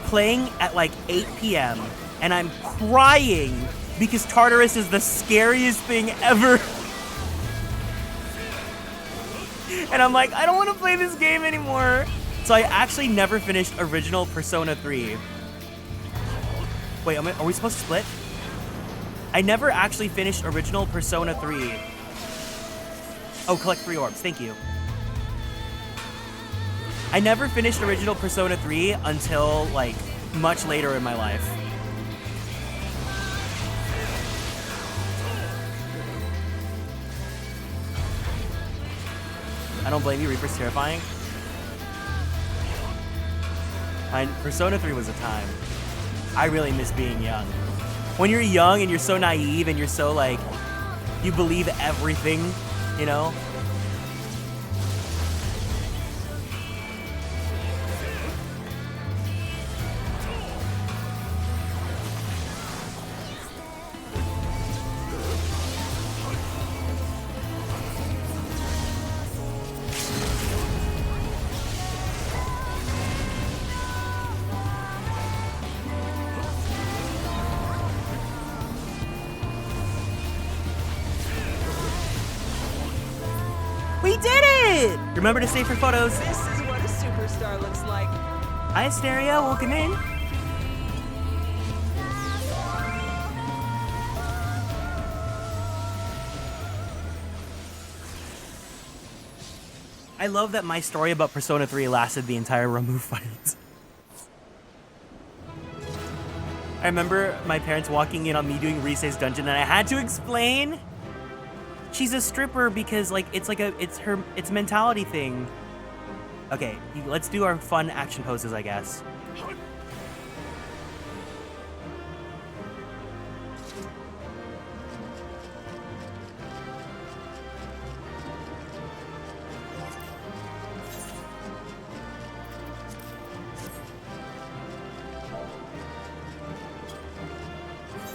playing at like 8 p.m. and I'm crying because Tartarus is the scariest thing ever. And I'm like, I don't want to play this game anymore. So I actually never finished original Persona 3. Wait, are we supposed to split? I never actually finished original Persona 3. Oh, collect 3 orbs. Thank you. I never finished original Persona 3 until, like, much later in my life. I don't blame you. Reaper's terrifying. Persona 3 was a time. I really miss being young. When you're young and you're so naive and you're so, like, you believe everything, you know? We did it! Remember to save for photos. This is what a superstar looks like. Hi, Asteria. Welcome in. I love that my story about Persona 3 lasted the entire Ramuh fight. I remember my parents walking in on me doing Rise's dungeon, and I had to explain she's a stripper because it's mentality thing. Okay, let's do our fun action poses, I guess.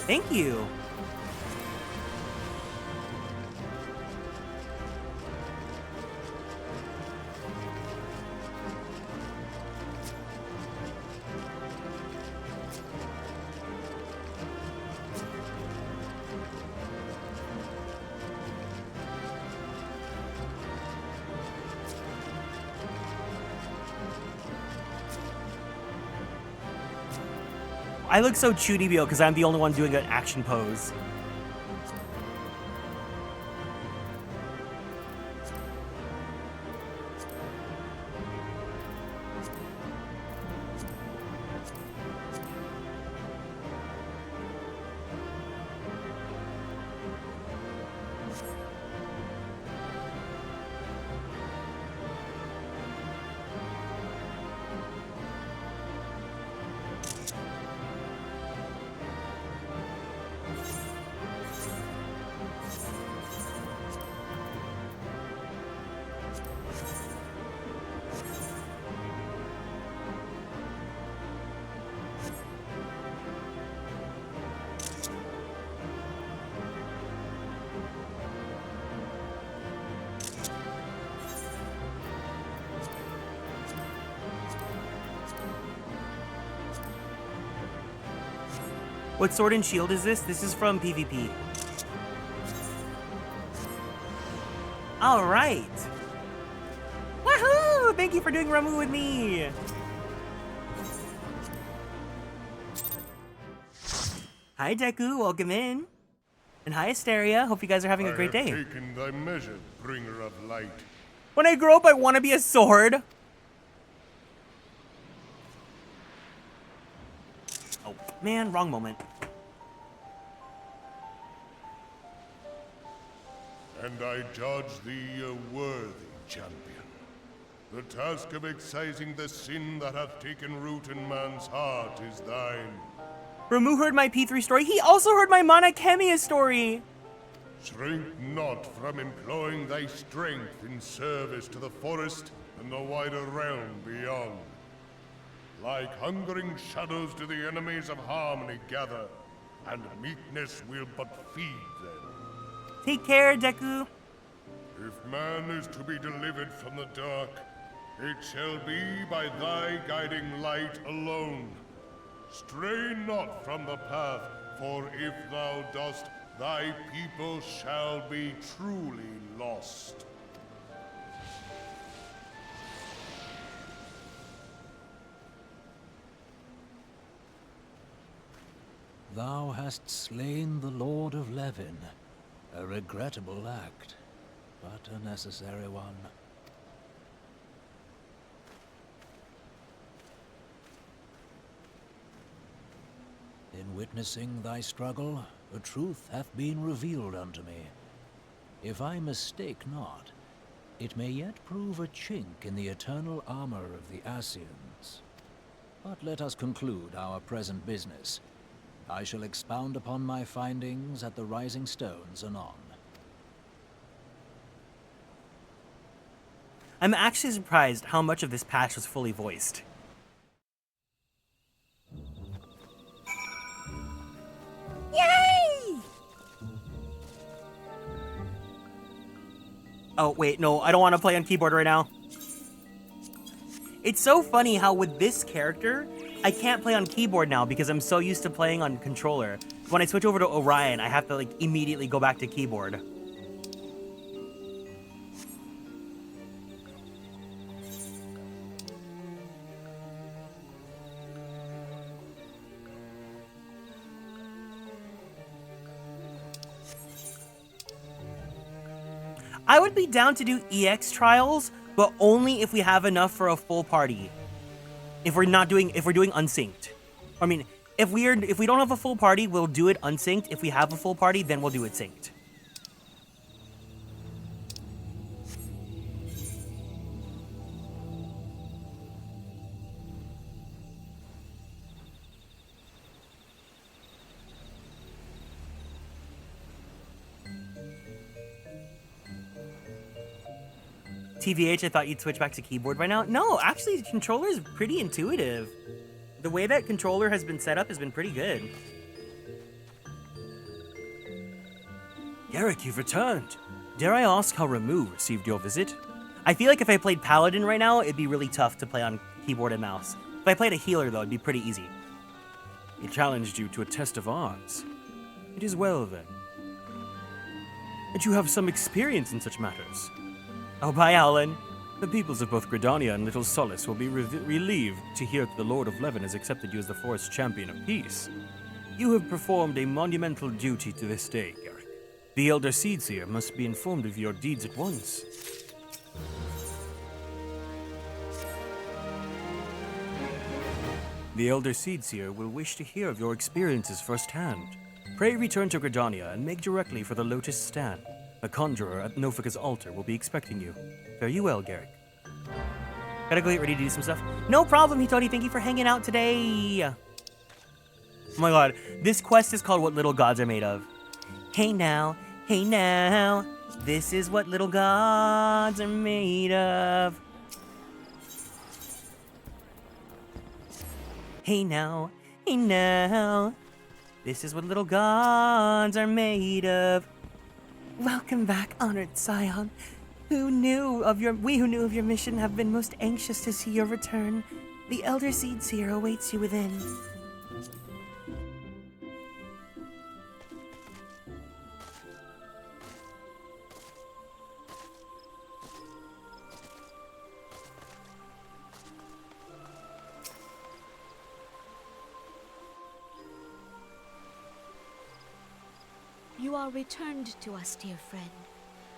Thank you. I look so Chudibio because I'm the only one doing an action pose. What Sword and Shield is this? This is from PvP. All right. Woohoo! Thank you for doing Ramuh with me. Hi, Deku. Welcome in. And hi, Asteria. Hope you guys are having a great day. Taken thy measure, bringer of light. When I grow up, I want to be a sword. Oh, man, wrong moment. And I judge thee a worthy champion. The task of excising the sin that hath taken root in man's heart is thine. Ramuh heard my P3 story. He also heard my Mana Khemia story. Shrink not from employing thy strength in service to the forest and the wider realm beyond. Like hungering shadows do the enemies of harmony gather, and meekness will but feed them. Take care, Deku. If man is to be delivered from the dark, it shall be by thy guiding light alone. Stray not from the path, for if thou dost, thy people shall be truly lost. Thou hast slain the Lord of Levin. A regrettable act, but a necessary one. In witnessing thy struggle, a truth hath been revealed unto me. If I mistake not, it may yet prove a chink in the eternal armor of the Ascians. But let us conclude our present business. I shall expound upon my findings at the Rising Stones anon. I'm actually surprised how much of this patch was fully voiced. Yay! Oh, wait, no, I don't want to play on keyboard right now. It's so funny how with this character, I can't play on keyboard now because I'm so used to playing on controller. When I switch over to Orion, I have to like immediately go back to keyboard. I would be down to do EX trials, but only if we have enough for a full party. If we're doing unsynced. I mean, if we don't have a full party, we'll do it unsynced. If we have a full party, then we'll do it synced. TVH, I thought you'd switch back to keyboard by now. No, actually, the controller is pretty intuitive. The way that controller has been set up has been pretty good. Garrick, you've returned. Dare I ask how Ramu received your visit? I feel like if I played Paladin right now, it'd be really tough to play on keyboard and mouse. If I played a healer, though, it'd be pretty easy. He challenged you to a test of arms. It is well, then. And you have some experience in such matters. Oh, bye, Alan. The peoples of both Gridania and Little Solace will be relieved to hear that the Lord of Levin has accepted you as the forest champion of peace. You have performed a monumental duty to this day, Garrick. The Elder Seedseer must be informed of your deeds at once. The Elder Seedseer will wish to hear of your experiences firsthand. Pray return to Gridania and make directly for the Lotus Stand. A conjurer at Nofika's altar will be expecting you. Fare you well, Garrick. Gotta go get ready to do some stuff. No problem, Hitoni. Thank you for hanging out today. Oh my god. This quest is called What Little Gods Are Made Of. Hey now, this is what little gods are made of. Hey now, this is what little gods are made of. Welcome back, honored scion. We who knew of your mission have been most anxious to see your return. The Elder Seedseer awaits you within. You are returned to us, dear friend,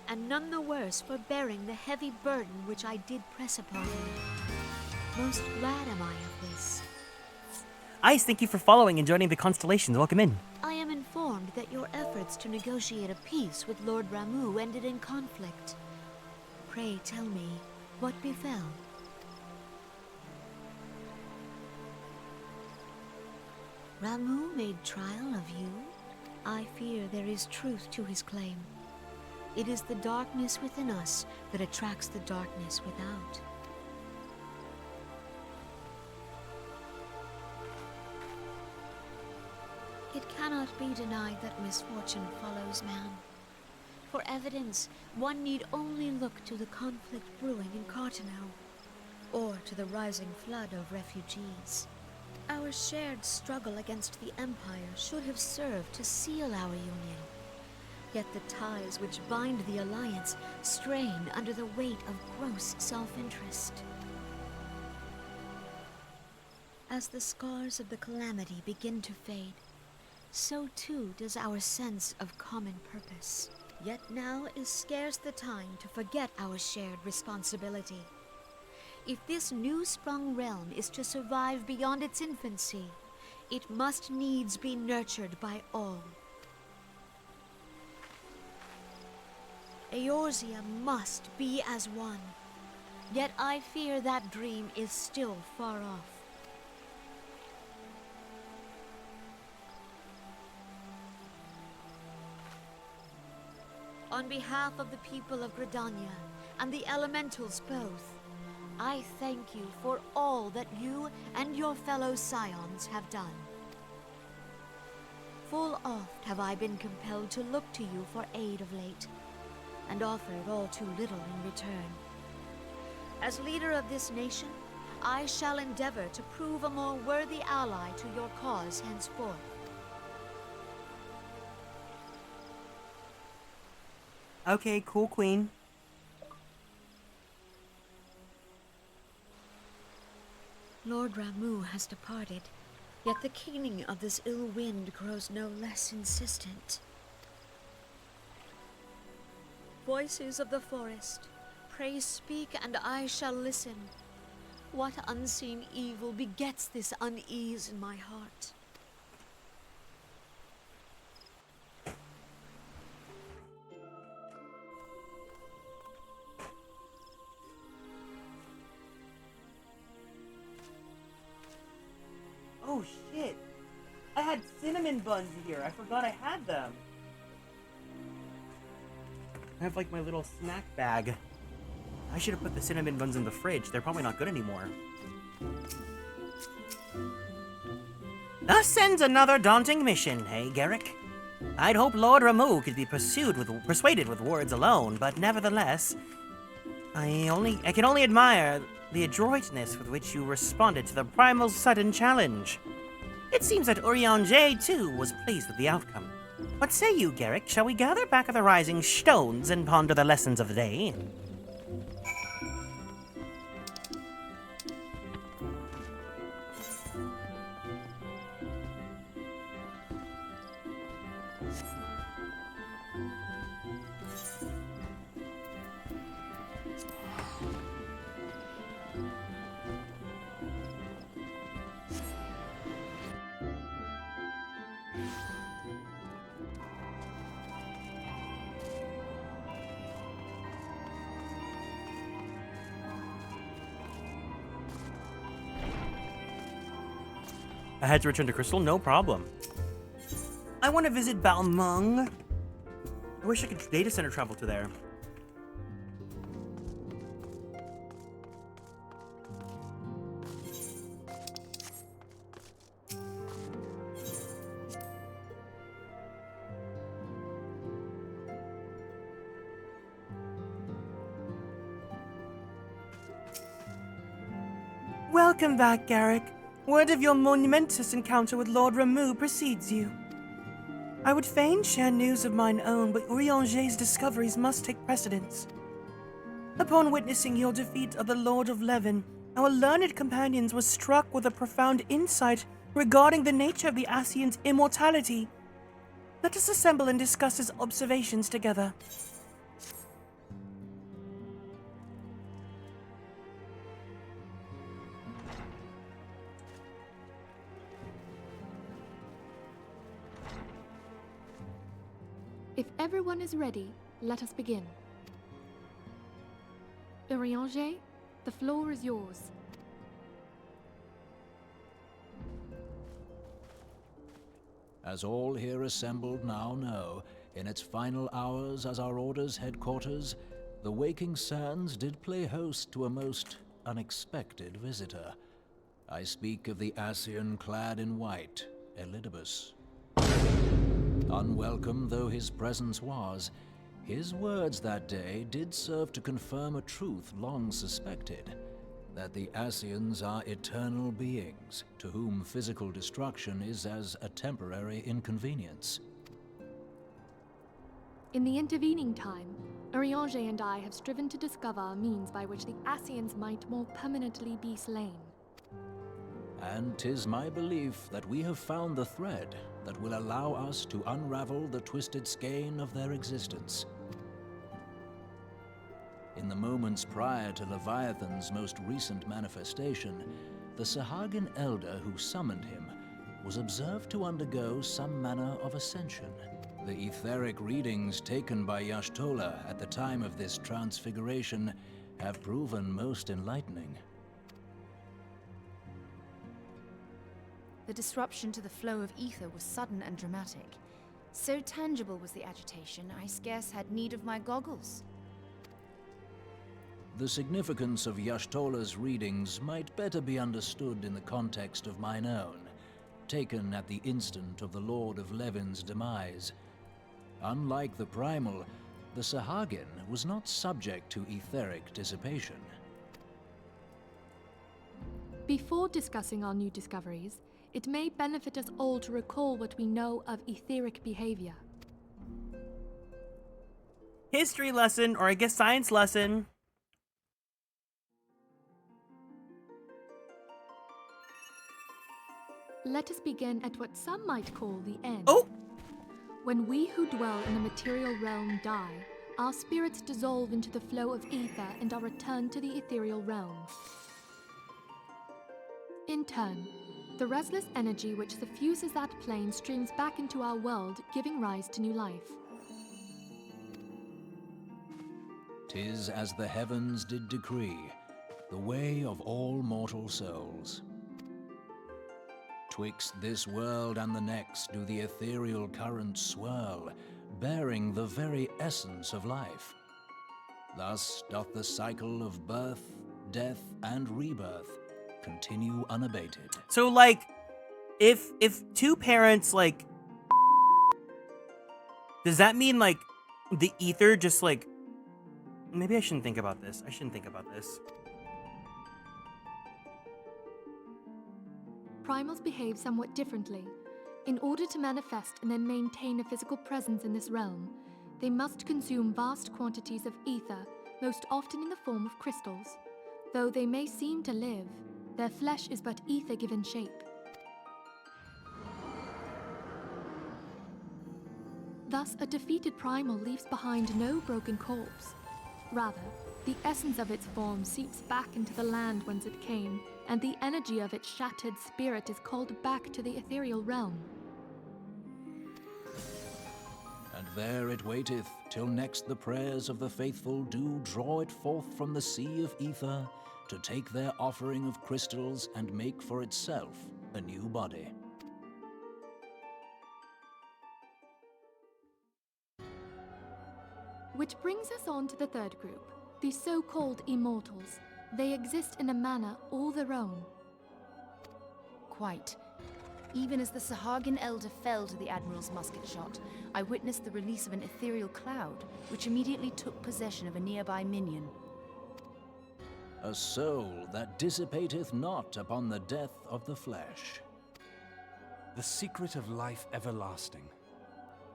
and none the worse for bearing the heavy burden which I did press upon you. Most glad am I of this. Ice, thank you for following and joining the Konstellations. Welcome in. I am informed that your efforts to negotiate a peace with Lord Ramu ended in conflict. Pray tell me, what befell? Ramu made trial of you? I fear there is truth to his claim. It is the darkness within us that attracts the darkness without. It cannot be denied that misfortune follows man. For evidence, one need only look to the conflict brewing in Cartano, or to the rising flood of refugees. Our shared struggle against the Empire should have served to seal our union. Yet the ties which bind the Alliance strain under the weight of gross self-interest. As the scars of the calamity begin to fade, so too does our sense of common purpose. Yet now is scarce the time to forget our shared responsibility. If this new-sprung realm is to survive beyond its infancy, it must needs be nurtured by all. Eorzea must be as one, yet I fear that dream is still far off. On behalf of the people of Gridania and the elementals both, I thank you for all that you and your fellow scions have done. Full oft have I been compelled to look to you for aid of late, and offered all too little in return. As leader of this nation, I shall endeavor to prove a more worthy ally to your cause henceforth. Okay, cool, Queen. Lord Ramu has departed, yet the keening of this ill wind grows no less insistent. voices of the forest, pray speak and I shall listen. What unseen evil begets this unease in my heart? Oh shit! I had cinnamon buns here. I forgot I had them. I have like my little snack bag. I should have put the cinnamon buns in the fridge. They're probably not good anymore. Thus ends another daunting mission, hey, Garrick? I'd hope Lord Ramu could be persuaded with words alone, but nevertheless, I can only admire the adroitness with which you responded to the Primal's sudden challenge. It seems that Urianger, too, was pleased with the outcome. What say you, Garrick? Shall we gather back at the Rising Stones and ponder the lessons of the day? I had to return to Crystal? No problem. I want to visit Balmung. I wish I could data center travel to there. Welcome back, Garrick. Word of your momentous encounter with Lord Ramu precedes you. I would fain share news of mine own, but Urianger's discoveries must take precedence. Upon witnessing your defeat of the Lord of Levin, our learned companions were struck with a profound insight regarding the nature of the Ascian's immortality. Let us assemble and discuss his observations together. If everyone is ready, let us begin. Urianger, the floor is yours. As all here assembled now know, in its final hours as our Order's headquarters, the Waking Sands did play host to a most unexpected visitor. I speak of the Ascian clad in white, Elidibus. Unwelcome though his presence was, his words that day did serve to confirm a truth long suspected, that the Ascians are eternal beings, to whom physical destruction is as a temporary inconvenience. In the intervening time, Urianger and I have striven to discover a means by which the Ascians might more permanently be slain. And 'tis my belief that we have found the thread that will allow us to unravel the twisted skein of their existence. In the moments prior to Leviathan's most recent manifestation, the Sahagin elder who summoned him was observed to undergo some manner of ascension. The etheric readings taken by Y'shtola at the time of this transfiguration have proven most enlightening. The disruption to the flow of ether was sudden and dramatic. So tangible was the agitation, I scarce had need of my goggles. The significance of Y'shtola's readings might better be understood in the context of mine own, taken at the instant of the Lord of Levin's demise. Unlike the Primal, the Sahagin was not subject to etheric dissipation. Before discussing our new discoveries, it may benefit us all to recall what we know of etheric behavior. History lesson, or I guess science lesson. Let us begin at what some might call the end. Oh! When we who dwell in the material realm die, our spirits dissolve into the flow of ether and are returned to the ethereal realm. In turn, the restless energy which suffuses that plane streams back into our world, giving rise to new life. 'Tis as the heavens did decree, the way of all mortal souls. Twixt this world and the next do the ethereal currents swirl, bearing the very essence of life. Thus doth the cycle of birth, death, and rebirth continue unabated. So, like, if two parents, like, does that mean, like, the ether just, like, maybe I shouldn't think about this. I shouldn't think about this. Primals behave somewhat differently. In order to manifest and then maintain a physical presence in this realm, they must consume vast quantities of ether, most often in the form of crystals. Though they may seem to live, their flesh is but ether given shape. Thus, a defeated primal leaves behind no broken corpse. Rather, the essence of its form seeps back into the land whence it came, and the energy of its shattered spirit is called back to the ethereal realm. And there it waiteth, till next the prayers of the faithful do draw it forth from the sea of ether, to take their offering of crystals and make for itself a new body. Which brings us on to the third group, the so-called immortals. They exist in a manner all their own. Quite. Even as the Sahagin Elder fell to the Admiral's musket shot, I witnessed the release of an ethereal cloud, which immediately took possession of a nearby minion. A soul that dissipateth not upon the death of the flesh. The secret of life everlasting,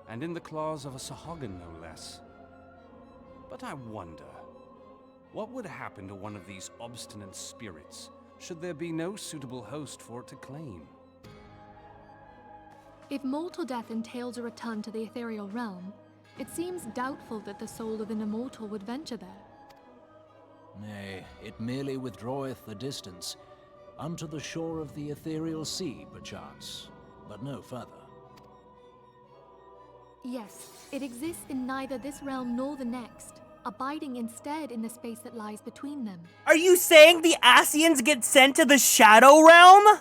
and in the claws of a Sahagin no less. But I wonder, what would happen to one of these obstinate spirits, should there be no suitable host for it to claim? If mortal death entails a return to the ethereal realm, it seems doubtful that the soul of an immortal would venture there. Nay, it merely withdraweth the distance, unto the shore of the ethereal sea, perchance, but no further. Yes, it exists in neither this realm nor the next, abiding instead in the space that lies between them. Are you saying the Asians get sent to the Shadow Realm?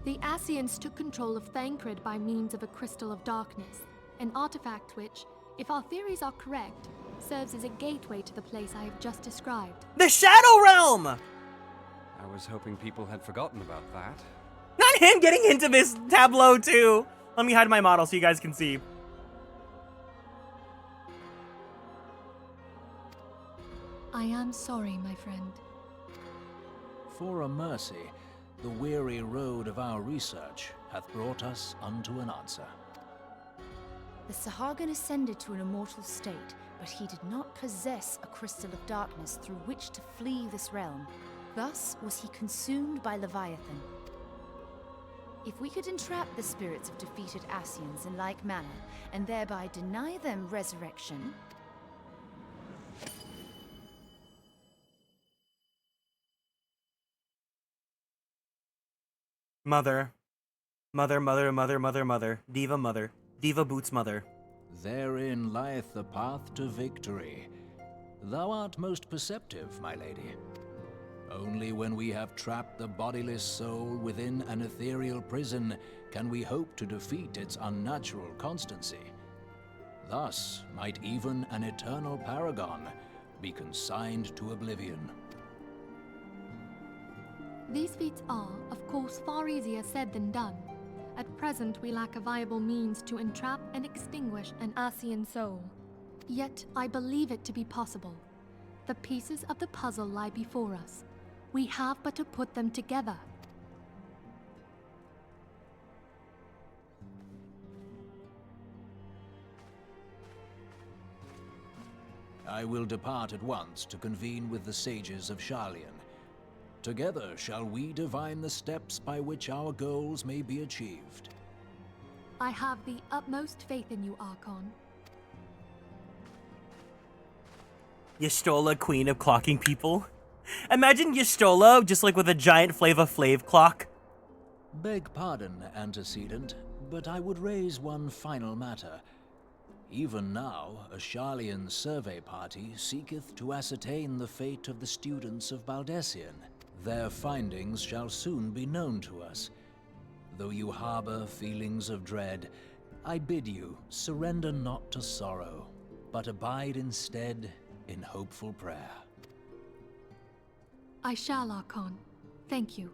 The Asians took control of Thancred by means of a crystal of darkness, an artifact which, if our theories are correct, serves as a gateway to the place I have just described. The Shadow Realm! I was hoping people had forgotten about that. Not him getting into this tableau too! Let me hide my model so you guys can see. I am sorry, my friend. For a mercy, the weary road of our research hath brought us unto an answer. The Sahagin ascended to an immortal state, but he did not possess a crystal of darkness through which to flee this realm. Thus was he consumed by Leviathan. If we could entrap the spirits of defeated Asians in like manner, and thereby deny them resurrection... Mother. Mother, mother, mother, mother, mother. Diva mother. Diva Boots mother. Therein lieth the path to victory. Thou art most perceptive, my lady. Only when we have trapped the bodiless soul within an ethereal prison can we hope to defeat its unnatural constancy. Thus might even an eternal paragon be consigned to oblivion. These feats are, of course, far easier said than done. At present, we lack a viable means to entrap and extinguish an Asian soul. Yet, I believe it to be possible. The pieces of the puzzle lie before us. We have but to put them together. I will depart at once to convene with the sages of Sharlayan. Together shall we divine the steps by which our goals may be achieved. I have the utmost faith in you, Archon. Y'shtola, queen of clocking people. Imagine Y'shtola just like with a giant Flava Flav clock. Beg pardon, antecedent, but I would raise one final matter. Even now, a Sharlayan survey party seeketh to ascertain the fate of the students of Baldessian. Their findings shall soon be known to us. Though you harbor feelings of dread, I bid you surrender not to sorrow, but abide instead in hopeful prayer. I shall, Archon. Thank you.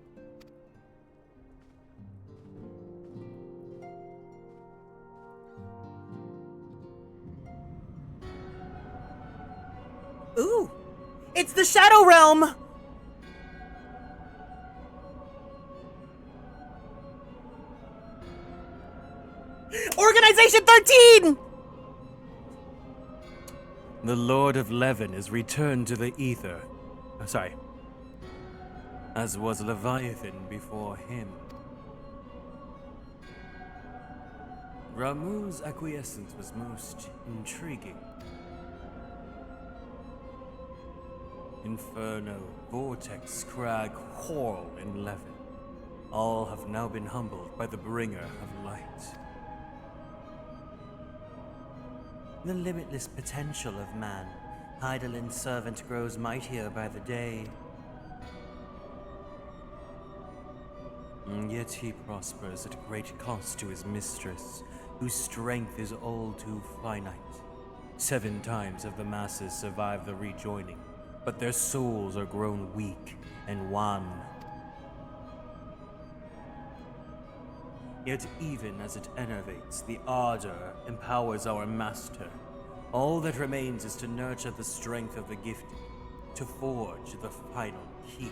Ooh! It's the Shadow Realm! Organization 13! The Lord of Levin is returned to the ether. Oh, sorry. As was Leviathan before him. Ramuh's acquiescence was most intriguing. Inferno, Vortex, Crag, Horl, and Levin. All have now been humbled by the bringer of light. The limitless potential of man, Heidelin servant grows mightier by the day. Yet he prospers at great cost to his mistress, whose strength is all too finite. 7 times have the masses survived the rejoining, but their souls are grown weak and wan. Yet even as it enervates, the ardor empowers our master. All that remains is to nurture the strength of the gifted, to forge the final key.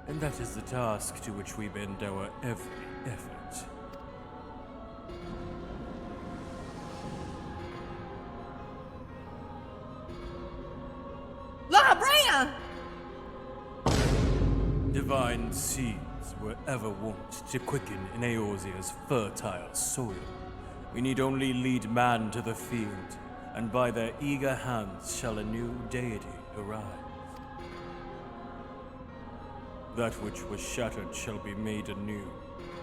And that is the task to which we bend our every effort. La Brea! Divine seeds were ever wont to quicken in Eorzea's fertile soil. We need only lead man to the field, and by their eager hands shall a new deity arise. That which was shattered shall be made anew,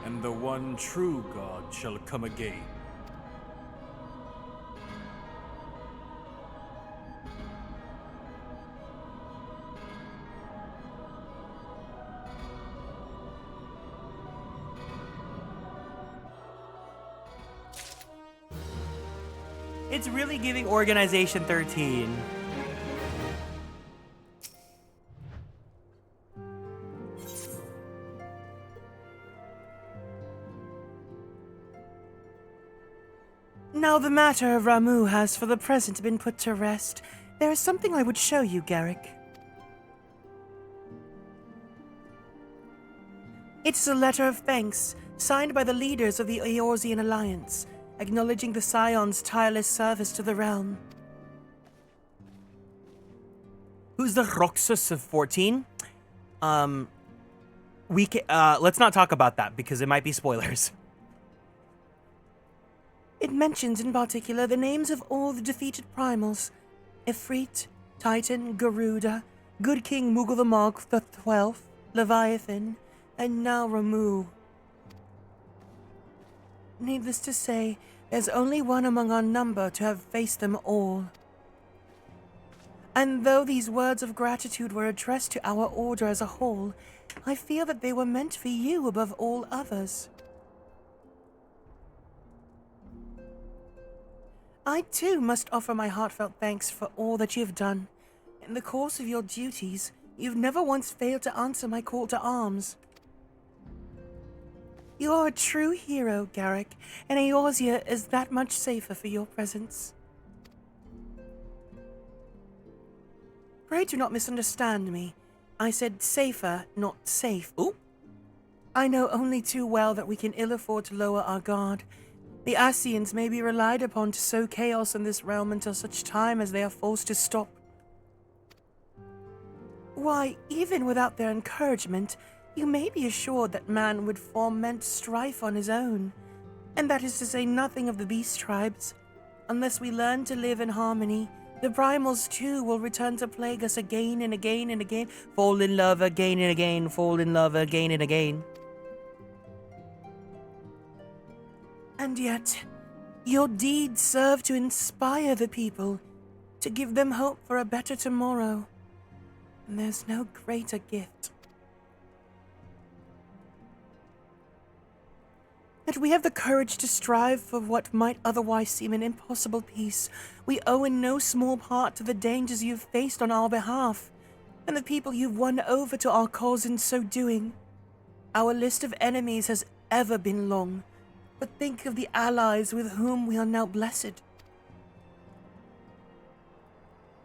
and the one true God shall come again. It's really giving Organization 13. Now the matter of Ramuh has for the present been put to rest. There is something I would show you, Garrick. It is a letter of thanks, signed by the leaders of the Eorzean Alliance, acknowledging the Scion's tireless service to the realm. Who's the Roxas of 14? Let's not talk about that because it might be spoilers. It mentions in particular the names of all the defeated primals: Ifrit, Titan, Garuda, Good King Moogle the Mog the 12th, Leviathan, and now Ramuh. Needless to say, there's only one among our number to have faced them all. And though these words of gratitude were addressed to our order as a whole, I feel that they were meant for you above all others. I too must offer my heartfelt thanks for all that you have done. In the course of your duties, you've never once failed to answer my call to arms. You are a true hero, Garrick, and Eorzea is that much safer for your presence. Pray do not misunderstand me. I said safer, not safe. Ooh. I know only too well that we can ill afford to lower our guard. The Ascians may be relied upon to sow chaos in this realm until such time as they are forced to stop. Why, even without their encouragement, you may be assured that man would foment strife on his own, and that is to say nothing of the beast tribes. Unless we learn to live in harmony, the primals too will return to plague us again and again and again. Fall in love again and again, fall in love again and again. And yet, your deeds serve to inspire the people, to give them hope for a better tomorrow. And there's no greater gift. That we have the courage to strive for what might otherwise seem an impossible peace, we owe in no small part to the dangers you've faced on our behalf, and the people you've won over to our cause in so doing. Our list of enemies has ever been long, but think of the allies with whom we are now blessed.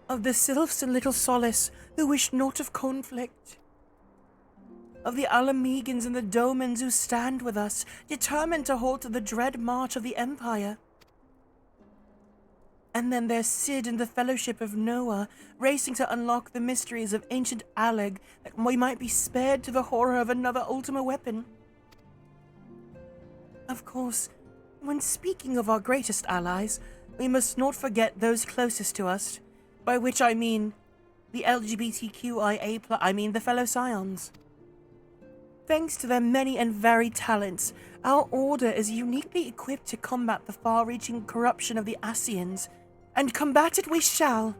Of the sylphs and little solace who wish naught of conflict. Of the Alamegans and the Domans who stand with us, determined to halt the dread march of the Empire. And then there's Sid and the Fellowship of Noah, racing to unlock the mysteries of ancient Aleg, that we might be spared to the horror of another Ultima weapon. Of course, when speaking of our greatest allies, we must not forget those closest to us, by which I mean the LGBTQIA+, the fellow Scions. Thanks to their many and varied talents, our order is uniquely equipped to combat the far-reaching corruption of the Asians, and combat it we shall.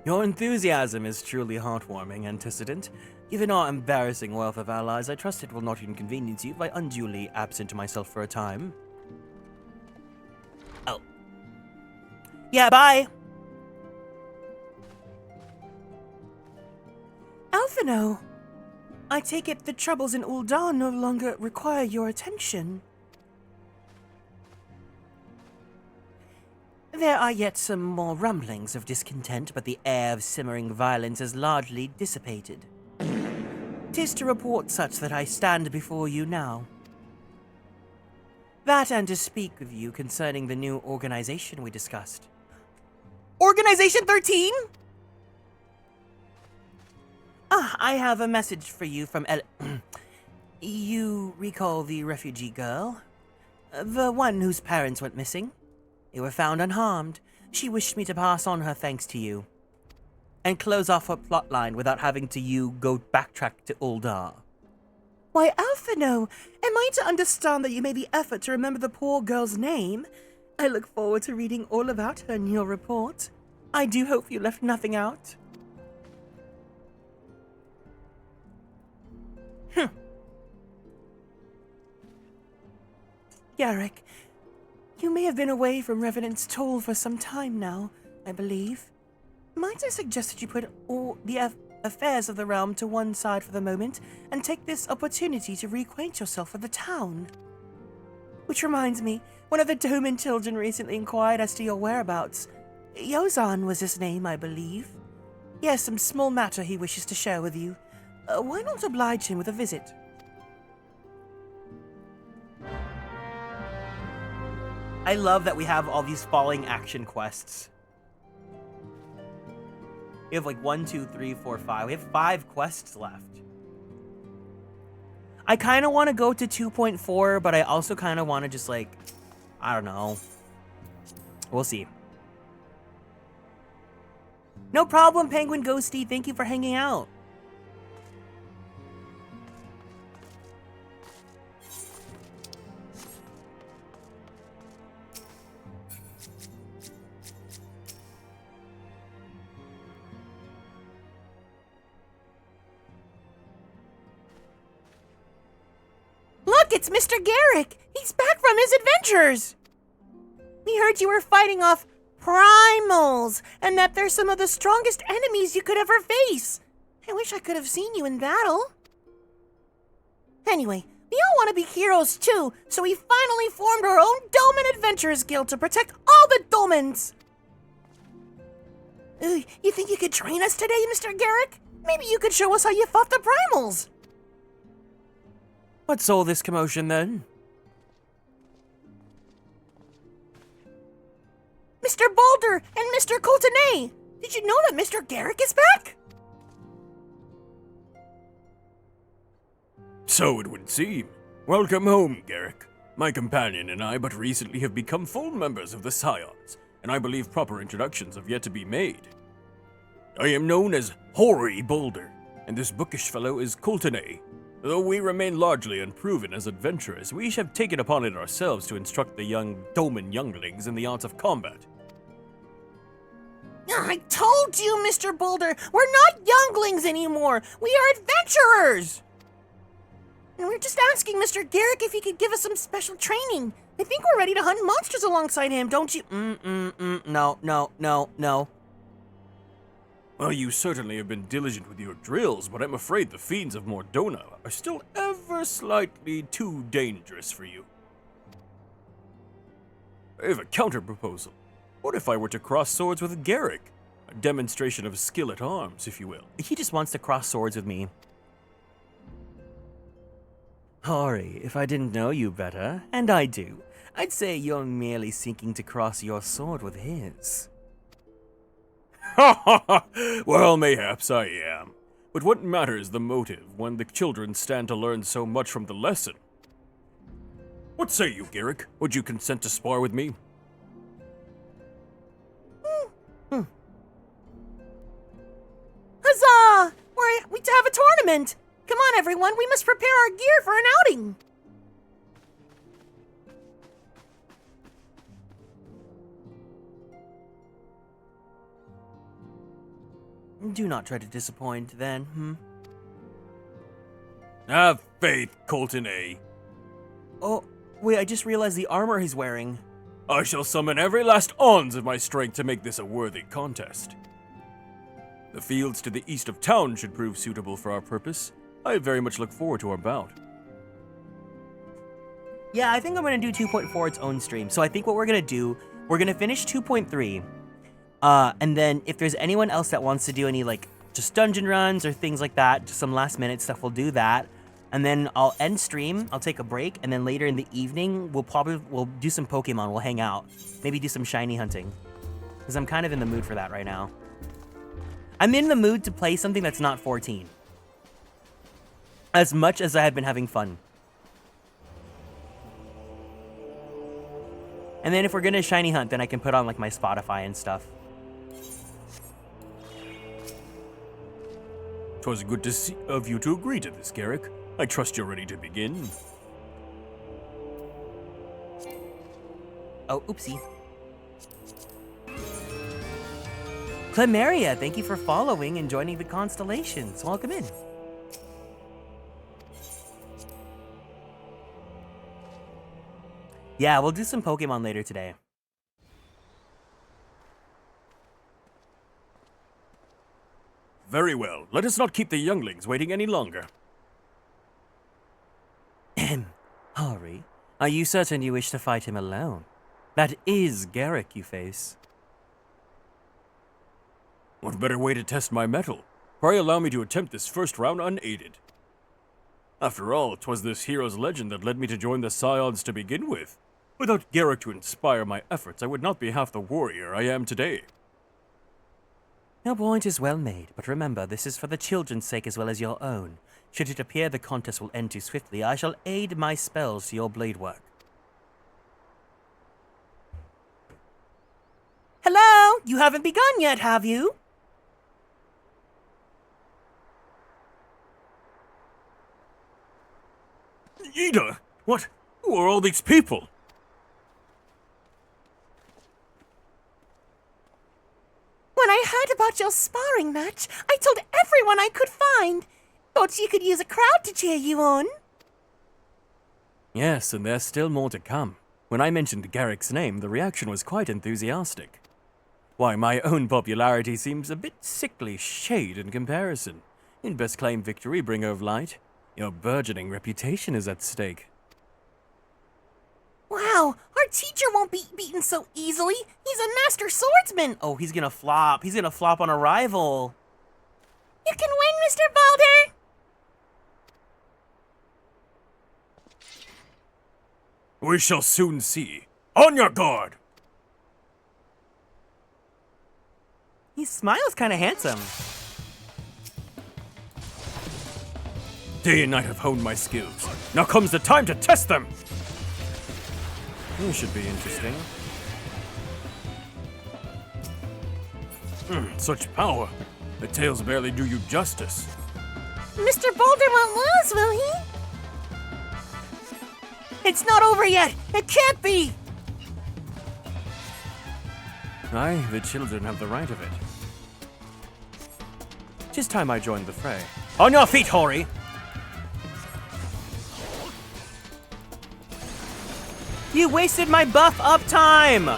Your enthusiasm is truly heartwarming, Antecedent. Given our embarrassing wealth of allies, I trust it will not inconvenience you if I unduly absent myself for a time. Oh. Yeah, bye! Alphino, I take it the troubles in Ul'dah no longer require your attention. There are yet some more rumblings of discontent, but the air of simmering violence has largely dissipated. 'Tis to report such that I stand before you now. That and to speak with you concerning the new organization we discussed. Organization 13? I have a message for you from You recall the refugee girl? The one whose parents went missing? They were found unharmed. She wished me to pass on her thanks to you. And close off her plotline without having to go backtrack to Ul'dah. Why, Alphino, am I to understand that you made the effort to remember the poor girl's name? I look forward to reading all about her in your report. I do hope you left nothing out. Garrick, you may have been away from Revenant's Toll for some time now, I believe. Might I suggest that you put all the affairs of the realm to one side for the moment and take this opportunity to reacquaint yourself with the town? Which reminds me, one of the Doman children recently inquired as to your whereabouts. Yozan was his name, I believe. He has some small matter he wishes to share with you. Why not oblige him with a visit? I love that we have all these falling action quests. We have like 1, 2, 3, 4, 5. We have 5 quests left. I kind of want to go to 2.4, but I also kind of want to just like, I don't know. We'll see. No problem, Penguin Ghosty. Thank you for hanging out. Look, it's Mr. Garrick! He's back from his adventures! We heard you were fighting off primals, and that they're some of the strongest enemies you could ever face. I wish I could have seen you in battle. Anyway, we all want to be heroes too, so we finally formed our own Doman Adventurers Guild to protect all the Domans. You think you could train us today, Mr. Garrick? Maybe you could show us how you fought the primals. What's all this commotion then? Mr. Boulder and Mr. Coultonay! Did you know that Mr. Garrick is back? So it would seem. Welcome home, Garrick. My companion and I but recently have become full members of the Scions, and I believe proper introductions have yet to be made. I am known as Hoary Boulder, and this bookish fellow is Coultonay. Though we remain largely unproven as adventurers, we have taken upon it ourselves to instruct the young Doman younglings in the arts of combat. I told you, Mr. Boulder, we're not younglings anymore. We are adventurers. And we're just asking Mr. Garrick if he could give us some special training. I think we're ready to hunt monsters alongside him, don't you? No. Well, you certainly have been diligent with your drills, but I'm afraid the fiends of Mordona are still ever slightly too dangerous for you. I have a counter-proposal. What if I were to cross swords with Garrick? A demonstration of skill at arms, if you will. He just wants to cross swords with me. Hori, if I didn't know you better, and I do, I'd say you're merely seeking to cross your sword with his. Well, mayhaps I am. But what matters the motive when the children stand to learn so much from the lesson? What say you, Garrick? Would you consent to spar with me? Huzzah! We have a tournament! Come on, everyone, we must prepare our gear for an outing! Do not try to disappoint, then, Have faith, Coultonay. Oh, wait, I just realized the armor he's wearing. I shall summon every last ounce of my strength to make this a worthy contest. The fields to the east of town should prove suitable for our purpose. I very much look forward to our bout. Yeah, I think I'm going to do 2.4 its own stream. So I think what we're going to do, we're going to finish 2.3. And then if there's anyone else that wants to do any, like, just dungeon runs or things like that, just some last minute stuff, we'll do that. And then I'll end stream, I'll take a break, and then later in the evening, we'll do some Pokemon, we'll hang out. Maybe do some shiny hunting. Because I'm kind of in the mood for that right now. I'm in the mood to play something that's not 14. As much as I have been having fun. And then if we're gonna shiny hunt, then I can put on like my Spotify and stuff. 'Twas good to see of you to agree to this, Garrick. I trust you're ready to begin. Oh, oopsie. Clemaria, thank you for following and joining the Konstellations. Welcome in. Yeah, we'll do some Pokemon later today. Very well. Let us not keep the younglings waiting any longer. Hori, are you certain you wish to fight him alone? That is Garrick you face. What better way to test my mettle? Pray allow me to attempt this first round unaided. After all, 'twas this hero's legend that led me to join the Scions to begin with. Without Garrick to inspire my efforts, I would not be half the warrior I am today. Your point is well made, but remember, this is for the children's sake as well as your own. Should it appear the contest will end too swiftly, I shall aid my spells to your blade work. Hello? You haven't begun yet, have you? Ida! What? Who are all these people? When I heard about your sparring match, I told everyone I could find. Thought you could use a crowd to cheer you on. Yes, and there's still more to come. When I mentioned Garrick's name, the reaction was quite enthusiastic. Why, my own popularity seems a bit sickly shade in comparison. You'd best claim victory, bringer of light. Your burgeoning reputation is at stake. Wow, our teacher won't be beaten so easily. He's a master swordsman. Oh, he's gonna flop. He's gonna flop on arrival. You can win, Mr. Boulder. We shall soon see. On your guard! He smiles kind of handsome. Day and night have honed my skills. Now comes the time to test them! This should be interesting. Such power. The tails barely do you justice. Mr. Boulder won't lose, will he? It's not over yet! It can't be! Aye, the children have the right of it. 'Tis time I joined the fray. On your feet, Hori! You wasted my buff up time!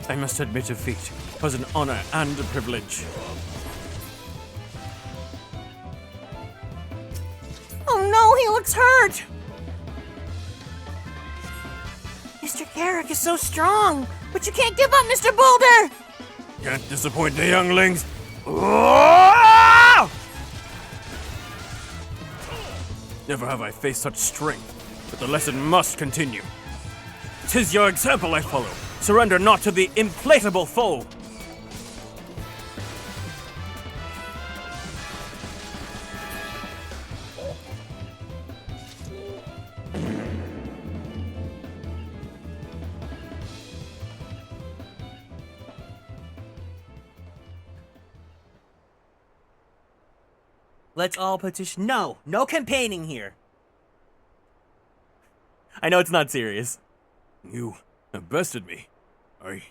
I must admit defeat was an honor and a privilege. Oh no, he looks hurt! Mr. Garrick is so strong, but you can't give up, Mr. Boulder! Can't disappoint the younglings. Oh! Never have I faced such strength, but the lesson must continue. 'Tis your example I follow. Surrender not to the implacable foe. Let's all petition. No campaigning here. I know it's not serious. You have bested me. I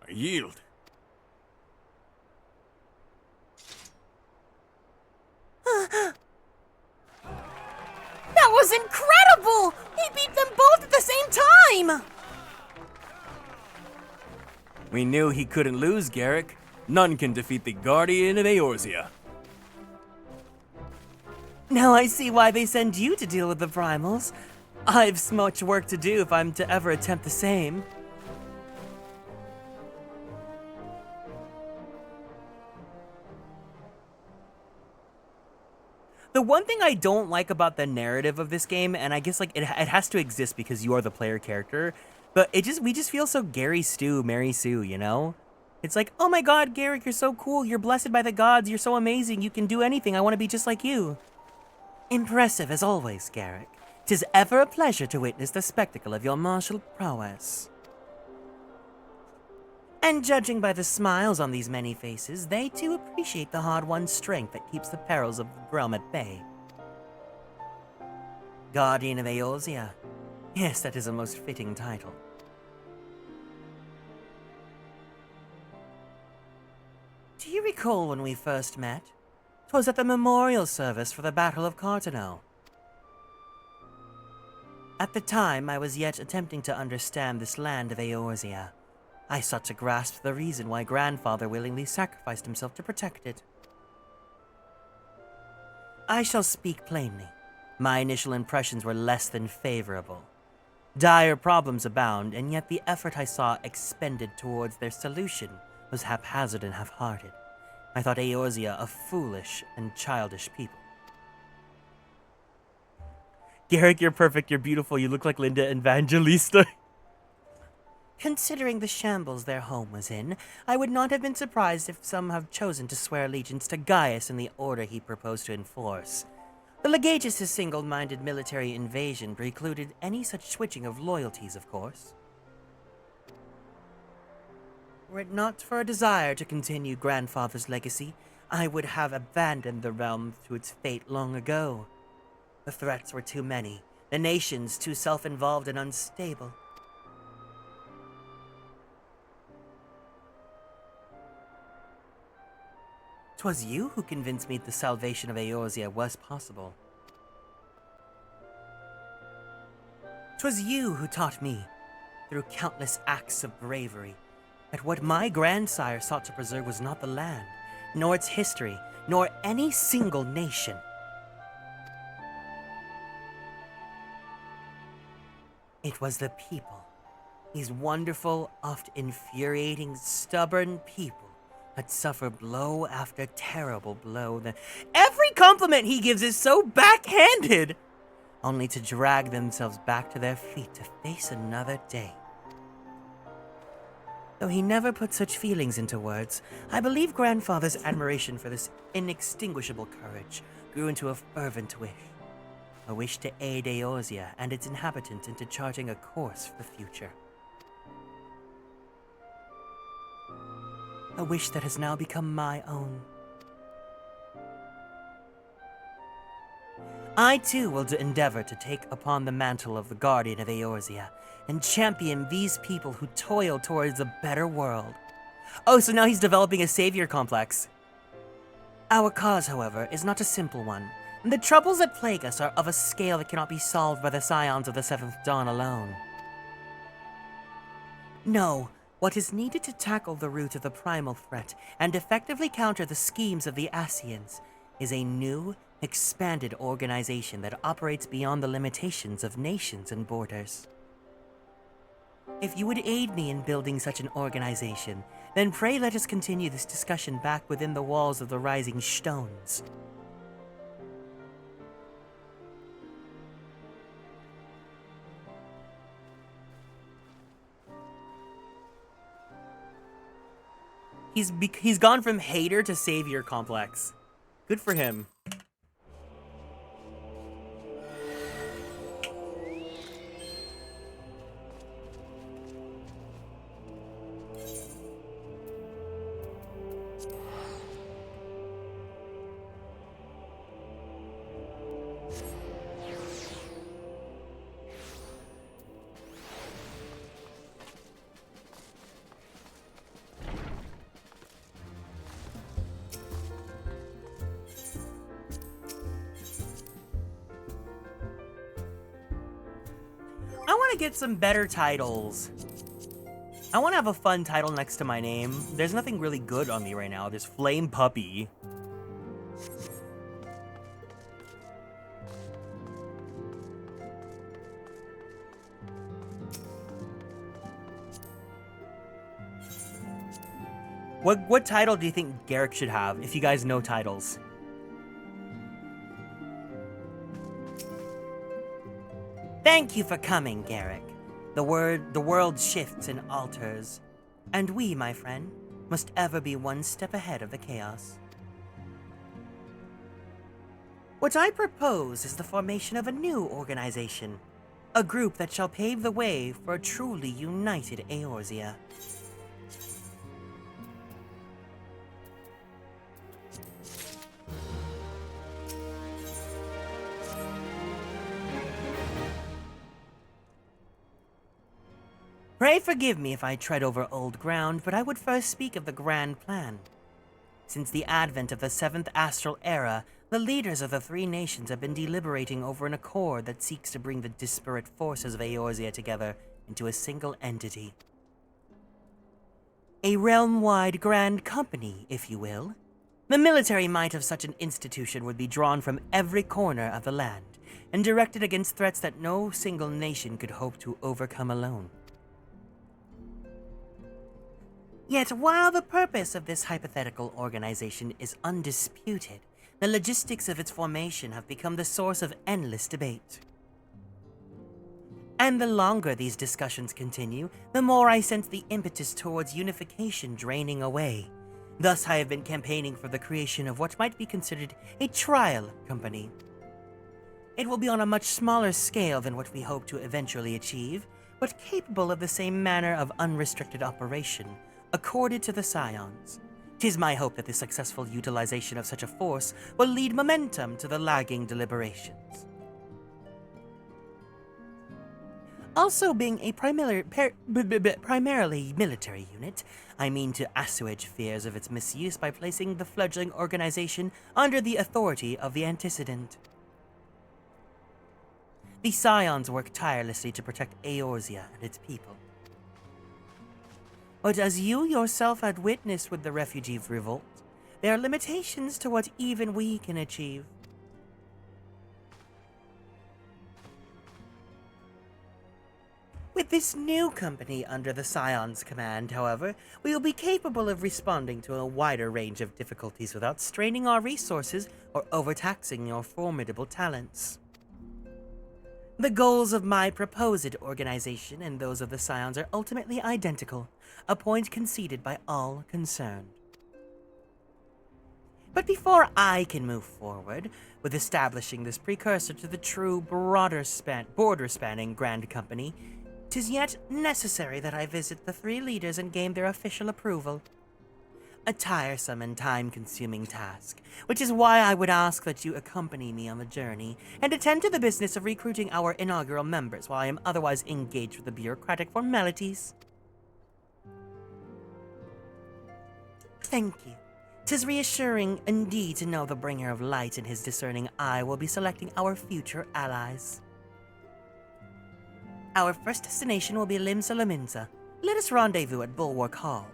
yield. That was incredible! He beat them both at the same time! We knew he couldn't lose, Garrick. None can defeat the Guardian of Eorzea. Now I see why they send you to deal with the primals. I've so much work to do if I'm to ever attempt the same. The one thing I don't like about the narrative of this game, and I guess like it has to exist because you are the player character, but we just feel so Gary Stu, Mary Sue, you know? It's like, oh my god, Garrick, you're so cool, you're blessed by the gods, you're so amazing, you can do anything, I want to be just like you. Impressive as always, Garrick. 'Tis ever a pleasure to witness the spectacle of your martial prowess. And judging by the smiles on these many faces, they too appreciate the hard-won strength that keeps the perils of the realm at bay. Guardian of Eorzea. Yes, that is a most fitting title. Do you recall when we first met? 'Twas at the memorial service for the Battle of Cartano. At the time, I was yet attempting to understand this land of Eorzea. I sought to grasp the reason why Grandfather willingly sacrificed himself to protect it. I shall speak plainly. My initial impressions were less than favorable. Dire problems abound, and yet the effort I saw expended towards their solution was haphazard and half-hearted. I thought Eorzea a foolish and childish people. Garrick, you're perfect, you're beautiful, you look like Linda Evangelista. Considering the shambles their home was in, I would not have been surprised if some have chosen to swear allegiance to Gaius in the order he proposed to enforce. The Legatus' single-minded military invasion precluded any such switching of loyalties, of course. Were it not for a desire to continue Grandfather's legacy, I would have abandoned the realm to its fate long ago. The threats were too many, the nations too self-involved and unstable. 'Twas you who convinced me the salvation of Eorzea was possible. 'Twas you who taught me, through countless acts of bravery, that what my grandsire sought to preserve was not the land, nor its history, nor any single nation. It was the people, these wonderful, oft infuriating, stubborn people that suffer blow after terrible blow. Every compliment he gives is so backhanded, only to drag themselves back to their feet to face another day. Though he never put such feelings into words, I believe grandfather's admiration for this inextinguishable courage grew into a fervent wish. A wish to aid Eorzea and its inhabitants into charting a course for the future. A wish that has now become my own. I too will endeavor to take upon the mantle of the Guardian of Eorzea and champion these people who toil towards a better world. Oh, so now he's developing a savior complex. Our cause, however, is not a simple one, and the troubles that plague us are of a scale that cannot be solved by the scions of the Seventh Dawn alone. No, what is needed to tackle the root of the primal threat and effectively counter the schemes of the Ascians is a new, expanded organization that operates beyond the limitations of nations and borders. If you would aid me in building such an organization, then pray let us continue this discussion back within the walls of the Rising Stones. He's gone from hater to savior complex. Good for him. I want to get some better titles. I want to have a fun title next to my name. There's nothing really good on me right now. There's Flame Puppy. What title do you think Garrick should have, if you guys know titles? Thank you for coming, Garrick. The world shifts and alters, and we, my friend, must ever be one step ahead of the chaos. What I propose is the formation of a new organization, a group that shall pave the way for a truly united Eorzea. Pray forgive me if I tread over old ground, but I would first speak of the grand plan. Since the advent of the 7th Astral Era, the leaders of the three nations have been deliberating over an accord that seeks to bring the disparate forces of Eorzea together into a single entity. A realm-wide grand company, if you will. The military might of such an institution would be drawn from every corner of the land, and directed against threats that no single nation could hope to overcome alone. Yet, while the purpose of this hypothetical organization is undisputed, the logistics of its formation have become the source of endless debate. And the longer these discussions continue, the more I sense the impetus towards unification draining away. Thus, I have been campaigning for the creation of what might be considered a trial company. It will be on a much smaller scale than what we hope to eventually achieve, but capable of the same manner of unrestricted operation accorded to the Scions. 'Tis my hope that the successful utilization of such a force will lead momentum to the lagging deliberations. Also, being a primarily military unit, I mean to assuage fears of its misuse by placing the fledgling organization under the authority of the antecedent. The Scions work tirelessly to protect Eorzea and its people. But as you yourself had witnessed with the refugee revolt, there are limitations to what even we can achieve. With this new company under the Scion's command, however, we will be capable of responding to a wider range of difficulties without straining our resources or overtaxing your formidable talents. The goals of my proposed organization and those of the Scions are ultimately identical, a point conceded by all concerned. But before I can move forward with establishing this precursor to the true border-spanning Grand Company, 'tis yet necessary that I visit the three leaders and gain their official approval. A tiresome and time-consuming task, which is why I would ask that you accompany me on the journey and attend to the business of recruiting our inaugural members while I am otherwise engaged with the bureaucratic formalities. Thank you. 'Tis reassuring indeed to know the bringer of light and his discerning eye will be selecting our future allies. Our first destination will be Limsa. Let us rendezvous at Bulwark Hall.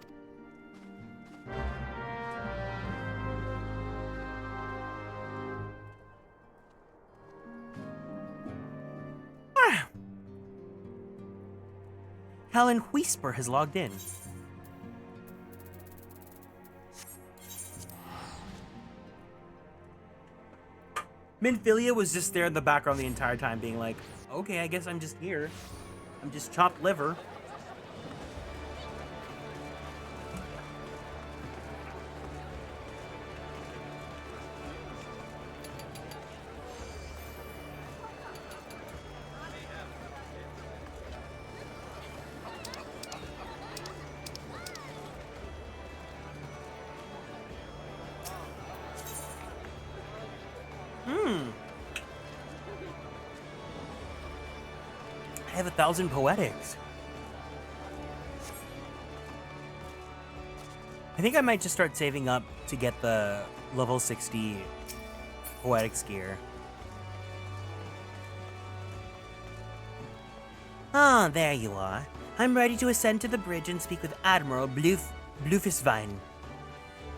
Helen Whisper has logged in. Minfilia was just there in the background the entire time being like, okay, I guess I'm just here. I'm just chopped liver. I have 1,000 poetics. I think I might just start saving up to get the level 60 poetics gear. Ah, there you are. I'm ready to ascend to the bridge and speak with Admiral Blufisvine.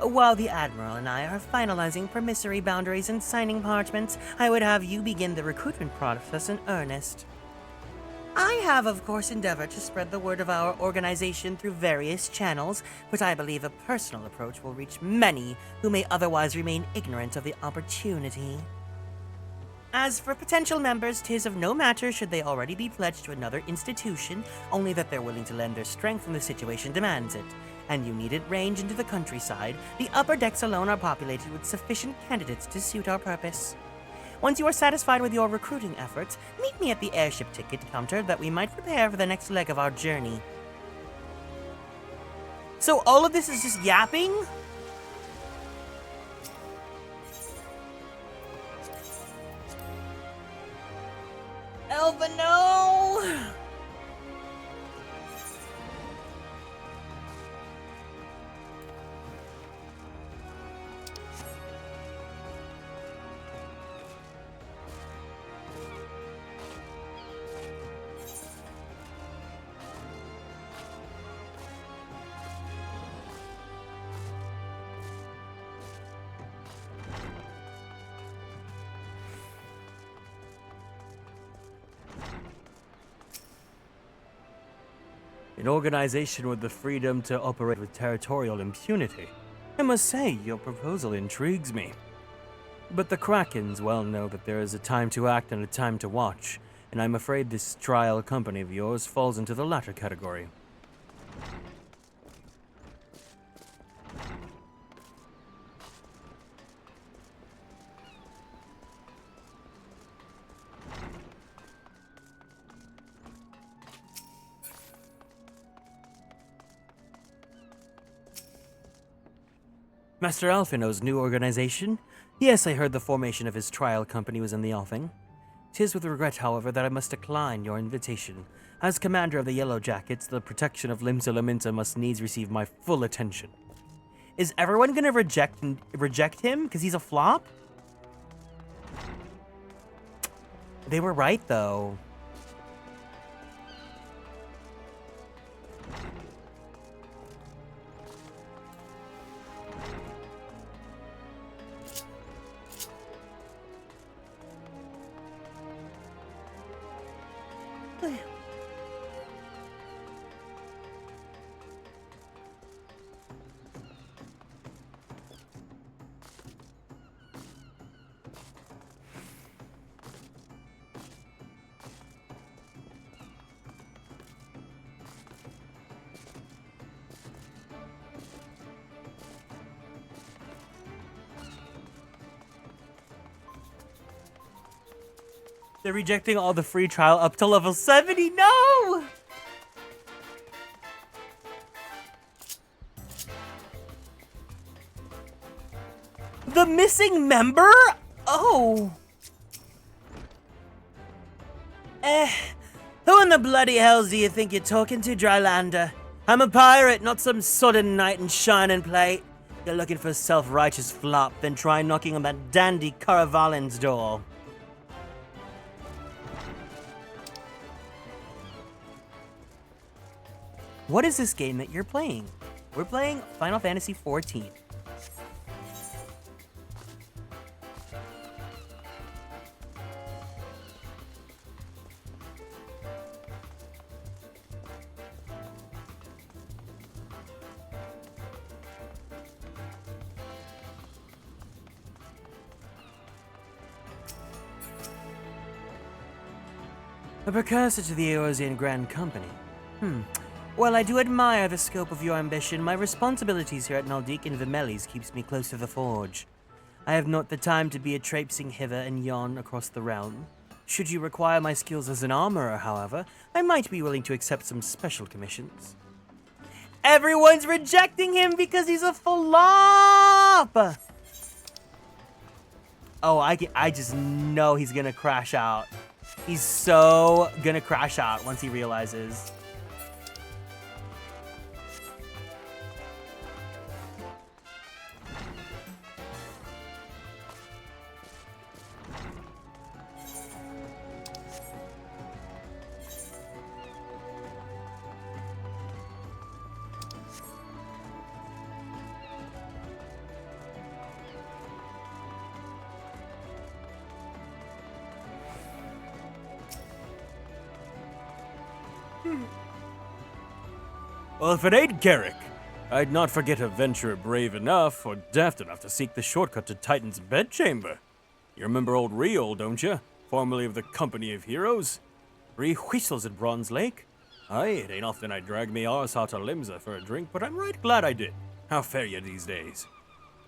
While the Admiral and I are finalizing promissory boundaries and signing parchments, I would have you begin the recruitment process in earnest. I have, of course, endeavored to spread the word of our organization through various channels, but I believe a personal approach will reach many who may otherwise remain ignorant of the opportunity. As for potential members, 'tis of no matter should they already be pledged to another institution, only that they're willing to lend their strength when the situation demands it. And you needn't range into the countryside. The upper decks alone are populated with sufficient candidates to suit our purpose. Once you are satisfied with your recruiting efforts, meet me at the airship ticket counter that we might prepare for the next leg of our journey. So all of this is just yapping? Elva, no! An organization with the freedom to operate with territorial impunity. I must say, your proposal intrigues me. But the Krakens well know that there is a time to act and a time to watch, and I'm afraid this trial company of yours falls into the latter category. Master Alphino's new organization? Yes, I heard the formation of his trial company was in the offing. 'Tis with regret, however, that I must decline your invitation. As commander of the Yellow Jackets, the protection of Limsa must needs receive my full attention. Is everyone gonna reject him because he's a flop? They were right, though. They're rejecting all the free trial up to level 70. No! The missing member? Oh. Who in the bloody hells do you think you're talking to, Drylander? I'm a pirate, not some sodden knight in shining plate. You're looking for a self-righteous flop, then try knocking on that dandy Caravalin's door. What is this game that you're playing? We're playing Final Fantasy XIV. A precursor to the Eorzean Grand Company. While I do admire the scope of your ambition, my responsibilities here at Naldik and Vimelis keeps me close to the forge. I have not the time to be a traipsing hither and yon across the realm. Should you require my skills as an armorer, however, I might be willing to accept some special commissions. Everyone's rejecting him because he's a flop! Oh, I just know he's gonna crash out. He's so gonna crash out once he realizes. Well, if it ain't Garrick, I'd not forget a venturer brave enough or daft enough to seek the shortcut to Titan's bedchamber. You remember old Riol, don't you? Formerly of the Company of Heroes? 3 whistles at Bronze Lake? Aye, it ain't often I drag me arse out to Limsa for a drink, but I'm right glad I did. How fare you these days?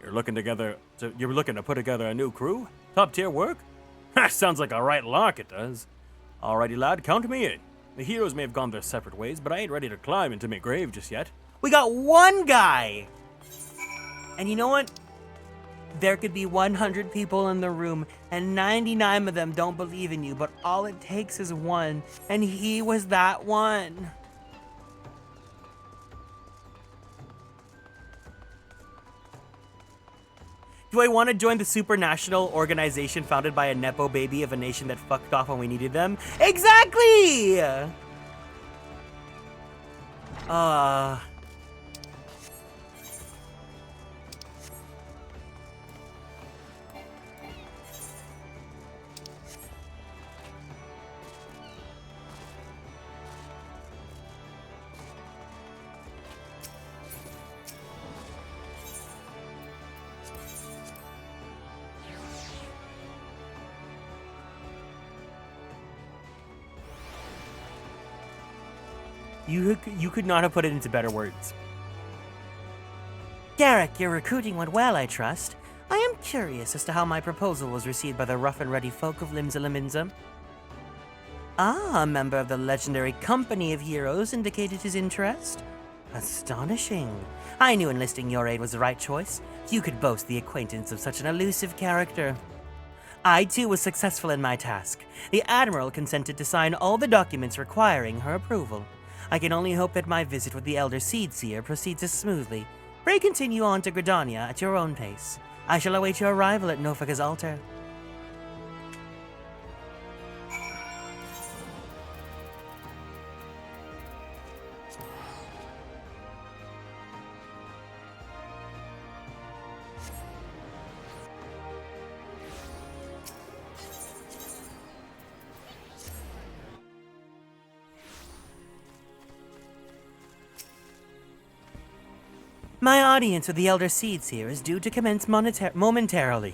You're looking to put together a new crew? Top tier work? Ha, sounds like a right lark it does. Alrighty lad, count me in. The heroes may have gone their separate ways, but I ain't ready to climb into my grave just yet. We got one guy! And you know what? There could be 100 people in the room, and 99 of them don't believe in you, but all it takes is one, and he was that one. Do I want to join the supranational organization founded by a nepo baby of a nation that fucked off when we needed them? Exactly! You could not have put it into better words. Garrick, your recruiting went well, I trust. I am curious as to how my proposal was received by the rough and ready folk of Limsa Laminsa. Ah, a member of the legendary Company of Heroes indicated his interest. Astonishing. I knew enlisting your aid was the right choice. You could boast the acquaintance of such an elusive character. I, too, was successful in my task. The Admiral consented to sign all the documents requiring her approval. I can only hope that my visit with the Elder Seedseer proceeds as smoothly. Pray continue on to Gridania at your own pace. I shall await your arrival at Nofaka's altar. My audience with the Elder Seedseer is due to commence momentarily.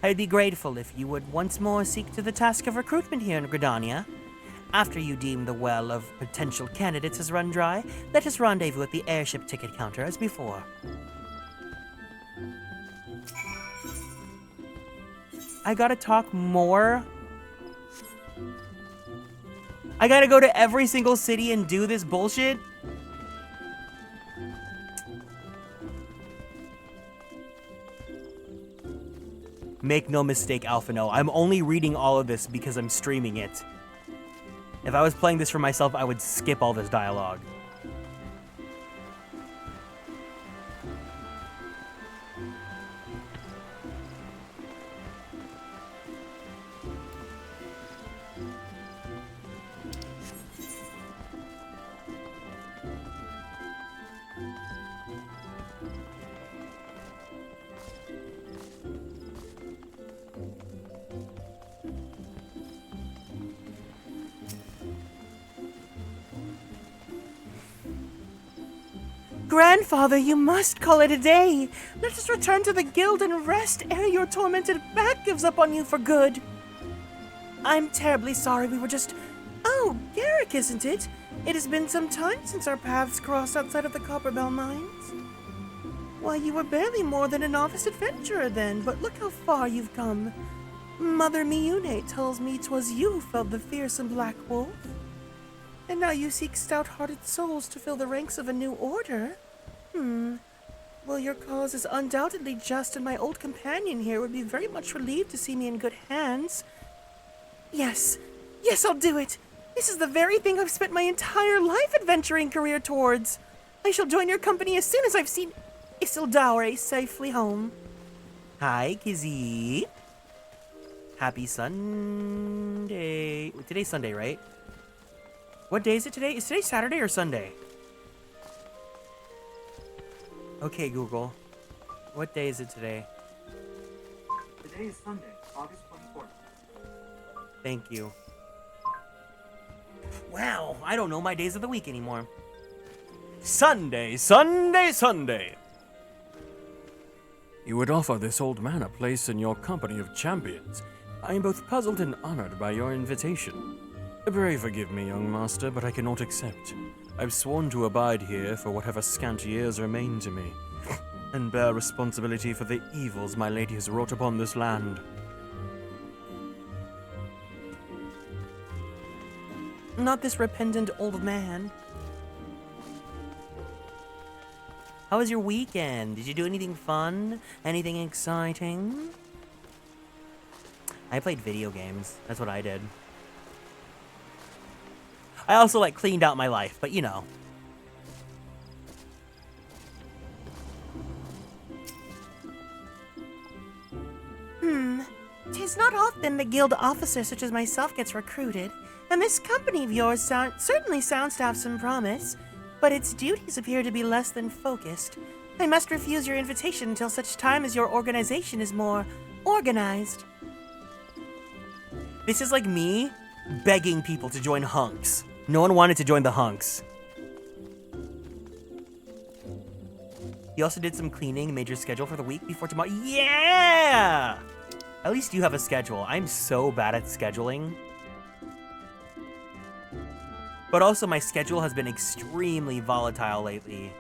I'd be grateful if you would once more seek to the task of recruitment here in Gridania. After you deem the well of potential candidates has run dry, let us rendezvous at the airship ticket counter as before. I gotta talk more I gotta go to every single city and do this bullshit? Make no mistake, Alphino, I'm only reading all of this because I'm streaming it. If I was playing this for myself, I would skip all this dialogue. Grandfather, you must call it a day. Let us return to the guild and rest ere your tormented back gives up on you for good. I'm terribly sorry, we were just... Oh, Garrick, isn't it? It has been some time since our paths crossed outside of the Copperbell Mines. Why, you were barely more than a novice adventurer then, but look how far you've come. Mother Miune tells me 'twas you who felled the fearsome Black Wolf. And now you seek stout-hearted souls to fill the ranks of a new order? Well, your cause is undoubtedly just, and my old companion here would be very much relieved to see me in good hands. Yes, I'll do it. This is the very thing I've spent my entire life adventuring career towards. I shall join your company as soon as I've seen Isildaure safely home. Hi, Kizzy. Happy Sunday. Today's Sunday, right? What day is it today? Is today Saturday or Sunday? Okay, Google. What day is it today? Today is Sunday, August 24th. Thank you. Wow, I don't know my days of the week anymore. Sunday, Sunday, Sunday! You would offer this old man a place in your company of champions. I am both puzzled and honored by your invitation. Pray forgive me, young master, but I cannot accept. I've sworn to abide here for whatever scant years remain to me, and bear responsibility for the evils my lady has wrought upon this land. Not this repentant old man. How was your weekend? Did you do anything fun? Anything exciting? I played video games. That's what I did. I also, like, cleaned out my life, but you know. Tis not often the guild officer such as myself gets recruited, and this company of yours certainly sounds to have some promise, but its duties appear to be less than focused. I must refuse your invitation until such time as your organization is more organized. This is like me begging people to join hunks. No one wanted to join the hunks. You also did some cleaning, made your schedule for the week before tomorrow. Yeah! At least you have a schedule. I'm so bad at scheduling. But also my schedule has been extremely volatile lately.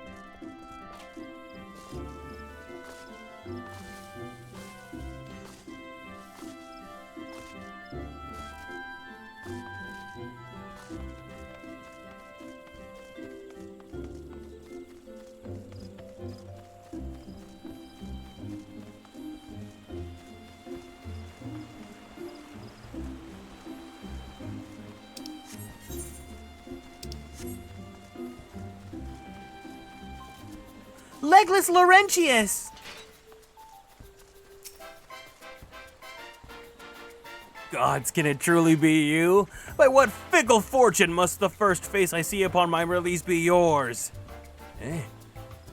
Legless Laurentius! Gods, can it truly be you? By what fickle fortune must the first face I see upon my release be yours? Eh?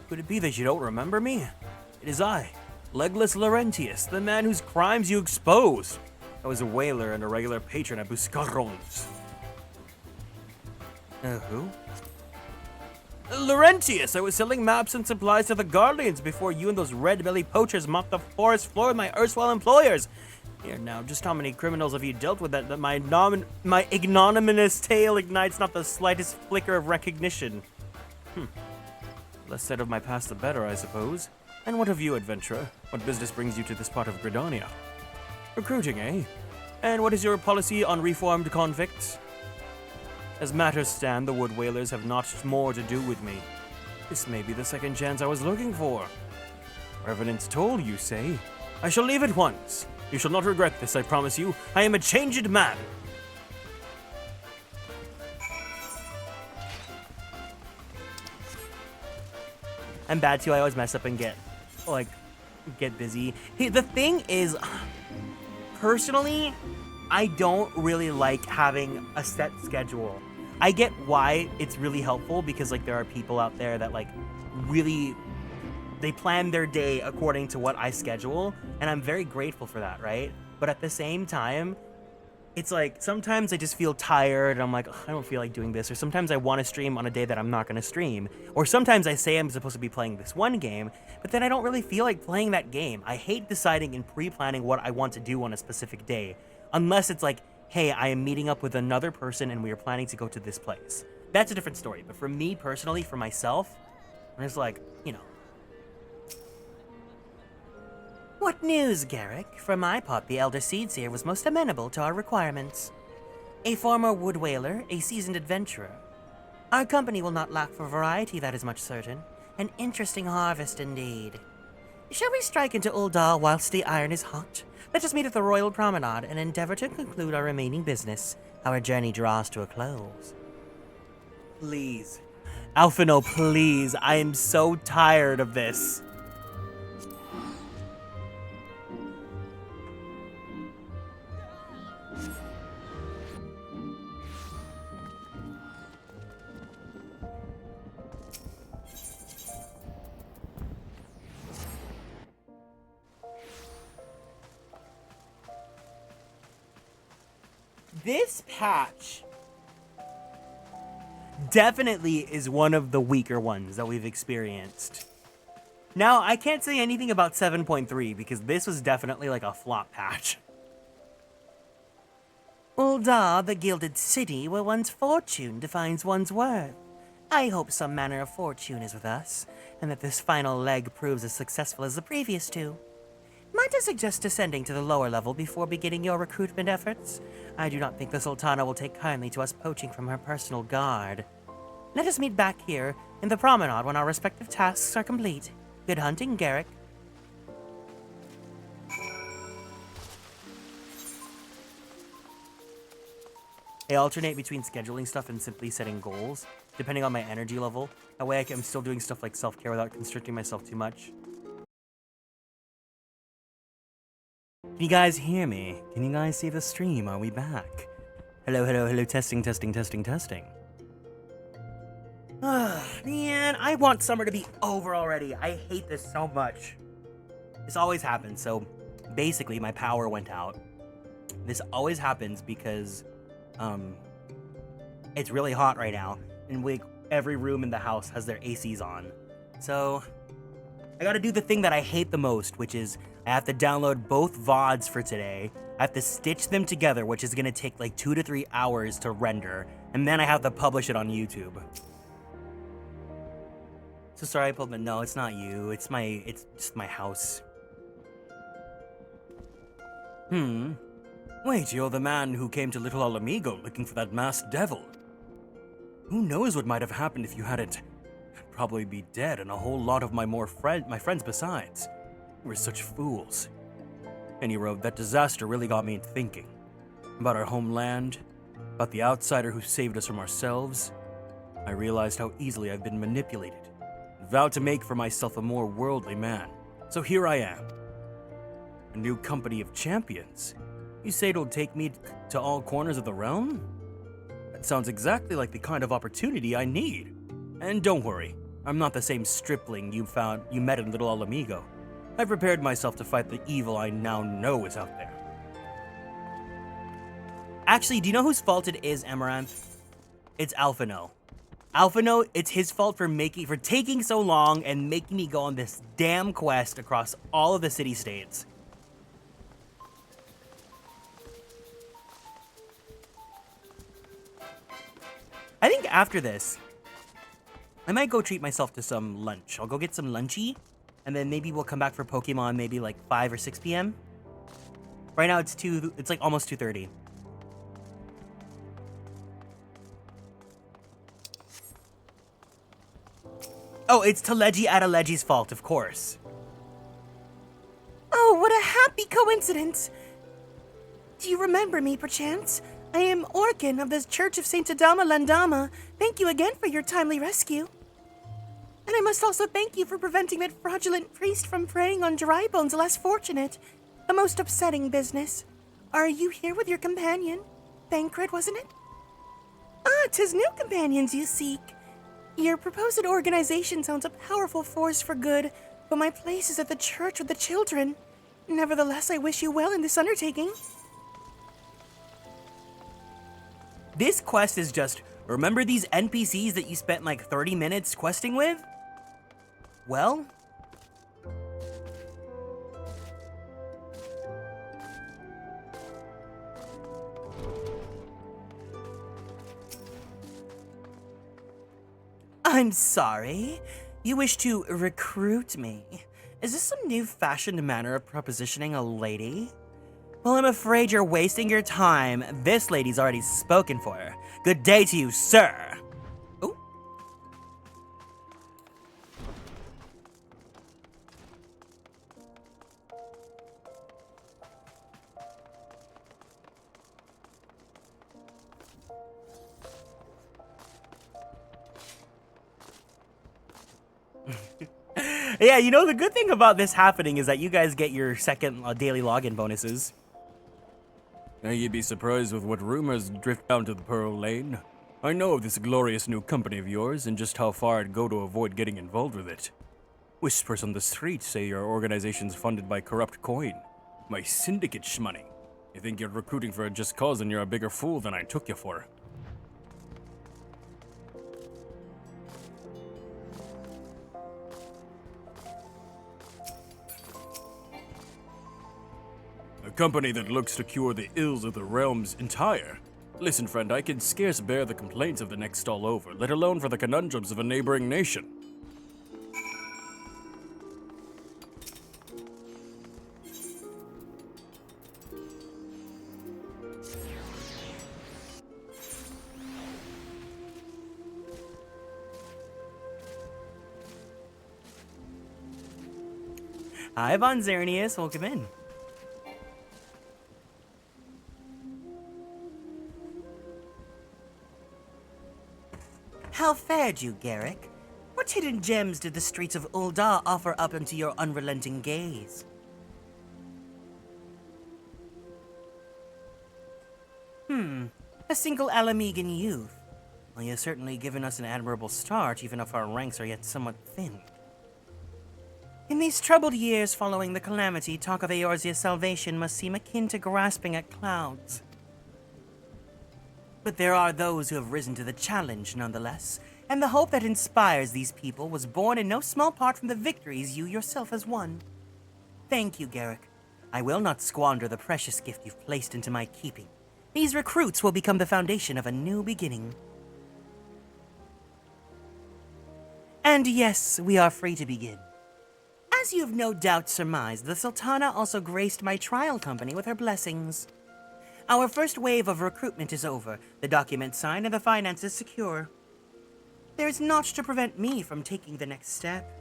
Could it be that you don't remember me? It is I, Legless Laurentius, the man whose crimes you exposed. I was a whaler and a regular patron at Buscarons. Who? Laurentius, I was selling maps and supplies to the Guardians before you and those red-belly poachers mopped the forest floor with my erstwhile employers. Here now, just how many criminals have you dealt with that my ignominious tale ignites not the slightest flicker of recognition? Less said of my past the better, I suppose. And what of you, adventurer? What business brings you to this part of Gridania? Recruiting, eh? And what is your policy on reformed convicts? As matters stand, the Wood Whalers have not more to do with me. This may be the second chance I was looking for. Revenant's toll, you say? I shall leave at once. You shall not regret this, I promise you. I am a changed man. I'm bad too. I always mess up and get busy. Hey, the thing is, personally, I don't really like having a set schedule. I get why it's really helpful because like there are people out there that like really they plan their day according to what I schedule, and I'm very grateful for that, right? But at the same time, it's like sometimes I just feel tired and I'm like, I don't feel like doing this, or sometimes I want to stream on a day that I'm not going to stream, or sometimes I say I'm supposed to be playing this one game, but then I don't really feel like playing that game. I hate deciding and pre-planning what I want to do on a specific day, unless it's like, hey, I am meeting up with another person and we are planning to go to this place. That's a different story. But for me personally, for myself, I'm just like, you know. What news, Garrick? For my part, the Elder Seedseer was most amenable to our requirements. A former wood whaler, a seasoned adventurer. Our company will not lack for variety, that is much certain. An interesting harvest indeed. Shall we strike into Uldar whilst the iron is hot? Let us meet at the Royal Promenade and endeavor to conclude our remaining business. Our journey draws to a close. Please. Alphino, please. I am so tired of this. This patch definitely is one of the weaker ones that we've experienced. Now, I can't say anything about 7.3 because this was definitely like a flop patch. Uldar, the gilded city where one's fortune defines one's worth. I hope some manner of fortune is with us, and that this final leg proves as successful as the previous two. Might I suggest descending to the lower level before beginning your recruitment efforts? I do not think the Sultana will take kindly to us poaching from her personal guard. Let us meet back here in the promenade when our respective tasks are complete. Good hunting, Garrick. I alternate between scheduling stuff and simply setting goals, depending on my energy level. That way I'm still doing stuff like self-care without constricting myself too much. Can you guys hear me? Can you guys see the stream? Are we back? Hello, hello, hello, testing, testing, testing, testing. Man, I want summer to be over already. I hate this so much. This always happens, so basically my power went out. This always happens because, it's really hot right now, and every room in the house has their ACs on. So, I gotta do the thing that I hate the most, which is I have to download both VODs for today. I have to stitch them together, which is gonna take like 2 to 3 hours to render, and then I have to publish it on YouTube. So sorry, but no, it's not you. It's just my house. Wait, you're the man who came to Little Alamigo looking for that masked devil. Who knows what might have happened if you hadn't? I'd probably be dead and a whole lot of my friends besides. We're such fools. Anyway, that disaster really got me thinking. About our homeland, about the outsider who saved us from ourselves. I realized how easily I've been manipulated, and vowed to make for myself a more worldly man. So here I am. A new company of champions. You say it'll take me to all corners of the realm? That sounds exactly like the kind of opportunity I need. And don't worry, I'm not the same stripling you met in Little Alamigo. I've prepared myself to fight the evil I now know is out there. Actually, do you know whose fault it is, Amaranth? It's Alphino. Alphino, it's his fault for taking so long and making me go on this damn quest across all of the city-states. I think after this, I might go treat myself to some lunch. I'll go get some lunchy, and then maybe we'll come back for Pokemon maybe like 5 or 6 p.m. Right now it's like almost 2:30. Oh, it's Teleji Adeleji's fault, of course. Oh, what a happy coincidence! Do you remember me, perchance? I am Orkin of the Church of Saint Adama Landama. Thank you again for your timely rescue. And I must also thank you for preventing that fraudulent priest from preying on dry bones less fortunate. A most upsetting business. Are you here with your companion? Thancred, wasn't it? Ah, 'tis new companions you seek. Your proposed organization sounds a powerful force for good, but my place is at the church with the children. Nevertheless, I wish you well in this undertaking. This quest is just, remember these NPCs that you spent like 30 minutes questing with? Well, I'm sorry. You wish to recruit me? Is this some new-fashioned manner of propositioning a lady? Well, I'm afraid you're wasting your time. This lady's already spoken for her. Good day to you, sir. Ooh. Yeah, you know, the good thing about this happening is that you guys get your second daily login bonuses. Now you'd be surprised with what rumors drift down to the Pearl Lane. I know of this glorious new company of yours and just how far I'd go to avoid getting involved with it. Whispers on the street say your organization's funded by corrupt coin. My syndicate shmoney. You think you're recruiting for a just cause and you're a bigger fool than I took you for. A company that looks to cure the ills of the realm's entire. Listen, friend, I can scarce bear the complaints of the next stall over, let alone for the conundrums of a neighboring nation. Hi, Von Zernius. Welcome in. How fared you, Garrick? What hidden gems did the streets of Ul'dah offer up unto your unrelenting gaze? A single Alamegan youth. Well, you have certainly given us an admirable start, even if our ranks are yet somewhat thin. In these troubled years following the calamity, talk of Eorzea's salvation must seem akin to grasping at clouds. But there are those who have risen to the challenge, nonetheless, and the hope that inspires these people was born in no small part from the victories you yourself has won. Thank you, Garrick. I will not squander the precious gift you've placed into my keeping. These recruits will become the foundation of a new beginning. And yes, we are free to begin. As you have no doubt surmised, the Sultana also graced my trial company with her blessings. Our first wave of recruitment is over, the documents signed and the finances secure. There is naught to prevent me from taking the next step.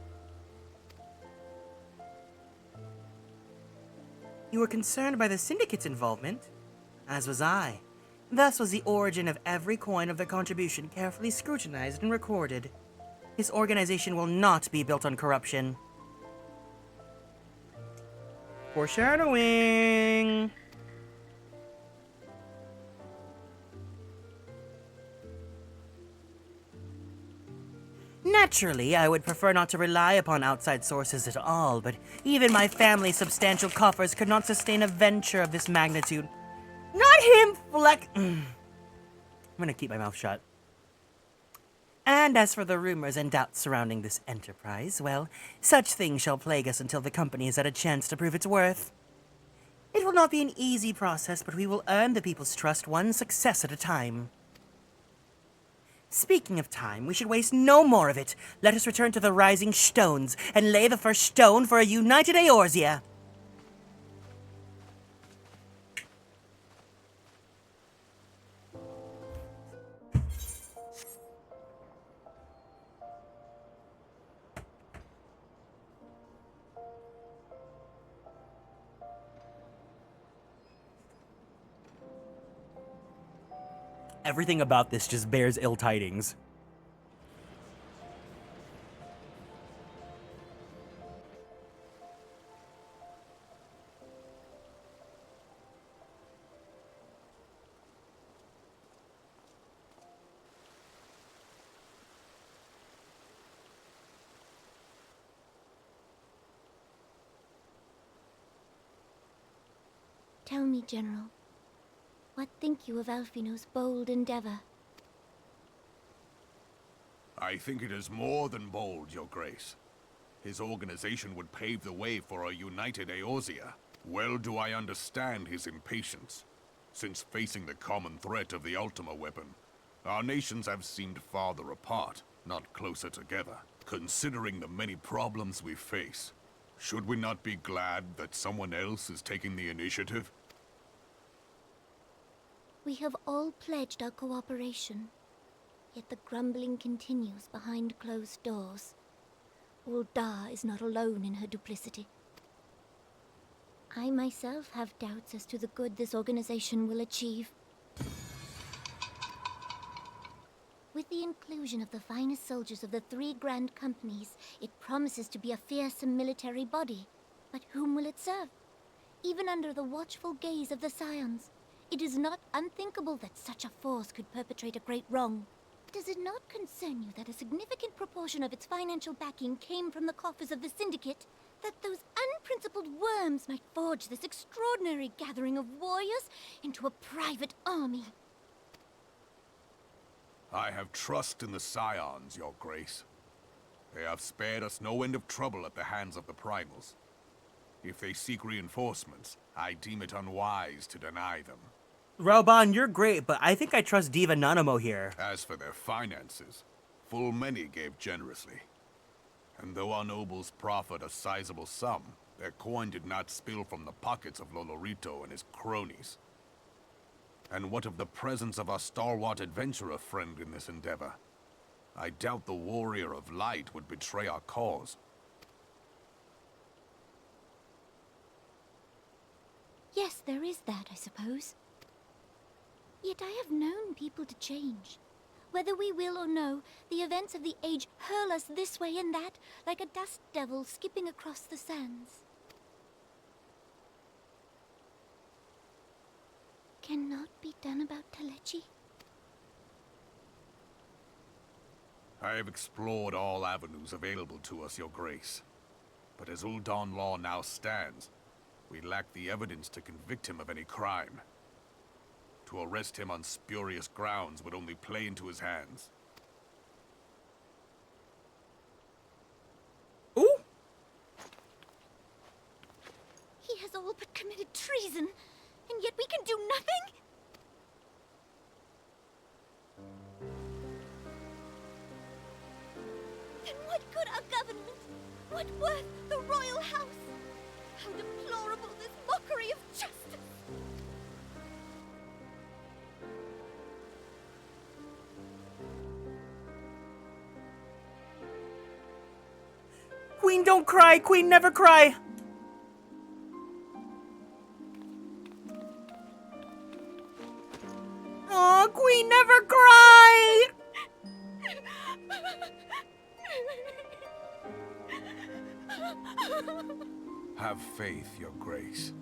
You were concerned by the Syndicate's involvement, as was I. Thus was the origin of every coin of their contribution carefully scrutinized and recorded. His organization will not be built on corruption. Foreshadowing! Naturally, I would prefer not to rely upon outside sources at all, but even my family's substantial coffers could not sustain a venture of this magnitude. Not him, Fleck! I'm gonna keep my mouth shut. And as for the rumors and doubts surrounding this enterprise, well, such things shall plague us until the company has had a chance to prove its worth. It will not be an easy process, but we will earn the people's trust one success at a time. Speaking of time, we should waste no more of it. Let us return to the Rising Stones and lay the first stone for a united Eorzea. Everything about this just bears ill tidings. Tell me, General, what think you of Alfino's bold endeavor? I think it is more than bold, Your Grace. His organization would pave the way for a united Eorzea. Well do I understand his impatience, since facing the common threat of the Ultima weapon, our nations have seemed farther apart, not closer together. Considering the many problems we face, should we not be glad that someone else is taking the initiative? We have all pledged our cooperation, yet the grumbling continues behind closed doors. Ul'dah is not alone in her duplicity. I myself have doubts as to the good this organization will achieve. With the inclusion of the finest soldiers of the 3 grand companies, it promises to be a fearsome military body. But whom will it serve? Even under the watchful gaze of the Scions, it is not unthinkable that such a force could perpetrate a great wrong. Does it not concern you that a significant proportion of its financial backing came from the coffers of the Syndicate? That those unprincipled worms might forge this extraordinary gathering of warriors into a private army? I have trust in the Scions, Your Grace. They have spared us no end of trouble at the hands of the Primals. If they seek reinforcements, I deem it unwise to deny them. Raoban, you're great, but I think I trust Diva Nanamo here. As for their finances, full many gave generously. And though our nobles proffered a sizable sum, their coin did not spill from the pockets of Lolorito and his cronies. And what of the presence of our stalwart adventurer friend in this endeavor? I doubt the Warrior of Light would betray our cause. Yes, there is that, I suppose. Yet I have known people to change. Whether we will or no, the events of the age hurl us this way and that, like a dust devil skipping across the sands. Cannot be done about Telechi? I have explored all avenues available to us, Your Grace. But as Ul'dah law now stands, we lack the evidence to convict him of any crime. To arrest him on spurious grounds would only play into his hands. Ooh! He has all but committed treason, and yet we can do nothing? Then what good our government? What worth the royal house? How deplorable this mockery of justice! Queen, don't cry! Queen, never cry! Aw, Queen, never cry! Have faith, Your Grace.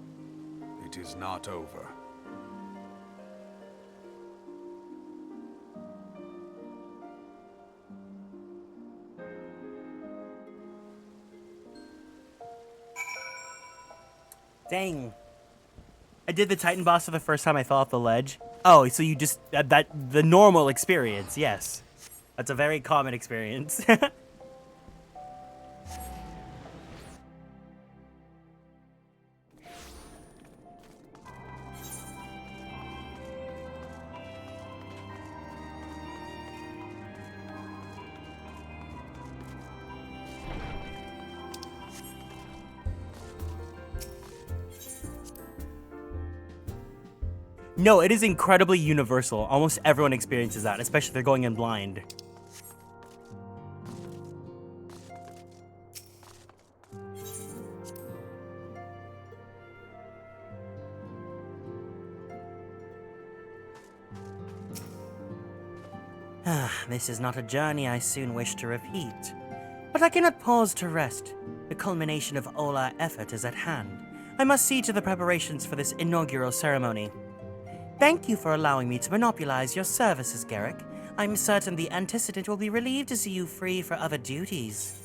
It is not over. Dang. I did the Titan boss for the first time I fell off the ledge. Oh, so you just... the normal experience, yes. That's a very common experience. No, it is incredibly universal. Almost everyone experiences that, especially if they're going in blind. This is not a journey I soon wish to repeat. But I cannot pause to rest. The culmination of all our effort is at hand. I must see to the preparations for this inaugural ceremony. Thank you for allowing me to monopolize your services, Garrick. I'm certain the antecedent will be relieved to see you free for other duties.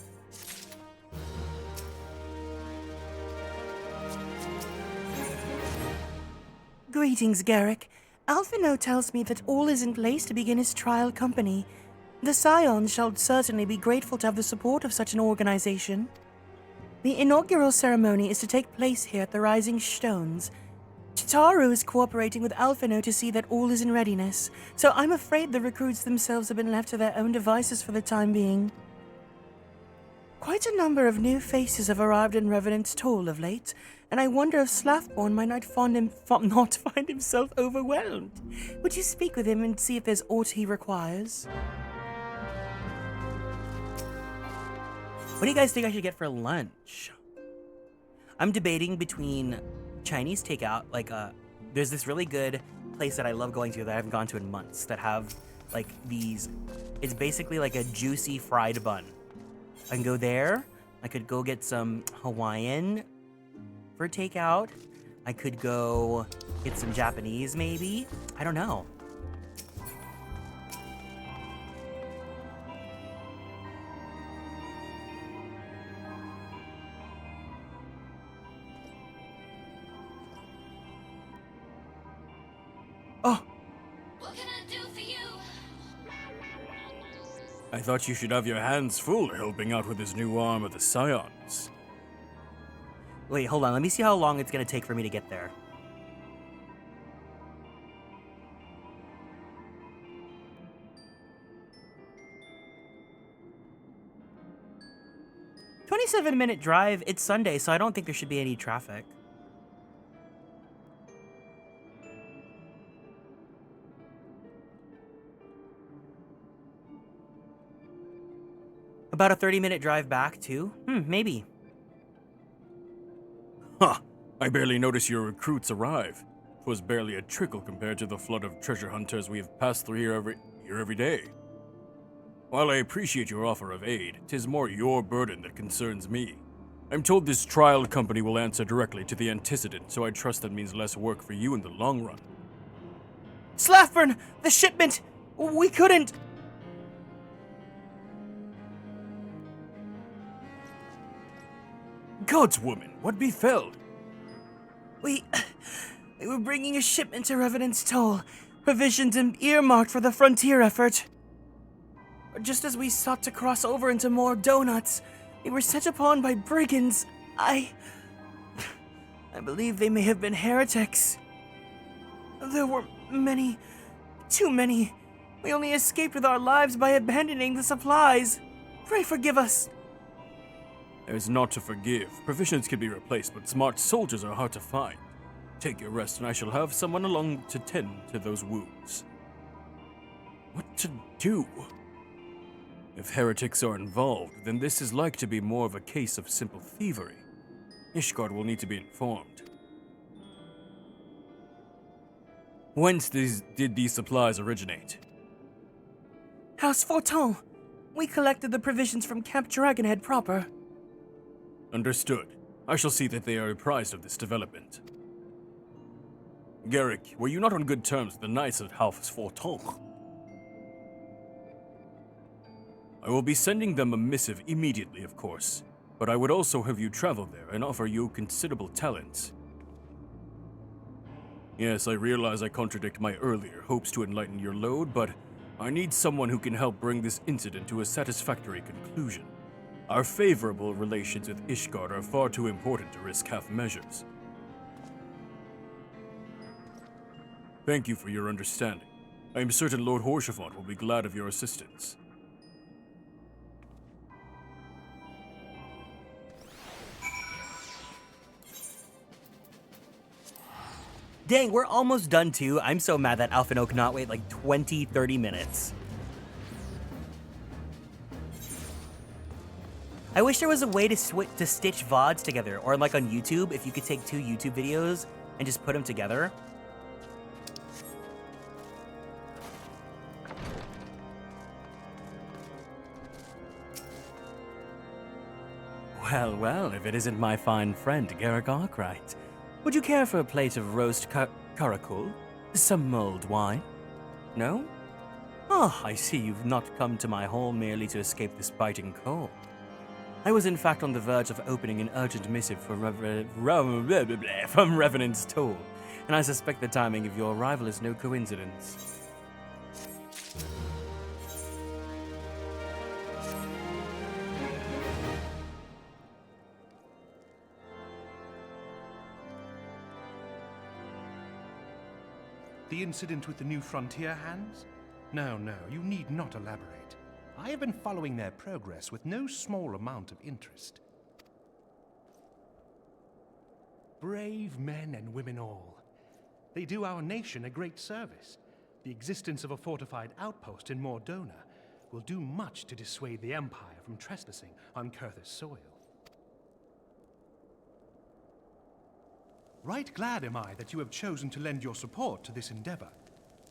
Greetings, Garrick. Alphino tells me that all is in place to begin his trial company. The Scions shall certainly be grateful to have the support of such an organization. The inaugural ceremony is to take place here at the Rising Stones. Chitaru is cooperating with Alphino to see that all is in readiness, so I'm afraid the recruits themselves have been left to their own devices for the time being. Quite a number of new faces have arrived in Revenant's Toll of late, and I wonder if Slathborn might not find himself overwhelmed. Would you speak with him and see if there's aught he requires? What do you guys think I should get for lunch? I'm debating between Chinese takeout, there's this really good place that I love going to that I haven't gone to in months that have, it's basically like a juicy fried bun. I can go there. I could go get some Hawaiian for takeout. I could go get some Japanese, maybe. I don't know. Oh, What can I do for you? I thought you should have your hands full helping out with this new arm of the Scions. Wait, hold on. Let me see how long it's going to take for me to get there. "27-minute drive. It's Sunday, so I don't think there should be any traffic." About a 30-minute drive back, too? Maybe. Huh. I barely noticed your recruits arrive. 'Twas barely a trickle compared to the flood of treasure hunters we have passed through here every day. While I appreciate your offer of aid, 'tis more your burden that concerns me. I'm told this trial company will answer directly to the antecedent, so I trust that means less work for you in the long run. Slathburn! The shipment! We couldn't... Gods, woman, what befell? We were bringing a shipment to Revenant's Toll, provisioned and earmarked for the frontier effort. Just as we sought to cross over into more donuts, we were set upon by brigands. I believe they may have been heretics. There were many, too many. We only escaped with our lives by abandoning the supplies. Pray forgive us. There's naught to forgive. Provisions can be replaced, but smart soldiers are hard to find. Take your rest, and I shall have someone along to tend to those wounds. What to do? If heretics are involved, then this is like to be more of a case of simple thievery. Ishgard will need to be informed. Whence did these supplies originate? House Forton. We collected the provisions from Camp Dragonhead proper. Understood. I shall see that they are apprised of this development. Garrick, were you not on good terms with the knights at House Forton? I will be sending them a missive immediately, of course, but I would also have you travel there and offer you considerable talents. Yes, I realize I contradict my earlier hopes to enlighten your load, but I need someone who can help bring this incident to a satisfactory conclusion. Our favorable relations with Ishgard are far too important to risk half measures. Thank you for your understanding. I am certain Lord Horshafont will be glad of your assistance. Dang, we're almost done too. I'm so mad that Alphino cannot wait like 20, 30 minutes. I wish there was a way to stitch VODs together, or like on YouTube, if you could take 2 YouTube videos and just put them together. Well, well, if it isn't my fine friend, Garrick Arkwright. Would you care for a plate of roast curacul? Some mulled wine? No? Ah, I see you've not come to my hall merely to escape this biting cold. I was in fact on the verge of opening an urgent missive for from Revenant's Toll, and I suspect the timing of your arrival is no coincidence. The incident with the new frontier hands? No, you need not elaborate. I have been following their progress with no small amount of interest. Brave men and women all. They do our nation a great service. The existence of a fortified outpost in Mordona will do much to dissuade the Empire from trespassing on Kurth's soil. Right glad am I that you have chosen to lend your support to this endeavor.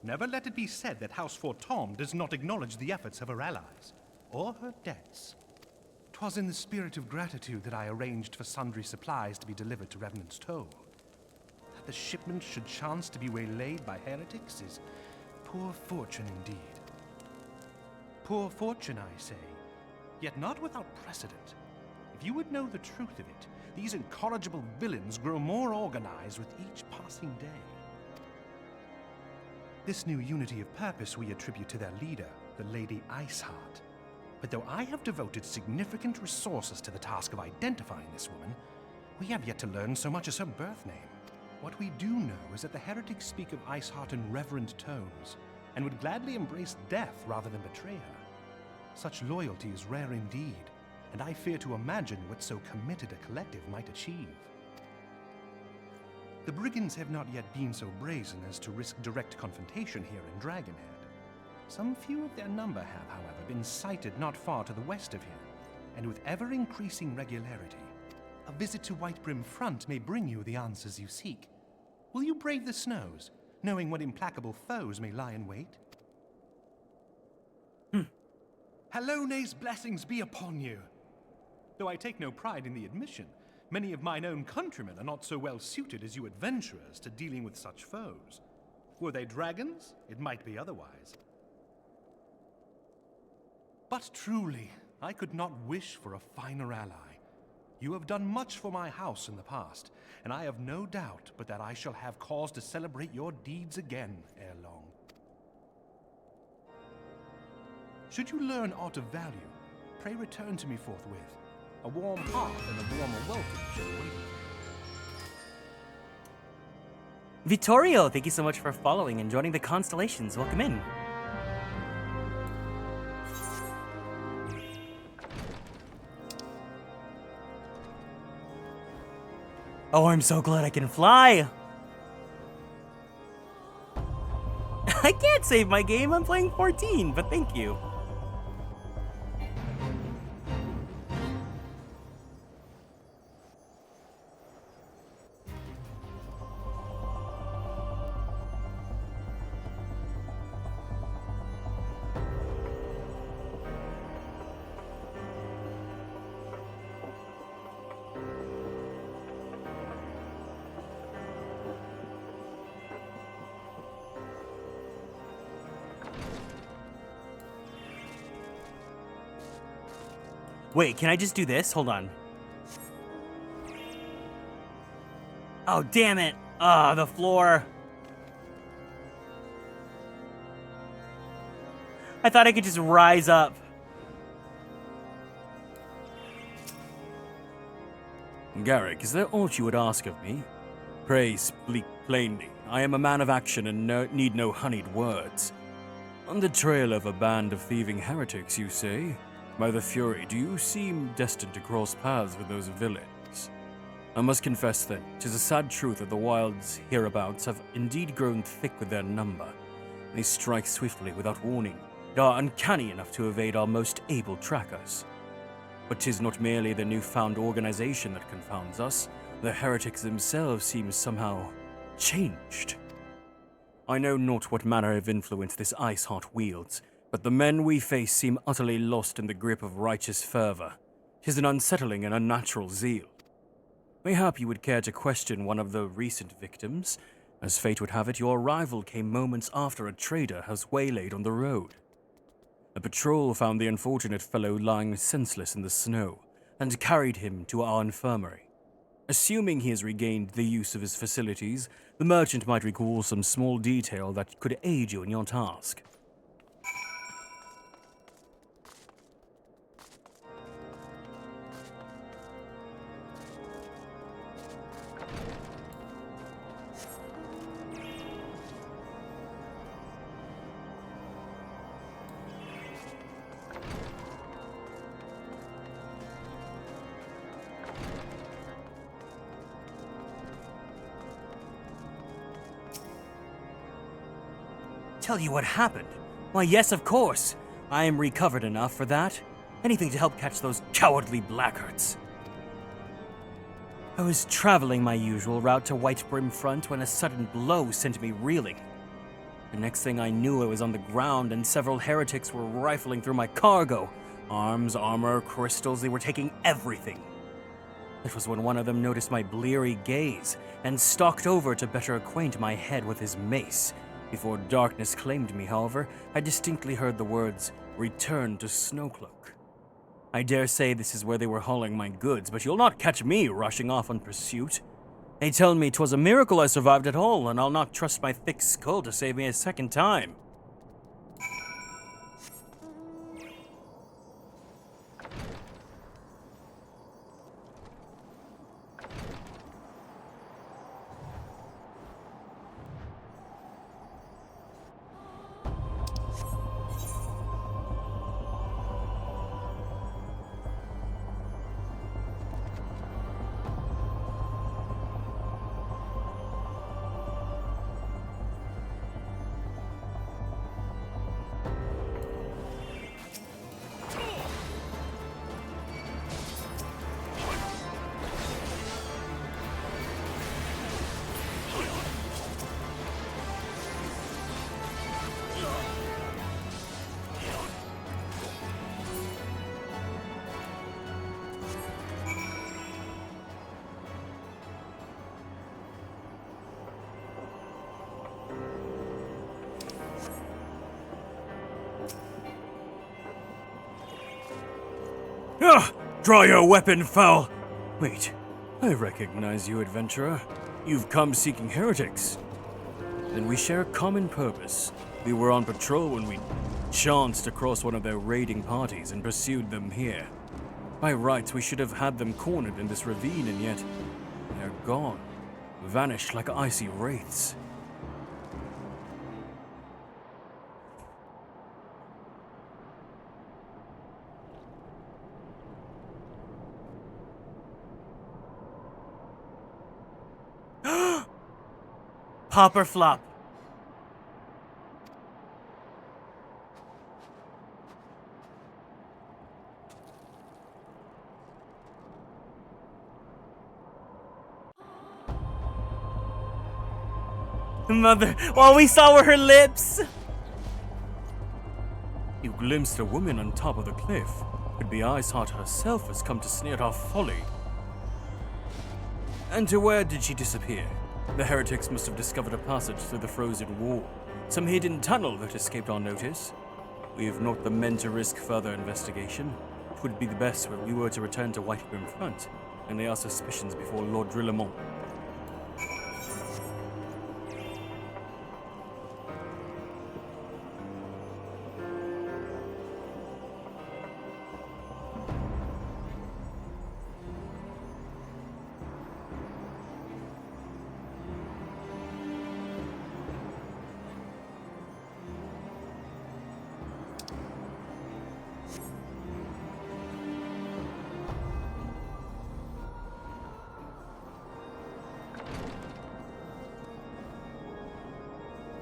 Never let it be said that House Fortom does not acknowledge the efforts of her allies, or her debts. 'Twas in the spirit of gratitude that I arranged for sundry supplies to be delivered to Revenant's Toll. That the shipment should chance to be waylaid by heretics is poor fortune indeed. Poor fortune, I say, yet not without precedent. If you would know the truth of it, these incorrigible villains grow more organized with each passing day. This new unity of purpose we attribute to their leader, the Lady Iceheart. But though I have devoted significant resources to the task of identifying this woman, we have yet to learn so much as her birth name. What we do know is that the heretics speak of Iceheart in reverent tones, and would gladly embrace death rather than betray her. Such loyalty is rare indeed, and I fear to imagine what so committed a collective might achieve. The brigands have not yet been so brazen as to risk direct confrontation here in Dragonhead. Some few of their number have, however, been sighted not far to the west of here, and with ever-increasing regularity. A visit to Whitebrim Front may bring you the answers you seek. Will you brave the snows, knowing what implacable foes may lie in wait? Halone's blessings be upon you! Though I take no pride in the admission, many of mine own countrymen are not so well suited as you adventurers to dealing with such foes. Were they dragons, it might be otherwise. But truly, I could not wish for a finer ally. You have done much for my house in the past, and I have no doubt but that I shall have cause to celebrate your deeds again ere long. Should you learn aught of value, pray return to me forthwith. A warm hearth and a warmer welcome shall await you. Vittorio, thank you so much for following and joining the Konstellations. Welcome in. Oh, I'm so glad I can fly! I can't save my game, I'm playing 14, but thank you. Wait, can I just do this? Hold on. Oh, damn it. Ah, the floor. I thought I could just rise up. Garrick, is there aught you would ask of me? Pray speak plainly. I am a man of action and need no honeyed words. On the trail of a band of thieving heretics, you say? By the Fury, do you seem destined to cross paths with those villains? I must confess then, 'tis a sad truth that the wilds hereabouts have indeed grown thick with their number. They strike swiftly without warning, and are uncanny enough to evade our most able trackers. But 'tis not merely the newfound organization that confounds us. The heretics themselves seem somehow changed. I know not what manner of influence this Iceheart wields, but the men we face seem utterly lost in the grip of righteous fervor. 'Tis an unsettling and unnatural zeal. Mayhap you would care to question one of the recent victims. As fate would have it, your arrival came moments after a trader has waylaid on the road. A patrol found the unfortunate fellow lying senseless in the snow and carried him to our infirmary. Assuming he has regained the use of his facilities, the merchant might recall some small detail that could aid you in your task. Tell you what happened? Why, yes, of course. I am recovered enough for that. Anything to help catch those cowardly blackguards. I was traveling my usual route to White Brim Front when a sudden blow sent me reeling. The next thing I knew, I was on the ground and several heretics were rifling through my cargo. Arms, armor, crystals, they were taking everything. It was when one of them noticed my bleary gaze and stalked over to better acquaint my head with his mace. Before darkness claimed me, however, I distinctly heard the words, "Return to Snowcloak." I dare say this is where they were hauling my goods, but you'll not catch me rushing off on pursuit. They tell me 'twas a miracle I survived at all, and I'll not trust my thick skull to save me a second time. Ah! Draw your weapon, foul! Wait, I recognize you, adventurer. You've come seeking heretics. Then we share a common purpose. We were on patrol when we chanced across one of their raiding parties and pursued them here. By rights, we should have had them cornered in this ravine, and yet they're gone. Vanished like icy wraiths. Pop or flop? Mother, all we saw were her lips! You glimpsed a woman on top of the cliff. Could be Iceheart herself has come to sneer at our folly. And to where did she disappear? The heretics must have discovered a passage through the frozen wall, some hidden tunnel that escaped our notice. We have not the men to risk further investigation. It would be the best when we were to return to White Brim Front and lay our suspicions before Lord Drillamont.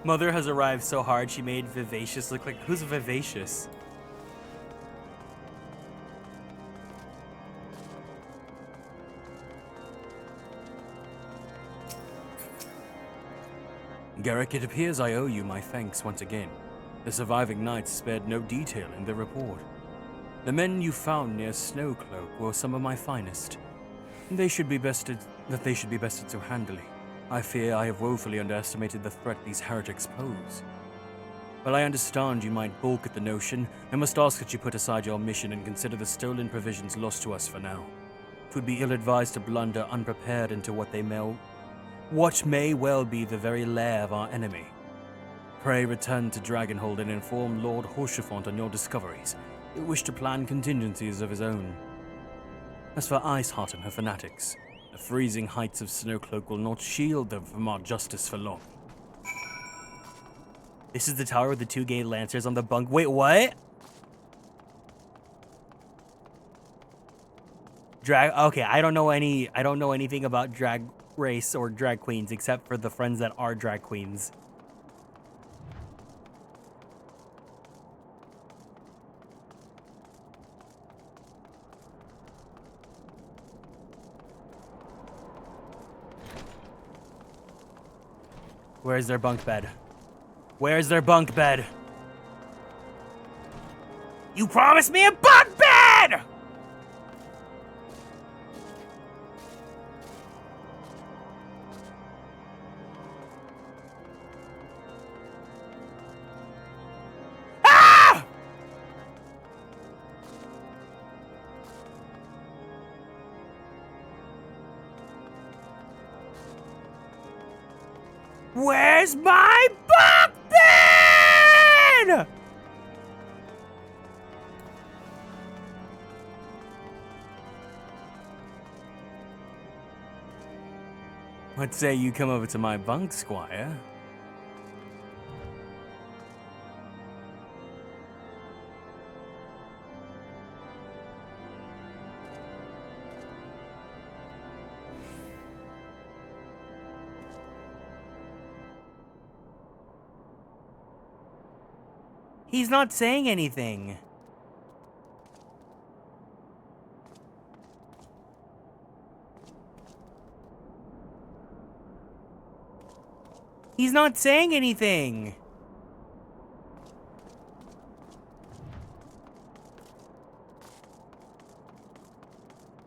Mother has arrived so hard she made Vivacious look like, who's Vivacious? Garrick, it appears I owe you my thanks once again. The surviving knights spared no detail in their report. The men you found near Snowcloak were some of my finest. They should be bested so handily. I fear I have woefully underestimated the threat these heretics pose. While I understand you might balk at the notion, I must ask that you put aside your mission and consider the stolen provisions lost to us for now. It would be ill-advised to blunder unprepared into what may well be the very lair of our enemy. Pray return to Dragonhold and inform Lord Horschiefant on your discoveries. He'll wish to plan contingencies of his own. As for Iceheart and her fanatics, the freezing heights of Snowcloak will not shield them from our justice for long. This is the tower with the 2 gay lancers on the bunk. Wait, what? Okay, I don't know anything about drag race or drag queens except for the friends that are drag queens. Where's their bunk bed? Where's their bunk bed? You promised me a bunk bed! Ah! Where's my bunk bed? What say you come over to my bunk, Squire? He's not saying anything. He's not saying anything.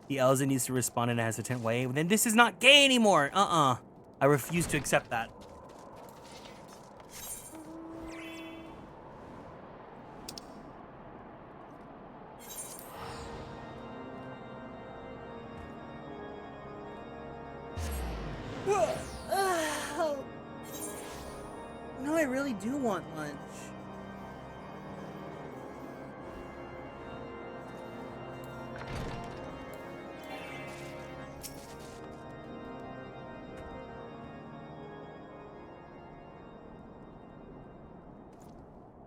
The Elza needs to respond in a hesitant way. Then this is not gay anymore. I refuse to accept that. No, I really do want lunch.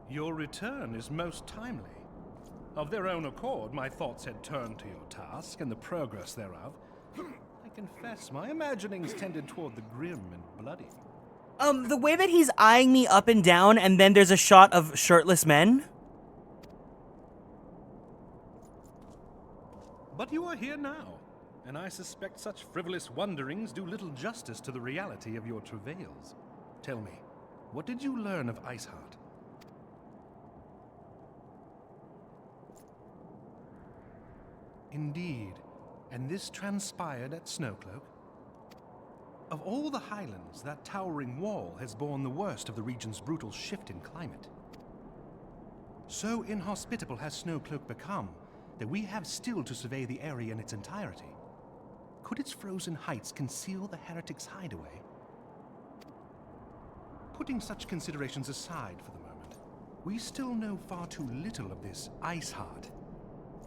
Your return is most timely. Of their own accord, my thoughts had turned to your task and the progress thereof. I confess, my imaginings tended toward the grim and bloody. The way that he's eyeing me up and down, and then there's a shot of shirtless men. But you are here now, and I suspect such frivolous wonderings do little justice to the reality of your travails. Tell me, what did you learn of Iceheart? Indeed, and this transpired at Snowcloak? Of all the highlands, that towering wall has borne the worst of the region's brutal shift in climate. So inhospitable has Snowcloak become that we have still to survey the area in its entirety. Could its frozen heights conceal the heretics' hideaway? Putting such considerations aside for the moment, we still know far too little of this Iceheart.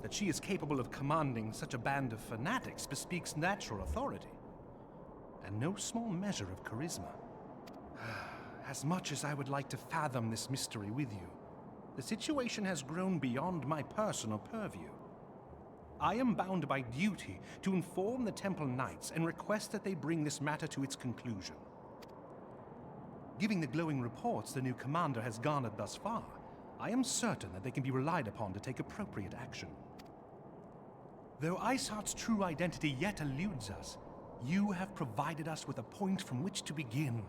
That she is capable of commanding such a band of fanatics bespeaks natural authority, and no small measure of charisma. As much as I would like to fathom this mystery with you, the situation has grown beyond my personal purview. I am bound by duty to inform the Temple Knights and request that they bring this matter to its conclusion. Given the glowing reports the new commander has garnered thus far, I am certain that they can be relied upon to take appropriate action. Though Iceheart's true identity yet eludes us, you have provided us with a point from which to begin.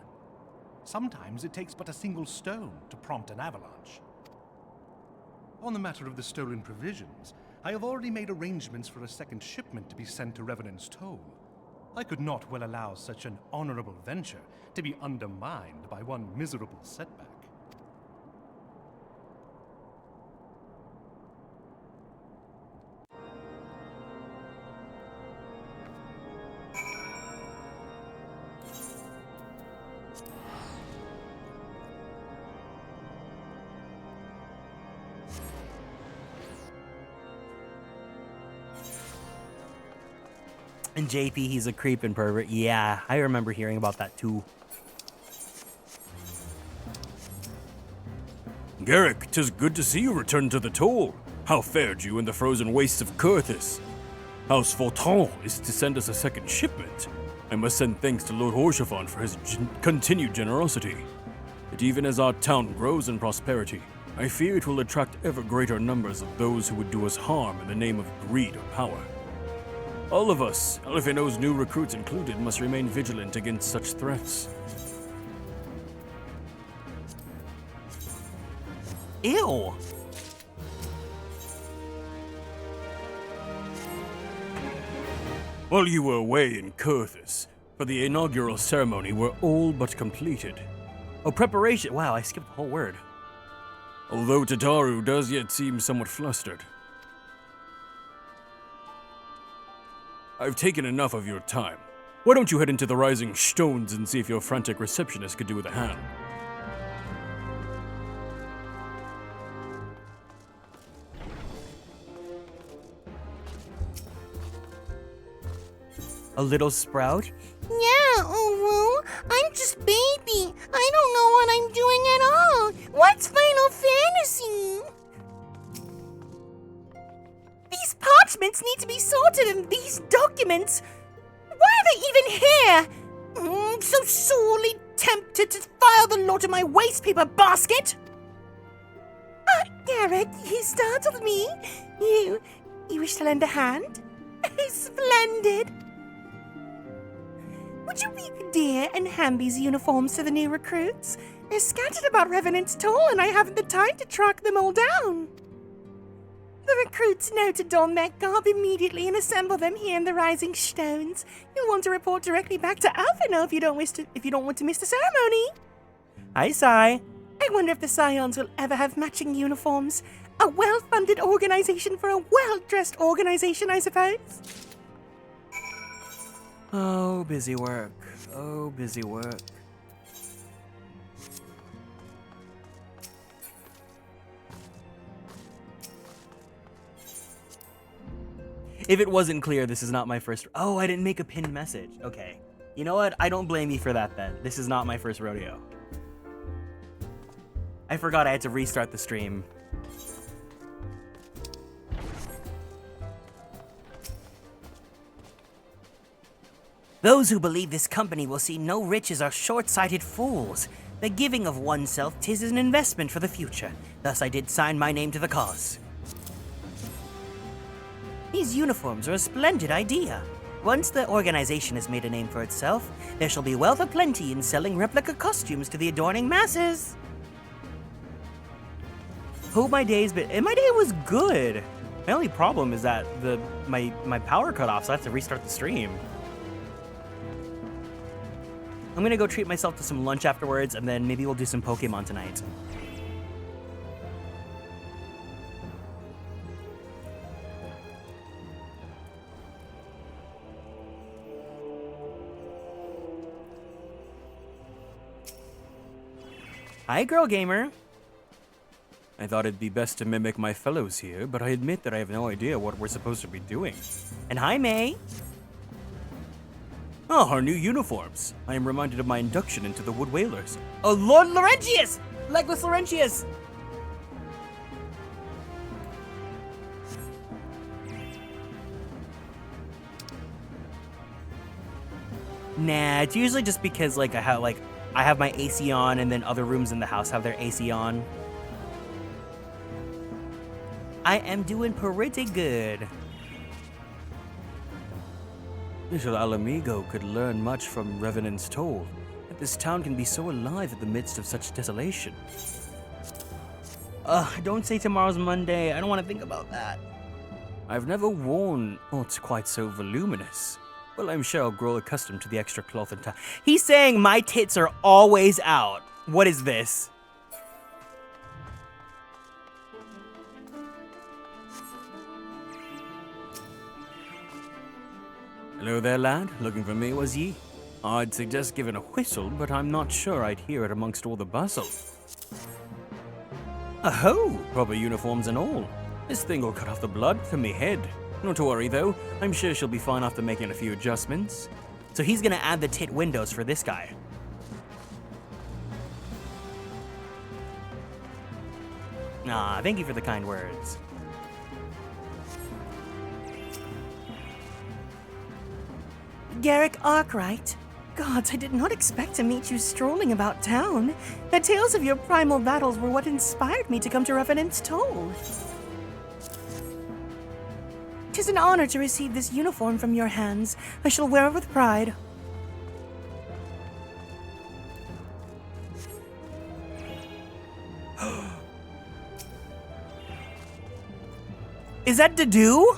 Sometimes it takes but a single stone to prompt an avalanche. On the matter of the stolen provisions, I have already made arrangements for a second shipment to be sent to Revenant's Toll. I could not well allow such an honorable venture to be undermined by one miserable setback. And JP, he's a creepin' pervert. Yeah, I remember hearing about that too. Garrick, 'tis good to see you return to the toll. How fared you in the frozen wastes of Kurthis? House Forton is to send us a second shipment. I must send thanks to Lord Horshavan for his continued generosity. But even as our town grows in prosperity, I fear it will attract ever greater numbers of those who would do us harm in the name of greed or power. All of us, Elfino's new recruits included, must remain vigilant against such threats. Ew! While you were away in Kurthis, for the inaugural ceremony were all but completed. Oh, preparation! Wow, I skipped the whole word. Although Tataru does yet seem somewhat flustered. I've taken enough of your time. Why don't you head into the Rising Stones and see if your frantic receptionist could do with a hand? A little sprout? Yeah, oh, well, I'm just baby. I don't know what I'm doing at all. What's Final Fantasy? These parchments need to be sorted, and these documents... Why are they even here? I'm so sorely tempted to file the lot in my waste paper basket. Garrett, you startled me. You wish to lend a hand? Splendid. Would you be dear and hand these uniforms to the new recruits? They're scattered about Revenant's Toll, and I haven't the time to track them all down. The recruits know to don their garb immediately and assemble them here in the Rising Stones. You'll want to report directly back to Alphino if you don't want to miss the ceremony. Hi, Sai. I wonder if the Scions will ever have matching uniforms. A well-funded organization for a well-dressed organization, I suppose. Oh, busy work. Oh, busy work. If it wasn't clear, this is not my first... Oh, I didn't make a pinned message. Okay. You know what? I don't blame you for that then. This is not my first rodeo. I forgot I had to restart the stream. Those who believe this company will see no riches are short-sighted fools. The giving of oneself 'tis an investment for the future. Thus I did sign my name to the cause. These uniforms are a splendid idea. Once the organization has made a name for itself, there shall be wealth aplenty in selling replica costumes to the adorning masses. Hope my day's been... And my day was good. My only problem is that my power cut off, so I have to restart the stream. I'm gonna go treat myself to some lunch afterwards, and then maybe we'll do some Pokemon tonight. Hi, Girl Gamer. I thought it'd be best to mimic my fellows here, but I admit that I have no idea what we're supposed to be doing. And hi, May. Oh, our new uniforms. I am reminded of my induction into the Wood Whalers. Oh, Lord Laurentius! Legless Laurentius! Nah, it's usually just because I have my AC on, and then other rooms in the house have their AC on. I am doing pretty good. Little Alamigo could learn much from Revenant's Toll, that this town can be so alive in the midst of such desolation. Don't say tomorrow's Monday. I don't want to think about that. I've never worn aught quite so voluminous. Well, I'm sure I'll grow accustomed to the extra cloth and tie. He's saying my tits are always out. What is this? Hello there, lad. Looking for me, was ye? I'd suggest giving a whistle, but I'm not sure I'd hear it amongst all the bustle. Aho! Proper uniforms and all. This thing will cut off the blood from me head. Not to worry, though. I'm sure she'll be fine after making a few adjustments. So he's gonna add the tit windows for this guy. Ah, thank you for the kind words. Garrick Arkwright? Gods, I did not expect to meet you strolling about town. The tales of your primal battles were what inspired me to come to Revenant's Toll. 'Tis an honor to receive this uniform from your hands. I shall wear it with pride. Is that Dedue?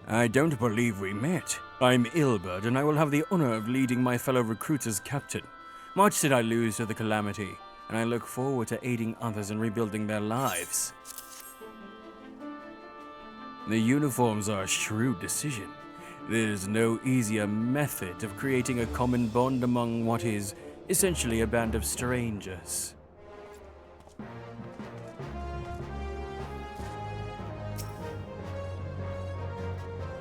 I don't believe we met. I'm Ilbert, and I will have the honor of leading my fellow recruits as captain. Much did I lose to the calamity, and I look forward to aiding others in rebuilding their lives. The uniforms are a shrewd decision. There's no easier method of creating a common bond among what is essentially a band of strangers.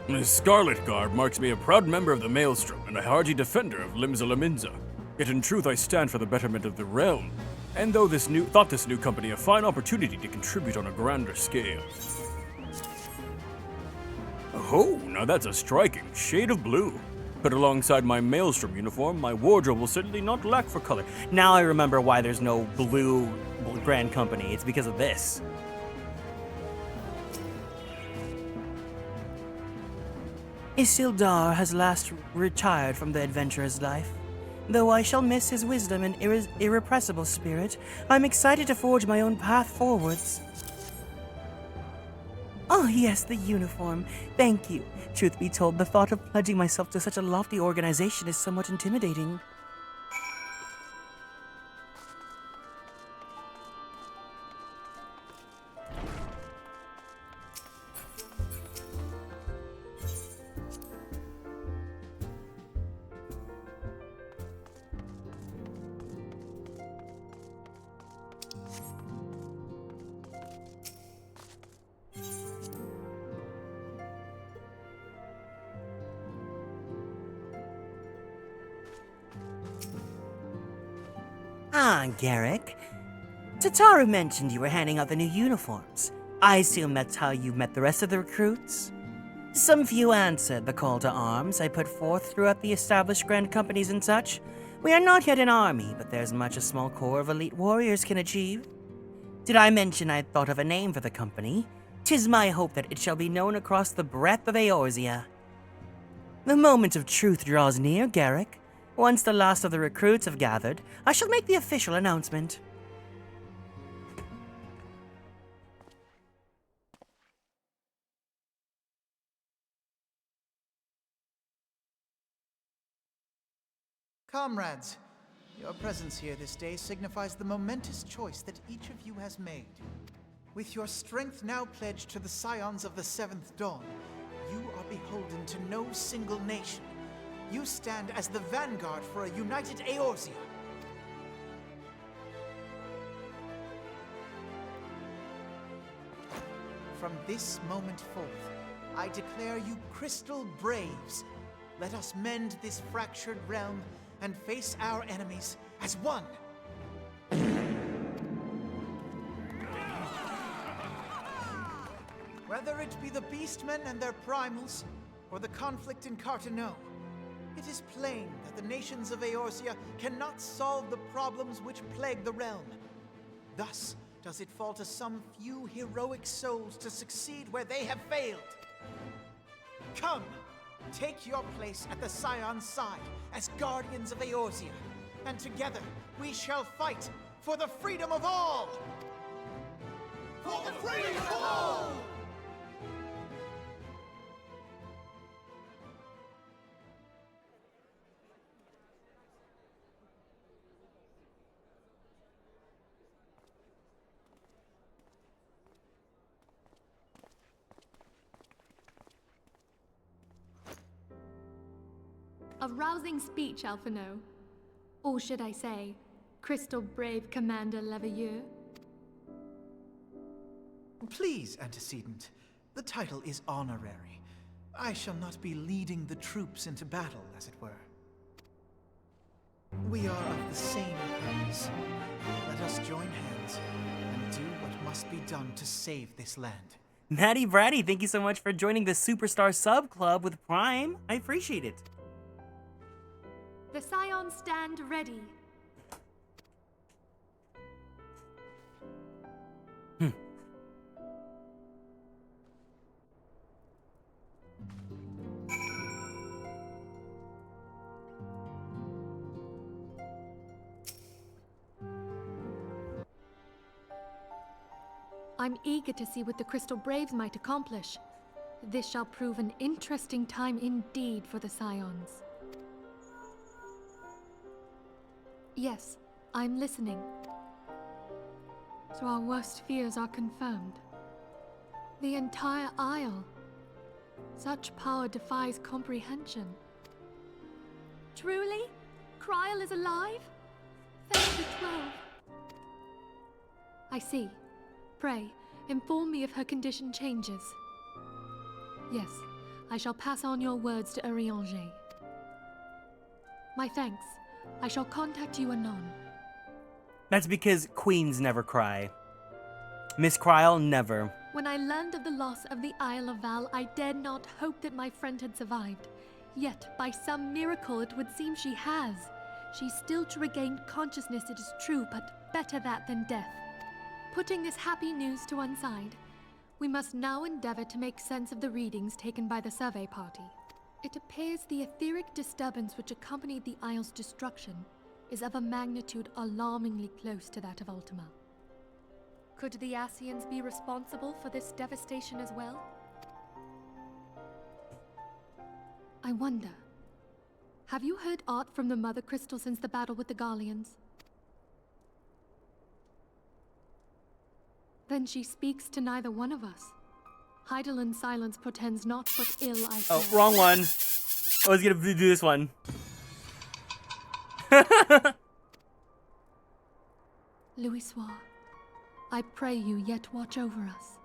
The Scarlet Garb marks me a proud member of the Maelstrom and a hardy defender of Limsa Laminza. Yet in truth I stand for the betterment of the realm, and though this new company a fine opportunity to contribute on a grander scale. Oh, now that's a striking shade of blue. Put alongside my Maelstrom uniform, my wardrobe will certainly not lack for color. Now I remember why there's no blue Grand Company. It's because of this. Isildur has last retired from the adventurer's life. Though I shall miss his wisdom and irrepressible spirit, I'm excited to forge my own path forwards. Oh yes, the uniform. Thank you. Truth be told, the thought of pledging myself to such a lofty organization is somewhat intimidating. Ah, Garrick. Tataru mentioned you were handing out the new uniforms. I assume that's how you met the rest of the recruits? Some few answered the call to arms I put forth throughout the established grand companies and such. We are not yet an army, but there's much a small corps of elite warriors can achieve. Did I mention I'd thought of a name for the company? 'Tis my hope that it shall be known across the breadth of Eorzea. The moment of truth draws near, Garrick. Once the last of the recruits have gathered, I shall make the official announcement. Comrades, your presence here this day signifies the momentous choice that each of you has made. With your strength now pledged to the scions of the Seventh Dawn, you are beholden to no single nation. You stand as the vanguard for a united Eorzea. From this moment forth, I declare you Crystal Braves. Let us mend this fractured realm and face our enemies as one. Whether it be the Beastmen and their primals, or the conflict in Carteneau, it is plain that the nations of Eorzea cannot solve the problems which plague the realm. Thus does it fall to some few heroic souls to succeed where they have failed. Come, take your place at the Scion's side as guardians of Eorzea, and together we shall fight for the freedom of all! For the freedom of all! A rousing speech, Alphino. Or should I say, Crystal Brave Commander Leveilleur? Please, antecedent. The title is honorary. I shall not be leading the troops into battle, as it were. We are of the same purpose. Let us join hands and do what must be done to save this land. Natty Bratty, thank you so much for joining the Superstar Sub Club with Prime. I appreciate it. The Scions stand ready. I'm eager to see what the Crystal Braves might accomplish. This shall prove an interesting time indeed for the Scions. Yes, I'm listening. So our worst fears are confirmed. The entire Isle. Such power defies comprehension. Truly? Kryl is alive? Thank the 12. I see. Pray, inform me if her condition changes. Yes, I shall pass on your words to Urianger. My thanks. I shall contact you anon. That's because queens never cry. Miss Kryl never. When I learned of the loss of the Isle of Val, I dared not hope that my friend had survived. Yet, by some miracle, it would seem she has. She's still to regain consciousness, it is true, but better that than death. Putting this happy news to one side, we must now endeavor to make sense of the readings taken by the survey party. It appears the etheric disturbance which accompanied the Isle's destruction is of a magnitude alarmingly close to that of Ultima. Could the Ascians be responsible for this devastation as well? I wonder, have you heard aught from the Mother Crystal since the battle with the Garleans? Then she speaks to neither one of us. Heidelin's silence portends not but ill, I fear. Oh, wrong one. I was gonna do this one. Louisoix, I pray you yet watch over us.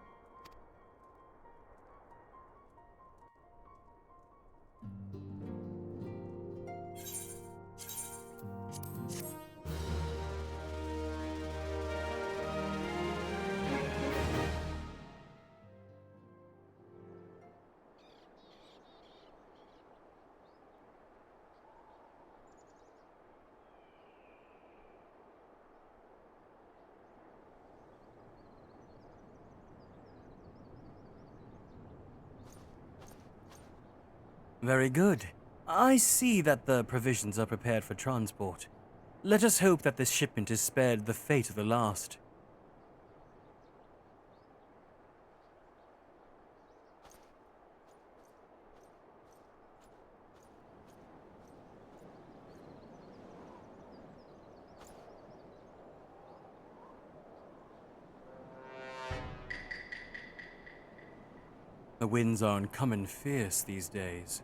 Very good. I see that the provisions are prepared for transport. Let us hope that this shipment is spared the fate of the last. The winds are uncommon fierce these days.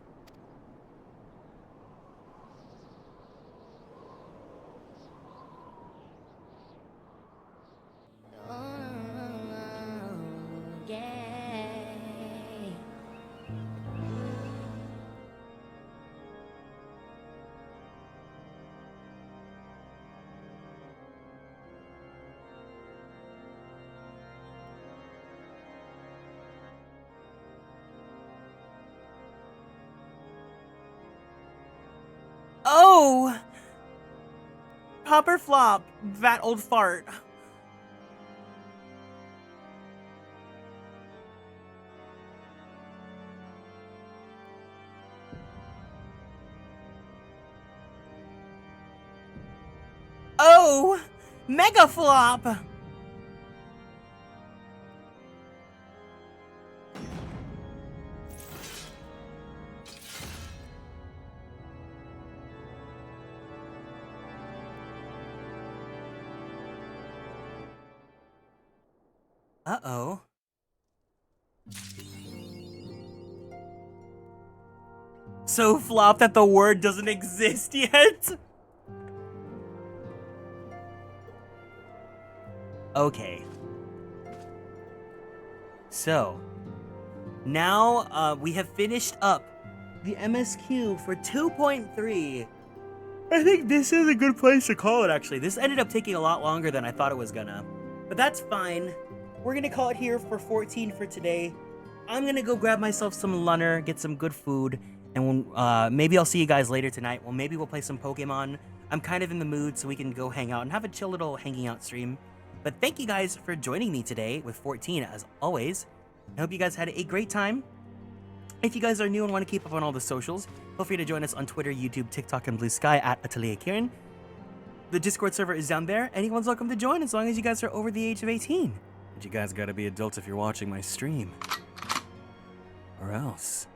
Oh! Popper flop, that old fart. Oh! Mega flop! Uh-oh. so flop that the word doesn't exist yet. Okay. So, now we have finished up the MSQ for 2.3. I think this is a good place to call it, actually. This ended up taking a lot longer than I thought it was gonna. But that's fine. We're gonna call it here for 14 for today. I'm gonna go grab myself some lunner, get some good food, and maybe I'll see you guys later tonight. Well, maybe we'll play some Pokemon. I'm kind of in the mood, so we can go hang out and have a chill little hanging out stream. But thank you guys for joining me today with 14, as always. I hope you guys had a great time. If you guys are new and want to keep up on all the socials, feel free to join us on Twitter, YouTube, TikTok, and Blue Sky at Atelier Kieran. The Discord server is down there. Anyone's welcome to join as long as you guys are over the age of 18. But you guys gotta be adults if you're watching my stream. Or else.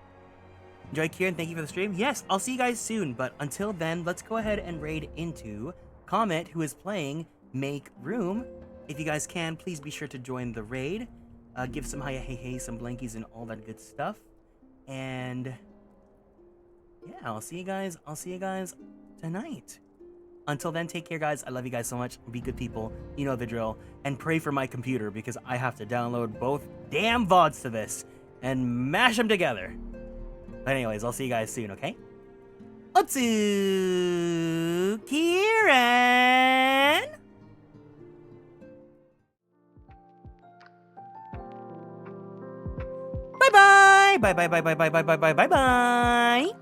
Enjoy, Kieran. Thank you for the stream. Yes, I'll see you guys soon. But until then, let's go ahead and raid into Comet, who is playing Make Room. If you guys can, please be sure to join the raid. Give some hey, some blankies, and all that good stuff. And yeah, I'll see you guys tonight. Until then, take care, guys. I love you guys so much. Be good people. You know the drill. And pray for my computer because I have to download both damn VODs to this and mash them together. But anyways, I'll see you guys soon, okay? Otsu Kieran! Bye-bye! Bye-bye.